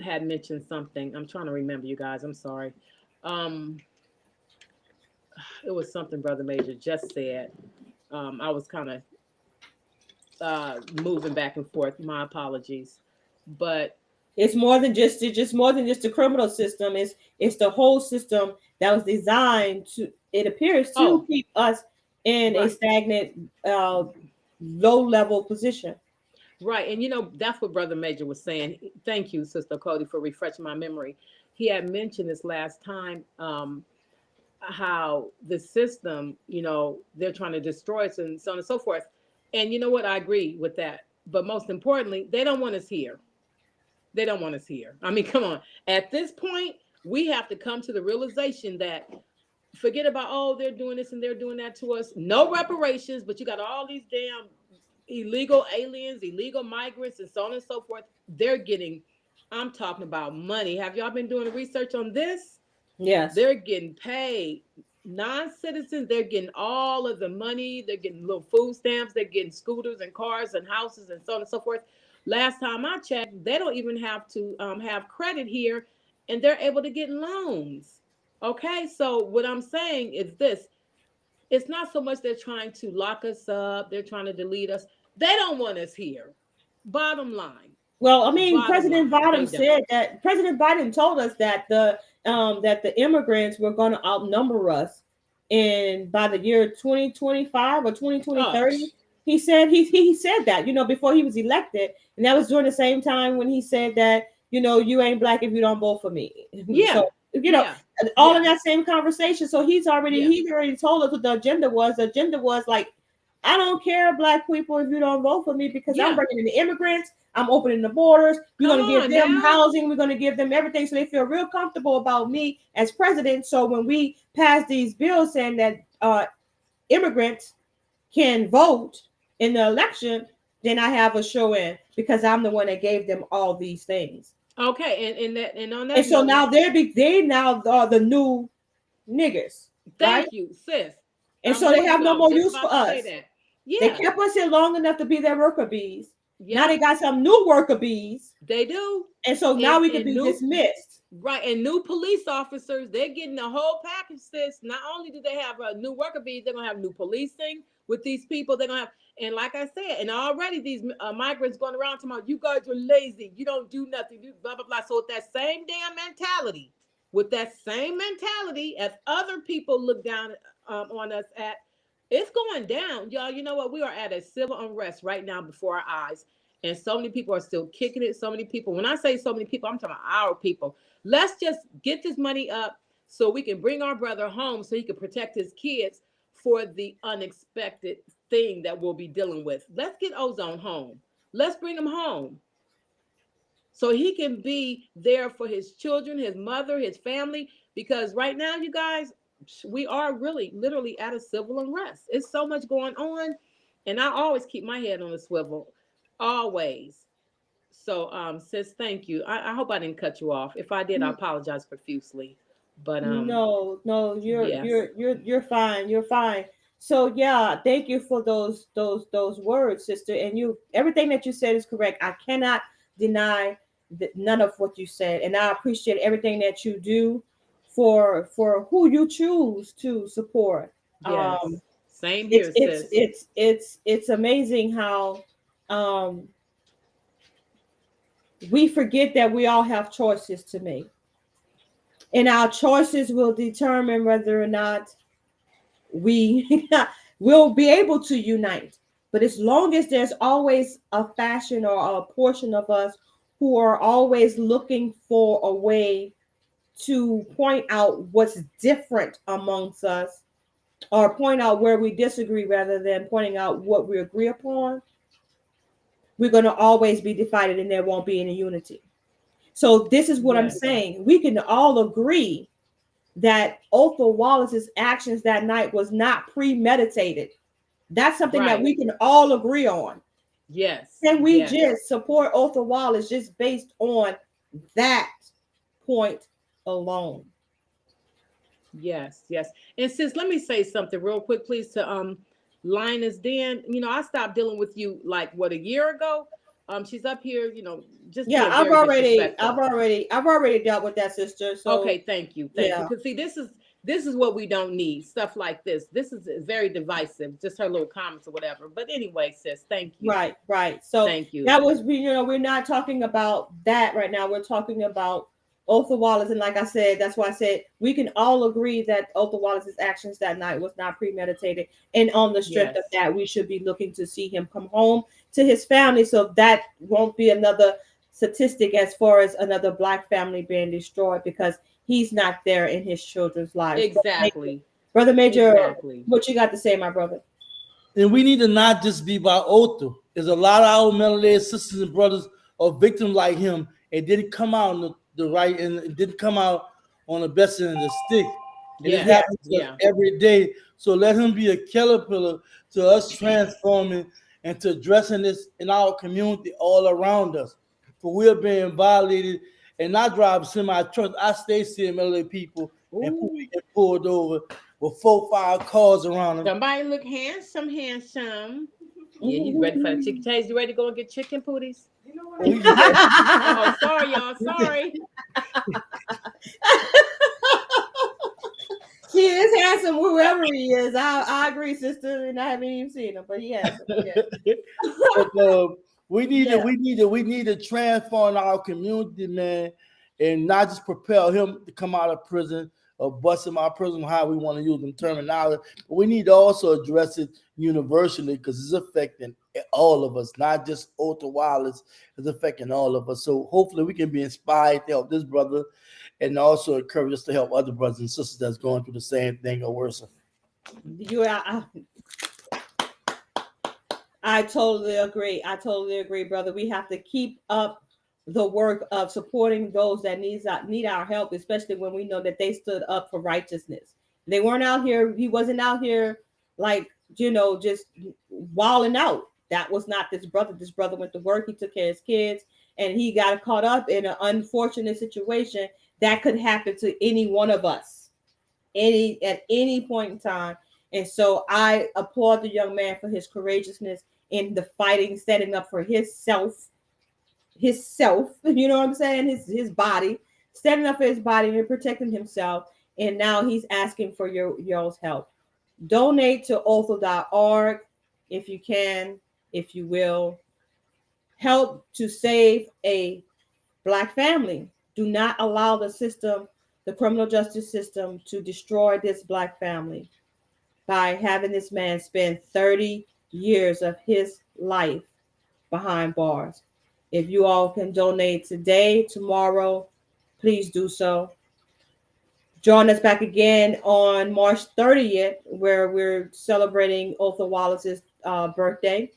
had mentioned something. I'm trying to remember, you guys. I'm sorry. It was something Brother Major just said. I was kind of moving back and forth. My apologies. But it's more than just the criminal system. It's the whole system that was designed to, it appears, to keep us in a stagnant, low-level position. Right. And, that's what Brother Major was saying. Thank you, Sister Cody, for refreshing my memory. He had mentioned this last time, how the system, they're trying to destroy us and so on and so forth. And you know what? I agree with that. But most importantly, they don't want us here. They don't want us here. I mean, come on. At this point, we have to come to the realization that forget about, they're doing this and they're doing that to us. No reparations, but you got all these damn illegal aliens, illegal migrants, and so on and so forth. They're getting, I'm talking about money. Have y'all been doing the research on this? Yes. They're getting paid. Non-citizens, they're getting all of the money. They're getting little food stamps. They're getting scooters and cars and houses and so on and so forth. Last time I checked, they don't even have to have credit here, and they're able to get loans. Okay, so what I'm saying is this. It's not so much they're trying to lock us up. They're trying to delete us. They don't want us here. Bottom line. Well, I mean, President Biden told us that the immigrants were going to outnumber us by the year 2025 or 2030. He said that, before he was elected, and that was during the same time when he said that, you ain't black if you don't vote for me. Yeah. So, all in that same conversation. So he already told us what the agenda was. The agenda was like, I don't care, black people, if you don't vote for me, because I'm bringing in the immigrants. I'm opening the borders. We're going to give them housing. We're going to give them everything, so they feel real comfortable about me as president. So when we pass these bills saying that immigrants can vote in the election, then I have a show in, because I'm the one that gave them all these things. Okay, and on that. And so now they now are the new niggers. Thank you, sis. And so they have no more use for us. Yeah. They kept us here long enough to be their worker bees. Yeah. Now they got some new worker bees. They do. And so now we can be dismissed. Right. And new police officers, they're getting the whole package, sis. Not only do they have a new worker bees, they're going to have new policing with these people. They're going to have, and like I said, and already these migrants going around talking about, you guys are lazy. You don't do nothing. You blah, blah, blah. So with that same damn mentality, with that same mentality as other people look down on us at, it's going down, y'all. You know what? We are at a civil unrest right now before our eyes. And so many people are still kicking it. So many people, when I say so many people, I'm talking about our people. Let's just get this money up so we can bring our brother home so he can protect his kids for the unexpected thing that we'll be dealing with. Let's get Ozone home. Let's bring him home so he can be there for his children, his mother, his family. Because right now, you guys, we are really literally at a civil unrest. It's so much going on. And I always keep my head on the swivel. Always. So, sis, thank you. I hope I didn't cut you off. If I did, I apologize profusely. But no, yes. you're fine. You're fine. So yeah, thank you for those words, sister. And you, everything that you said is correct. I cannot deny none of what you said, and I appreciate everything that you do for who you choose to support. Yes. Same here, sis. It's amazing how we forget that we all have choices to make. And our choices will determine whether or not we will be able to unite. But as long as there's always a fashion or a portion of us who are always looking for a way to point out what's different amongst us, or point out where we disagree rather than pointing out what we agree upon, we're going to always be divided and there won't be any unity. So this is what I'm saying. We can all agree that Othal Wallace's actions that night was not premeditated. That's something that we can all agree on. Yes. Can we just support Othal Wallace just based on that point alone? Yes, yes. And sis, let me say something real quick, please, to Linus Den. You know, I stopped dealing with you like a year ago. She's up here, just I've already dealt with that, sister. So okay, thank you. Because see, this is what we don't need. Stuff like this. This is very divisive. Just her little comments or whatever. But anyway, sis, thank you. Right. So thank you. That was, we're not talking about that right now. We're talking about Othal Wallace, and like I said, that's why I said we can all agree that Othal Wallace's actions that night was not premeditated, and on the strength of that, we should be looking to see him come home to his family, so that won't be another statistic as far as another Black family being destroyed because he's not there in his children's lives. Exactly, Brother Major. What you got to say, my brother? And we need to not just be about Othal. There's a lot of our melanated sisters and brothers are victims like him and didn't come out on the right and it didn't come out on the best end of the stick. And it happens to us every day. So let him be a caterpillar to us transforming and to addressing this in our community all around us. For we're being violated, and I drive semi-trucks. I stay seeing melanated people and people get pulled over with 4-5 cars around them. Somebody look handsome. Yeah, you ready for the chicken taste? You ready to go and get chicken pooties? Oh, sorry, y'all. Sorry. He is handsome, whoever he is. I agree, sister, and I haven't even seen him, but he has. But, we need to transform our community, man, and not just propel him to come out of prison or bust him out of prison, how we want to use the terminology. But we need to also address it universally because it's affecting all of us, not just Othal Wallace. It's affecting all of us. So hopefully we can be inspired to help this brother and also encourage us to help other brothers and sisters that's going through the same thing or worse. I totally agree, brother. We have to keep up the work of supporting those that need our help, especially when we know that they stood up for righteousness. They weren't out here. He wasn't out here like, just walling out. That was not this brother. This brother went to work. He took care of his kids, and he got caught up in an unfortunate situation that could happen to any one of us, at any point in time. And so I applaud the young man for his courageousness in the fighting, standing up for himself, you know what I'm saying? His body, standing up for his body and protecting himself. And now he's asking for y'all's help. Donate to Othal.org if you can, if you will. Help to save a Black family. Do not allow the system the criminal justice system to destroy this Black family by having this man spend 30 years of his life behind bars. If you all can donate today, tomorrow, please do so. Join us back again on March 30th, where we're celebrating Othal Wallace's birthday.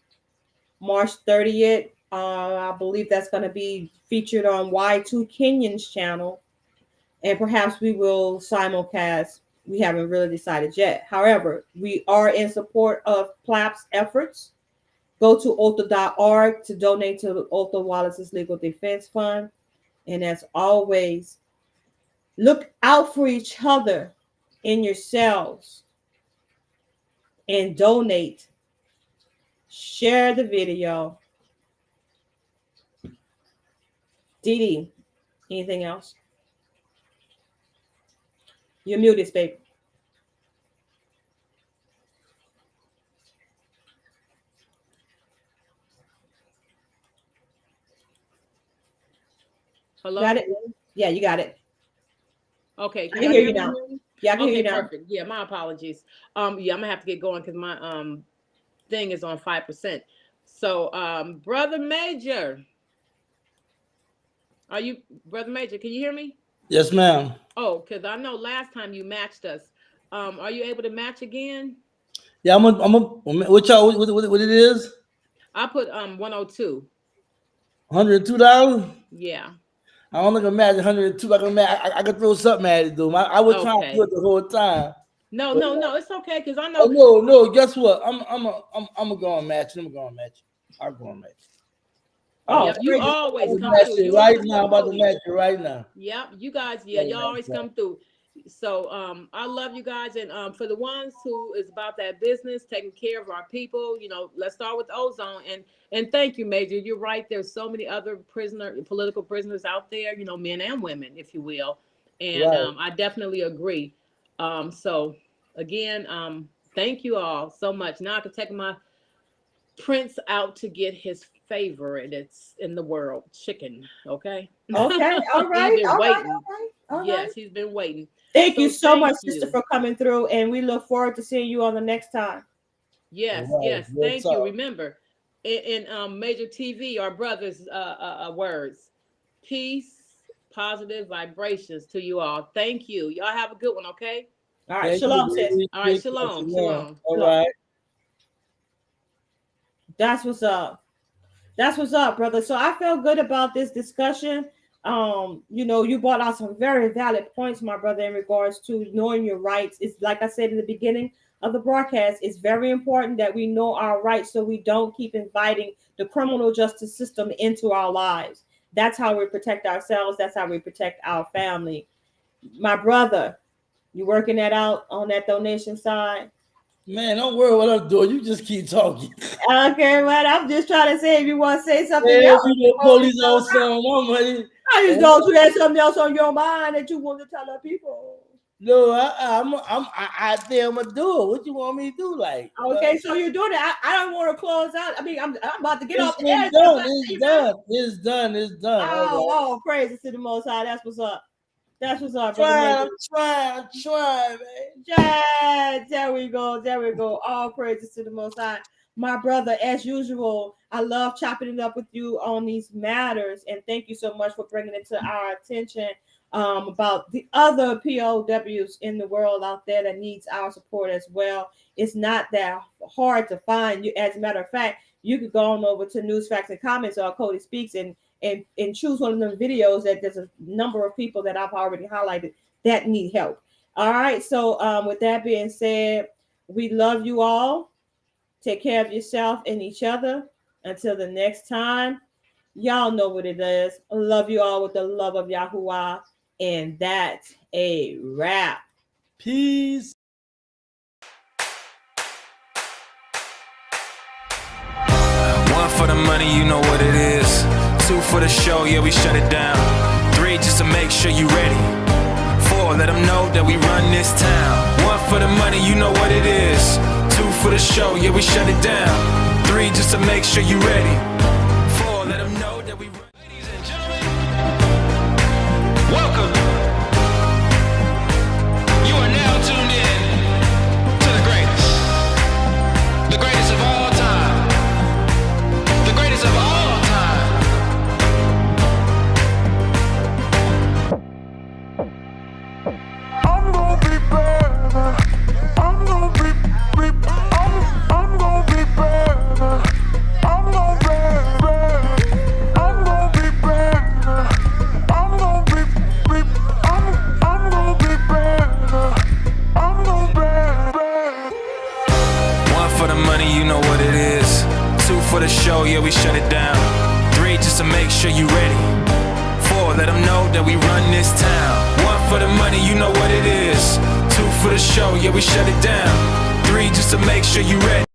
March 30th, I believe that's going to be featured on Y2 Kenyon's channel, and perhaps we will simulcast. We haven't really decided yet. However, we are in support of PLAP's efforts. Go to Othal.org to donate to Othal Wallace's Legal Defense Fund. And as always, look out for each other in yourselves and donate. Share the video. Dee Dee, anything else? You're muted, baby. Hello? Got it? Yeah, you got it. Okay. I can hear you now. Yeah, I can hear you now. Perfect. Yeah, my apologies. Yeah, I'm gonna have to get going because my thing is on 5%. So Brother Major. Brother Major, can you hear me? Yes, ma'am. Oh, because I know last time you matched us. Are you able to match again? Yeah, what y'all, what it is? I put 102. $102? Yeah. I don't think I'm mad at 102. I can throw something at it though. I was trying to do it the whole time. No, it's okay because I know. Oh, no. Guess what? I'm gonna go on match. I'll go on match. Oh, you always come through. Right now, I'm about to match it right now. Yep, you guys, you always come through. So I love you guys, and for the ones who is about that business, taking care of our people, let's start with Ozone. And thank you, Major. You're right. There's so many other political prisoners out there, men and women, if you will. And right. I definitely agree. So again, thank you all so much. Now I can take my prince out to get his favorite. It's in the world, chicken. Okay. Okay. All right. He's been all waiting. Right, all right. Yes, he's been waiting. Thank you so much, sister, for coming through, and we look forward to seeing you on the next time. Yes, yes. Thank you. Remember, in Major TV, our brothers' words: peace, positive vibrations to you all. Thank you. Y'all have a good one. Okay. All right. Shalom, sis. All right. Shalom. Shalom. All right. That's what's up. That's what's up, brother. So I feel good about this discussion. You brought out some very valid points, my brother, in regards to knowing your rights. It's like I said in the beginning of the broadcast, it's very important that we know our rights so we don't keep inviting the criminal justice system into our lives. That's how we protect ourselves. That's how we protect our family. My brother, you working that out on that donation side? Man, don't worry what I'm doing. You just keep talking. Okay, man. I'm just trying to say if you want to say something else. Police on my money. I just know you had something else on your mind that you want to tell the people. No, I think I'm gonna do it. What you want me to do? Like, okay, so you're doing it. I don't want to close out. I mean, I'm about to get off the air. It's done. Oh, praises to the Most High. That's what's up. That's what's up. Try, man. Yeah, there we go. All praises to the Most High. My brother, as usual, I love chopping it up with you on these matters. And thank you so much for bringing it to our attention about the other POWs in the world out there that needs our support as well. It's not that hard to find. You, as a matter of fact, you could go on over to News, Facts, and Comments or Cody Speaks and choose one of them videos that there's a number of people that I've already highlighted that need help. All right. So with that being said, we love you all. Take care of yourself and each other. Until the next time, y'all know what it is. I love you all with the love of Yahuwah. And that's a wrap. Peace. One for the money, you know what it is. Two for the show, yeah, we shut it down. Three, just to make sure you ready. Four, let them know that we run this town. One for the money, you know what it is. Two for the show, yeah, we shut it down. Three, just to make sure you ready. Four, let them know that we run. Ladies and gentlemen, welcome down. 3, just to make sure you ready. 4, let them know that we run this town. 1 for the money, you know what it is. 2 for the show, yeah, we shut it down. 3, just to make sure you ready.